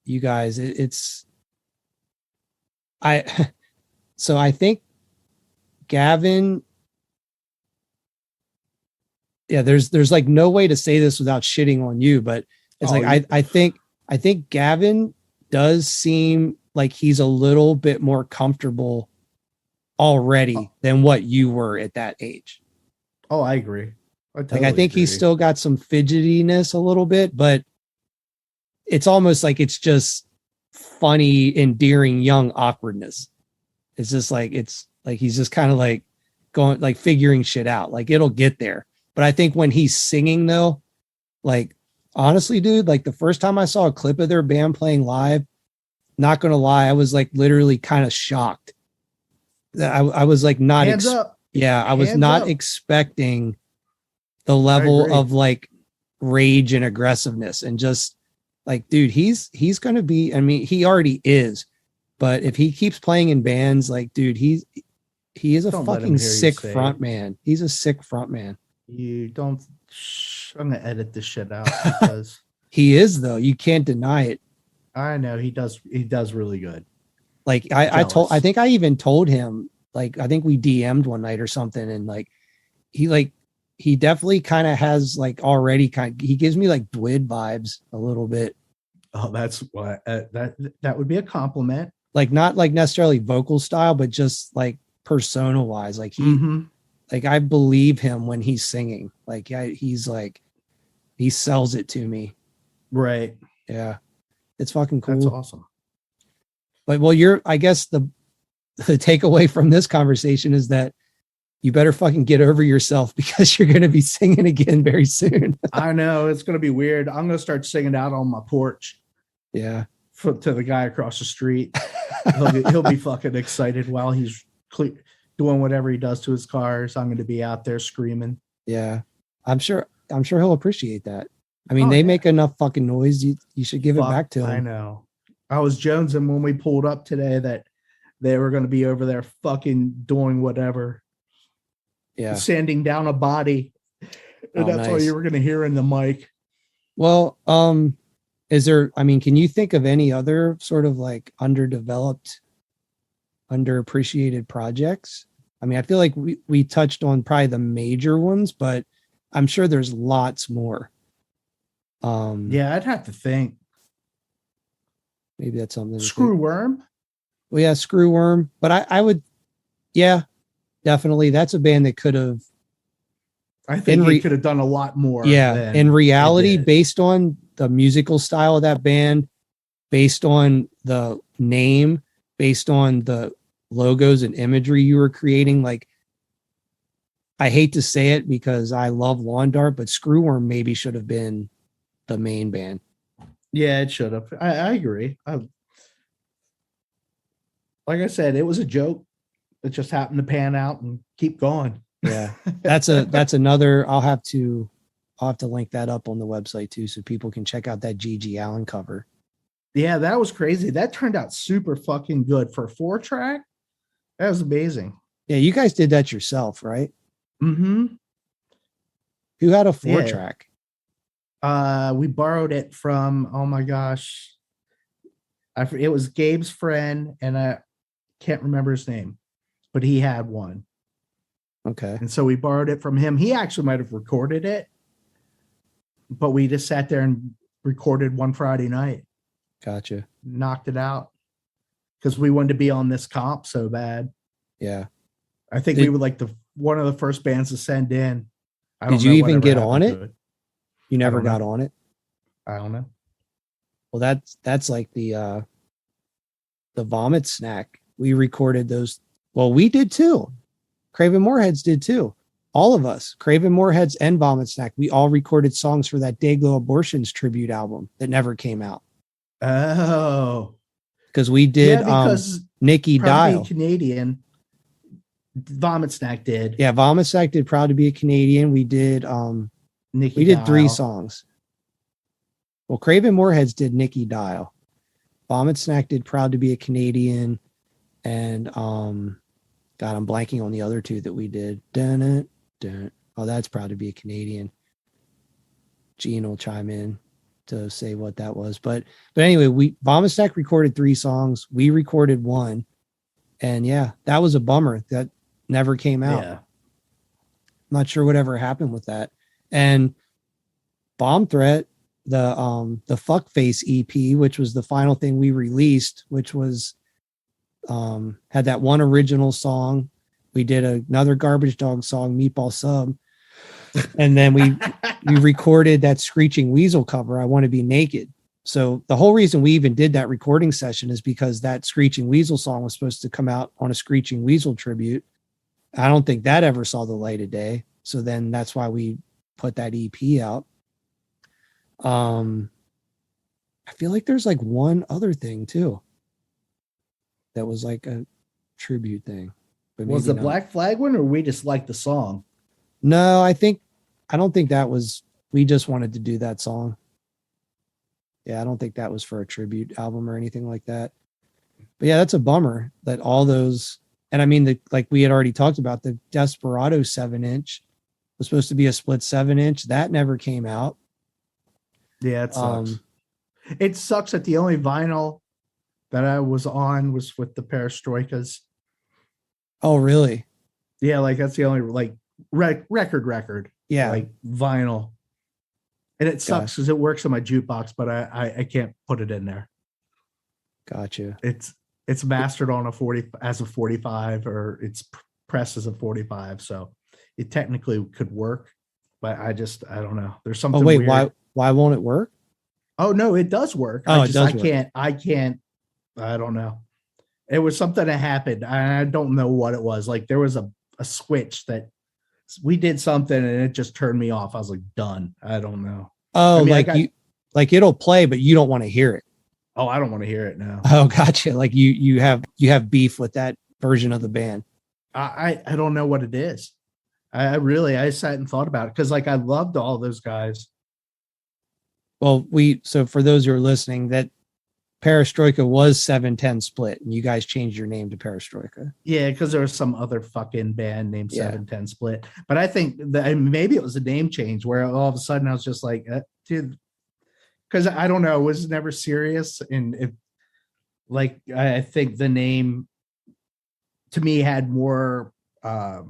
you guys, so I think Gavin, there's like no way to say this without shitting on you, but it's I think Gavin does seem like he's a little bit more comfortable already than what you were at that age. Oh, I agree. I think he's still got some fidgetiness a little bit, but it's almost like it's just funny, endearing, young awkwardness. It's just like, it's like he's just kind of like going, like figuring shit out. Like it'll get there. But I think when he's singing though, like honestly, dude, like the first time I saw a clip of their band playing live, not gonna lie, I was like literally kind of shocked. I was like not Hands up. Yeah, I was Hands not up. expecting the level of like rage and aggressiveness, and just like, dude, he's gonna be, I mean, he already is, but if he keeps playing in bands, like, dude, he is a fucking sick front man. He's a sick front man. You don't. I'm gonna edit this shit out because he is, though. You can't deny it. I know he does. He does really good. Like I think I even told him, like, I think we DM'd one night or something, and like he definitely kind of has like already he gives me like Dwid vibes a little bit. Oh, that's what that would be a compliment. Like not like necessarily vocal style, but just like persona wise. Like he like I believe him when he's singing. Like he's like, he sells it to me. Right. Yeah. It's fucking cool. That's awesome. But well, I guess the takeaway from this conversation is that you better fucking get over yourself, because you're going to be singing again very soon. I know it's going to be weird. I'm going to start singing out on my porch. Yeah. To the guy across the street. He'll be fucking excited while he's doing whatever he does to his cars. I'm going to be out there screaming. Yeah. I'm sure he'll appreciate that. I mean, they make enough fucking noise. You should give it back to him. I know. I was jonesing when we pulled up today that they were going to be over there fucking doing whatever. Yeah. Sanding down a body. And that's all you were going to hear in the mic. Well, is there, I mean, can you think of any other sort of like underdeveloped, underappreciated projects? I mean, I feel like we touched on probably the major ones, but I'm sure there's lots more. Yeah, I'd have to think. Maybe that's something. Screwworm. Well, yeah, Screwworm. But I would, yeah, definitely. That's a band that could have. I think he could have done a lot more. Yeah, in reality, based on the musical style of that band, based on the name, based on the logos and imagery you were creating, like, I hate to say it because I love Lawn Dart, but Screwworm maybe should have been the main band. Yeah, it should have. I agree. Like I said, it was a joke that just happened to pan out and keep going. Yeah, that's another. I'll have to link that up on the website too, so people can check out that G.G. Allen cover. Yeah, that was crazy. That turned out super fucking good for a 4-track. That was amazing. Yeah, you guys did that yourself, right? Mm-hmm. Who had a 4-track? We borrowed it from, oh my gosh, it was Gabe's friend, and I can't remember his name, but he had one. Okay. And so we borrowed it from him. He actually might have recorded it, but we just sat there and recorded one Friday night. Gotcha. Knocked it out because we wanted to be on this comp so bad. Yeah. I think we were like one of the first bands to send in. Did you even get on it? You never got on it? I don't know. Well, that's like the Vomit Snack. We recorded those. Well, we did too. Craven Moorheads did too. All of us, Craven Moorheads and Vomit Snack, we all recorded songs for that Dayglow Abortions tribute album that never came out. Oh. Because we did Nikki Dial. Canadian. Vomit Snack did. Yeah, Vomit Snack did Proud to Be a Canadian. We did Nikki we did Dial. 3 songs. Well, Craven Moorheads did Nikki Dial. Vomit Snack did Proud to Be a Canadian. And God, I'm blanking on the other 2 that we did. Dun, dun. Oh, that's Proud to Be a Canadian. Gene will chime in to say what that was. But anyway, Vomit Snack recorded 3 songs. We recorded 1. And yeah, that was a bummer. That never came out. Yeah. Not sure whatever happened with that. And Bomb Threat, the Fuckface EP, which was the final thing we released, which was had that one original song. We did another Garbage Dog song, Meatball Sub. And then we recorded that Screeching Weasel cover, I Want to Be Naked. So the whole reason we even did that recording session is because that Screeching Weasel song was supposed to come out on a Screeching Weasel tribute. I don't think that ever saw the light of day. So then that's why we put that EP out. I feel like there's like one other thing too that was like a tribute thing. But Was the not. Black Flag one, or we just liked the song? No, I don't think that was, we just wanted to do that song. Yeah, I don't think that was for a tribute album or anything like that. But yeah, that's a bummer that all those, and I mean, like we had already talked about, the Desperado 7-inch was supposed to be a split 7-inch. That never came out. Yeah, it sucks. It sucks that the only vinyl that I was on was with the Perestroikas. Oh, really? Yeah, like that's the only like record. Yeah, like vinyl. And it sucks because it works on my jukebox, but I can't put it in there. Gotcha. It's mastered on a 40 as a 45, or it's pressed as a 45, so it technically could work, but I don't know. There's something. Oh wait, weird. why won't it work? Oh no, it does work. Oh, I can't. I don't know. It was something that happened. I don't know what it was. Like there was a switch that we did something and it just turned me off. I was like, done. I don't know. Oh, I mean, like it'll play, but you don't want to hear it. Oh, I don't want to hear it now. Oh, gotcha. Like you have beef with that version of the band. I don't know what it is. I sat and thought about it because like I loved all those guys. Well, so for those who are listening, that Perestroika was 710 split, and you guys changed your name to Perestroika. Yeah, because there was some other fucking band named 710 Split. But I think that maybe it was a name change where all of a sudden I was just like, dude, because I don't know, it was never serious. And if like I think the name to me had more what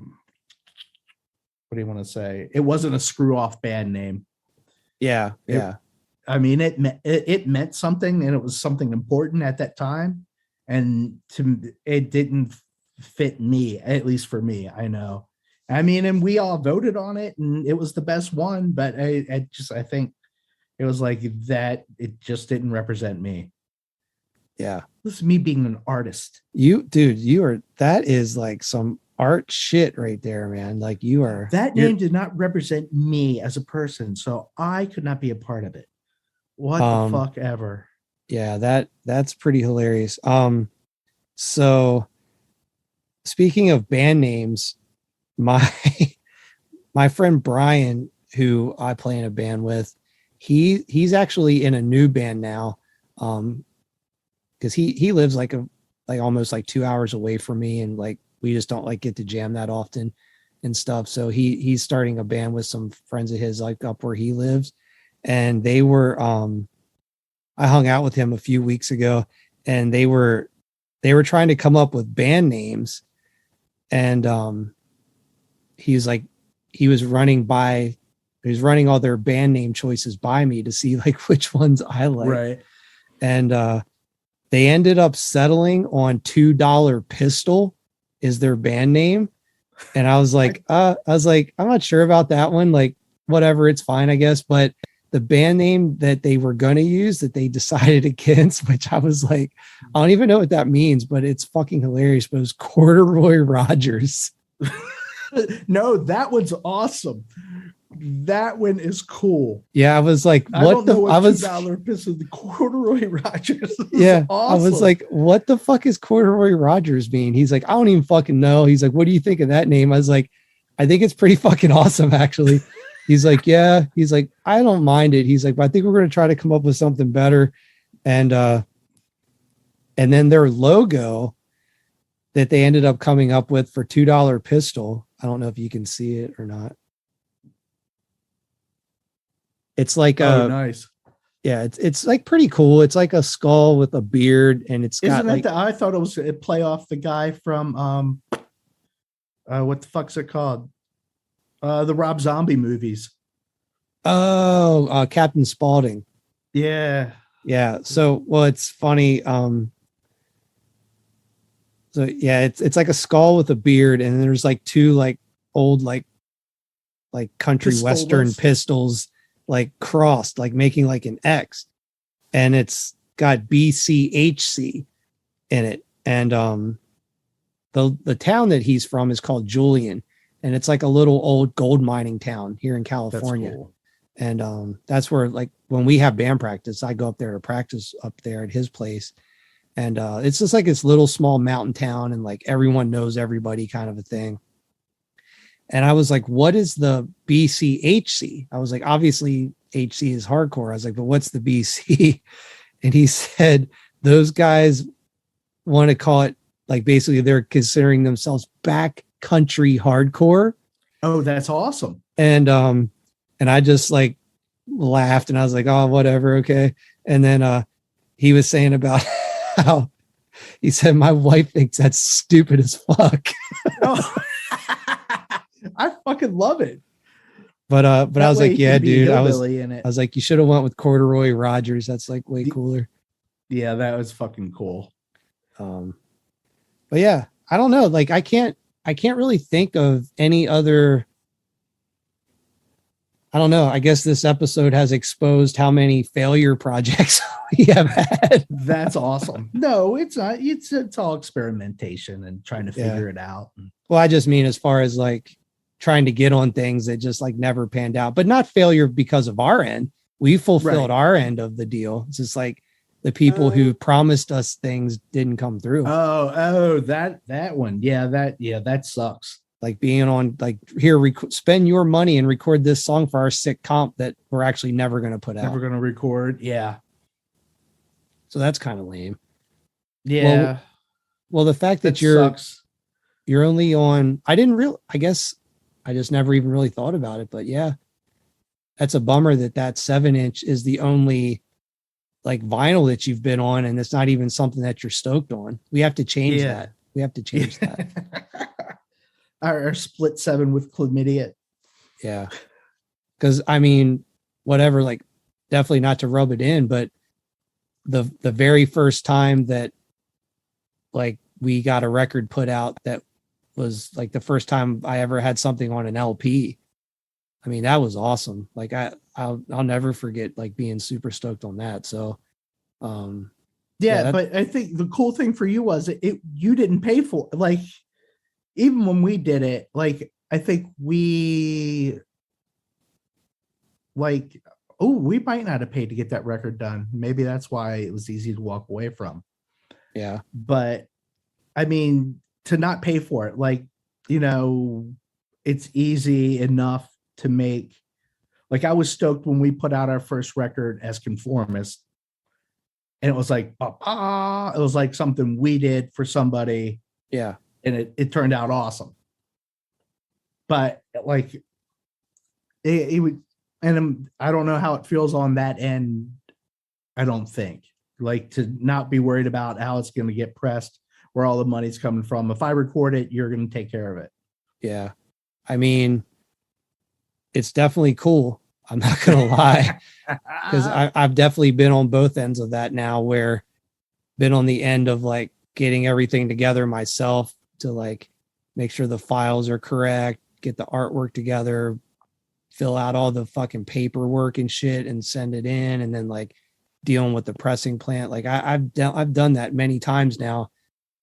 do you want to say? It wasn't a screw off band name. Yeah. I mean, it meant something, and it was something important at that time, and it didn't fit me, at least for me. I know. I mean, and we all voted on it, and it was the best one. But I think it was like that. It just didn't represent me. Yeah, this is me being an artist. That is like some art shit right there, man. Like that name did not represent me as a person, so I could not be a part of it. What the fuck ever. Yeah, that's pretty hilarious. So speaking of band names, my friend Brian, who I play in a band with, he's actually in a new band now. Because he lives like almost like 2 hours away from me, and like we just don't like get to jam that often and stuff. So he's starting a band with some friends of his like up where he lives. And they were I hung out with him a few weeks ago, and they were trying to come up with band names, and he was running all their band name choices by me to see like which ones I like. Right. And they ended up settling on $2 Pistol is their band name. And I was like, I'm not sure about that one. Like, whatever, it's fine, I guess. But the band name that they were going to use that they decided against, which I was like, I don't even know what that means, but it's fucking hilarious. But it was Corduroy Rogers. No, that one's awesome. That one is cool. Yeah, I was like, I don't know what $2 pistol, the Corduroy Rogers. Yeah, awesome. I was like, what the fuck is Corduroy Rogers mean? He's like, I don't even fucking know. He's like, what do you think of that name? I was like, I think it's pretty fucking awesome, actually. He's like, yeah. He's like, I don't mind it. He's like, but I think we're going to try to come up with something better. And then their logo that they ended up coming up with for $2 Pistol. I don't know if you can see it or not. It's like nice. Yeah, it's like pretty cool. It's like a skull with a beard, and it's got Isn't it I thought it was a play off the guy from what the fuck's it called? The Rob Zombie movies. Oh, Captain Spaulding. Yeah. Yeah. So, well, it's funny. So yeah, it's like a skull with a beard, and there's like two like old like country western pistols like crossed, like making like an X, and it's got BCHC in it. And the town that he's from is called Julian, and it's like a little old gold mining town here in California. That's cool. And that's where, like, when we have band practice, I go up there to practice up there at his place. And it's just like this little small mountain town, and like everyone knows everybody kind of a thing. And I was like, what is the BCHC? I was like, obviously HC is hardcore. I was like, but what's the BC? And he said, those guys want to call it, like, basically they're considering themselves backcountry hardcore. Oh, that's awesome. And I just like laughed, and I was like, oh, whatever. Okay. And then he was saying about how he said, my wife thinks that's stupid as fuck. Oh. I fucking love it. But I was like, yeah, dude, I was like, you should have went with Corduroy Rogers. That's like way cooler. Yeah, that was fucking cool. But yeah, I don't know. Like, I can't really think of any other. I don't know. I guess this episode has exposed how many failure projects we have had. That's awesome. No, it's not. It's all experimentation and trying to figure it out. Well, I just mean as far as like trying to get on things that just like never panned out, but not failure because of our end. We fulfilled our end of the deal. It's just like the people who promised us things didn't come through. Oh, that one. Yeah, that sucks. Like being on, like, here, spend your money and record this song for our sick comp that we're actually never going to put out. Never going to record. Yeah. So that's kind of lame. Yeah. Well, the fact that you're only on, I guess I just never even really thought about it, but yeah, that's a bummer that 7-inch is the only like vinyl that you've been on, and it's not even something that you're stoked on. We have to change that. We have to change that. Our split 7 with chlamydia. Yeah. Because I mean, whatever, like, definitely not to rub it in, but the very first time that like we got a record put out, that was like the first time I ever had something on an LP. I mean, that was awesome. Like I'll never forget like being super stoked on that. So but I think the cool thing for you was you didn't pay for it. Like, even when we did it, like, I think we like, we might not have paid to get that record done. Maybe that's why it was easy to walk away from. Yeah. But I mean, to not pay for it, like, you know, it's easy enough to make. Like, I was stoked when we put out our first record as Conformist, and it was like, it was like something we did for somebody. Yeah. And it turned out awesome. But like, it would, and I don't know how it feels on that end. I don't think, like, to not be worried about how it's going to get pressed, where all the money's coming from. If I record it, you're going to take care of it. Yeah. I mean, it's definitely cool. I'm not going to lie, because I've definitely been on both ends of that now, where been on the end of like getting everything together myself to like make sure the files are correct, get the artwork together, fill out all the fucking paperwork and shit and send it in, and then like dealing with the pressing plant. Like I've done that many times now,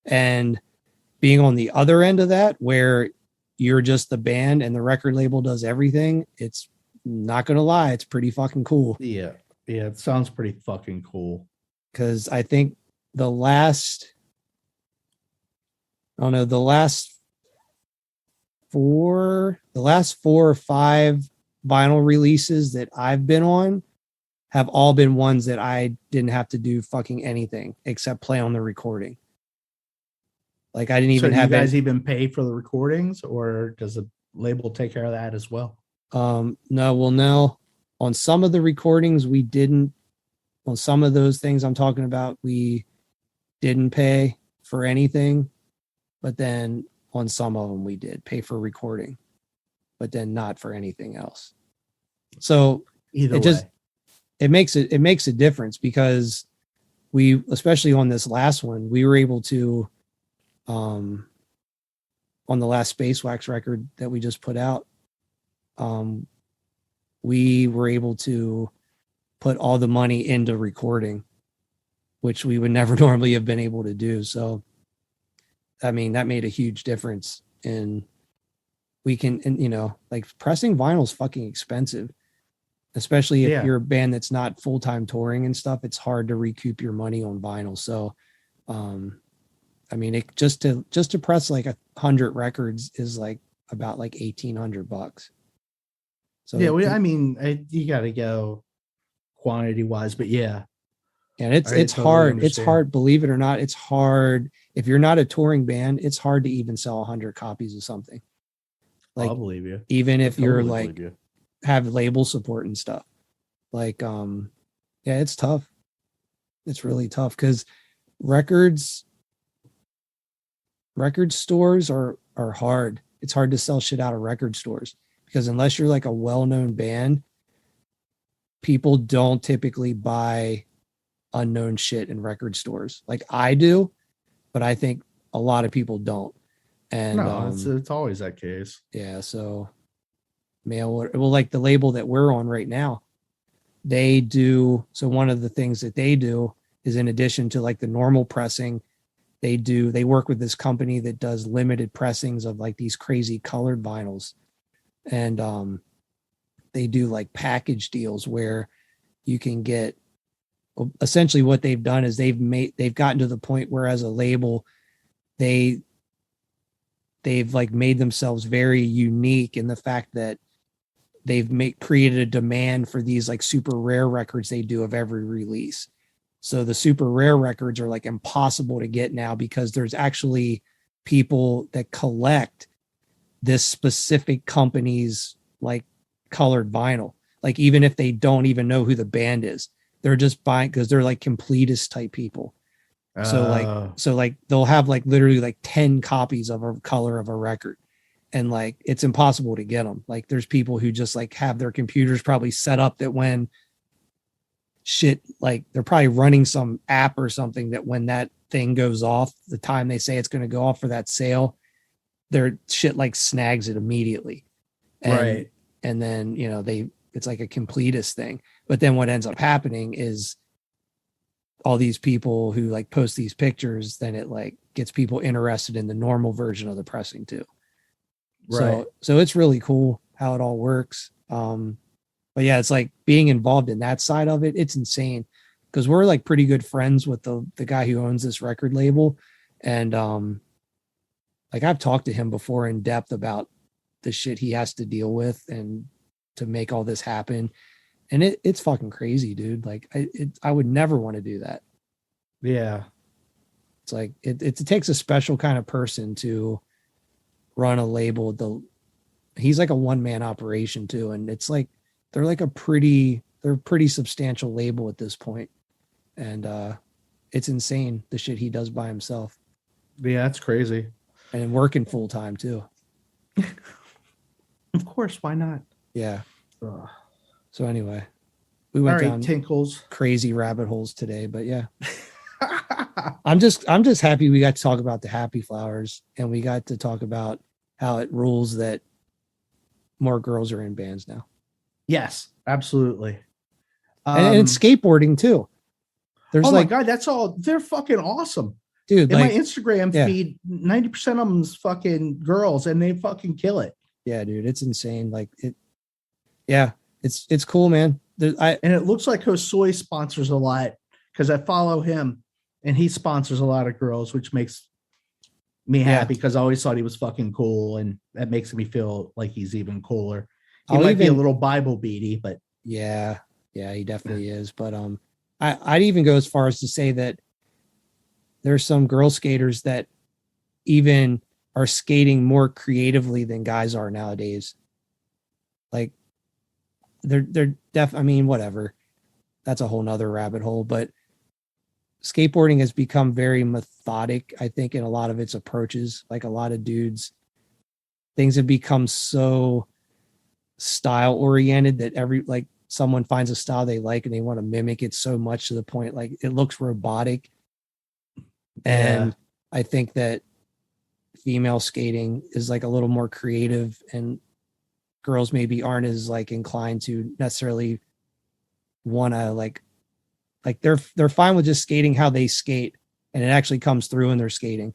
and being on the other end of that, where you're just the band and the record label does everything, it's, not gonna lie, it's pretty fucking cool. Yeah, it sounds pretty fucking cool. Because I think the last 4 or 5 vinyl releases that I've been on have all been ones that I didn't have to do fucking anything except play on the recording. Like, I didn't even have. You guys even pay for the recordings, or does the label take care of that as well? No. On some of the recordings we didn't. On some of those things I'm talking about, we didn't pay for anything, but then on some of them we did pay for recording, but then not for anything else. So it makes a difference, because we, especially on this last one, we were able to on the last Space Wax record that we just put out, we were able to put all the money into recording, which we would never normally have been able to do. So, I mean, that made a huge difference in we can, and you know, like pressing vinyl is fucking expensive, especially if you're a band that's not full-time touring and stuff. It's hard to recoup your money on vinyl. So, I mean, it just to press like 100 records is like about like $1,800. So yeah, I mean, you got to go quantity wise, but yeah. And it's hard. Understand. It's hard, believe it or not. It's hard. If you're not a touring band, it's hard to even sell 100 copies of something. Like, I'll believe you. Even if you're like have label support and stuff. Like, yeah, it's tough. It's really tough because record stores are hard. It's hard to sell shit out of record stores because unless you're like a well-known band, people don't typically buy unknown shit in record stores. Like I do, but I think a lot of people don't. And no, it's always that case. Yeah. So well, like the label that we're on right now, they do. So one of the things that they do is in addition to like the normal pressing, they work with this company that does limited pressings of like these crazy colored vinyls. And they do like package deals where you can get, essentially what they've done is they've gotten to the point where as a label, they've like made themselves very unique in the fact that they've created a demand for these like super rare records they do of every release. So the super rare records are like impossible to get now because there's actually people that collect this specific company's like colored vinyl. Like even if they don't even know who the band is, they're just buying because they're like completist type people. So like they'll have like literally like 10 copies of a color of a record. And like, it's impossible to get them. Like there's people who just like have their computers probably set up that when shit, like they're probably running some app or something that when that thing goes off, the time they say it's going to go off for that sale, their shit like snags it immediately. Right. And then, you know, it's like a completist thing. But then what ends up happening is all these people who like post these pictures, then it like gets people interested in the normal version of the pressing too. Right. So it's really cool how it all works. But yeah, it's like being involved in that side of it. It's insane because we're like pretty good friends with the guy who owns this record label. And like I've talked to him before in depth about the shit he has to deal with and to make all this happen. And it's fucking crazy, dude. Like I would never want to do that. Yeah. It's like, it takes a special kind of person to run a label. He's like a one-man operation too. And it's like, they're a pretty substantial label at this point. And it's insane the shit he does by himself. Yeah, that's crazy. And working full time too. Of course, why not? Yeah. Ugh. So anyway, we went down Tinkles, crazy rabbit holes today, but yeah. I'm just happy we got to talk about the Happy Flowers and we got to talk about how it rules that more girls are in bands now. Yes, absolutely. And it's skateboarding too. There's my God, that's all. They're fucking awesome. Dude, in my Instagram feed, 90% of them's fucking girls and they fucking kill it. Yeah, dude, it's insane. Like it's cool, man. And it looks like Hosoi sponsors a lot because I follow him and he sponsors a lot of girls, which makes me happy because I always thought he was fucking cool. And that makes me feel like he's even cooler. He might be a little Bible beady, but yeah, he definitely is. But I'd even go as far as to say that there's some girl skaters that even are skating more creatively than guys are nowadays. Like they're I mean, whatever. That's a whole nother rabbit hole, but skateboarding has become very methodic, I think, in a lot of its approaches. Like a lot of dudes, things have become so style oriented that someone finds a style they like and they want to mimic it so much to the point like it looks robotic. And I think that female skating is like a little more creative, and girls maybe aren't as like inclined to necessarily want to like they're fine with just skating how they skate, and it actually comes through in their skating.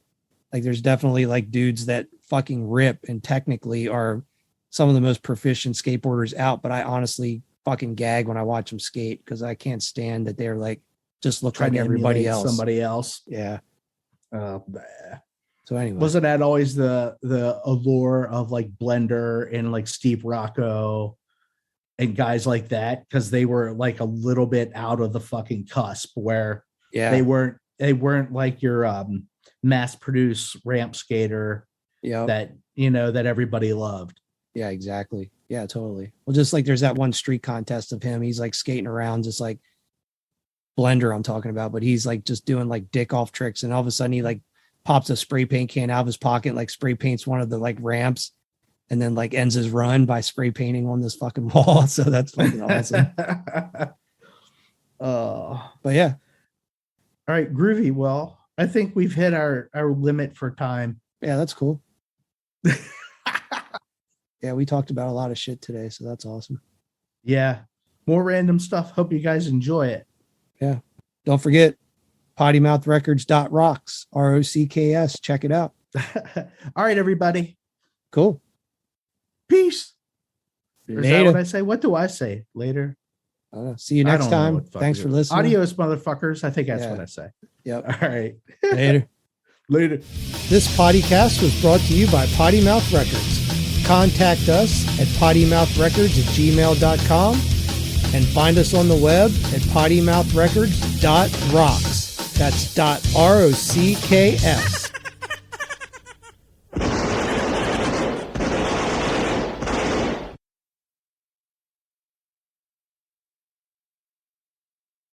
Like there's definitely like dudes that fucking rip and technically are some of the most proficient skateboarders out, but I honestly fucking gag when I watch them skate because I can't stand that they're like just look Trying like to everybody emulate else. somebody else. Yeah. Bah. So anyway, Wasn't that always the allure of like Blender and like Steve Rocco and guys like that? Because they were like a little bit out of the fucking cusp where yeah, they weren't like your mass produced ramp skater yeah, that that everybody loved. yeah, exactly. Yeah, totally. Well, just like there's that one street contest of him. He's like skating around, just like Blender I'm talking about, but he's like just doing like dick off tricks, and all of a sudden he like pops a spray paint can out of his pocket, like spray paints one of the like ramps, and then like ends his run by spray painting on this fucking wall. So that's fucking awesome. But yeah. All right, groovy. Well, I think we've hit our limit for time. Yeah, that's cool. Yeah, we talked about a lot of shit today, so that's awesome. Yeah, more random stuff. Hope you guys enjoy it. Yeah. Don't forget pottymouthrecords.rocks, ROCKS. Check it out. All right, everybody. Cool. Peace. Or is that Later. what I say? What do I say? Later. See you I next don't know time. what fuck Thanks it for is. listening. Adios, motherfuckers. I think that's Yeah. what I say. Yep. All right. Later. Later. This podcast was brought to you by Potty Mouth Records. Contact us at pottymouthrecords@gmail.com and find us on the web at pottymouthrecords.rocks. That's .rocks.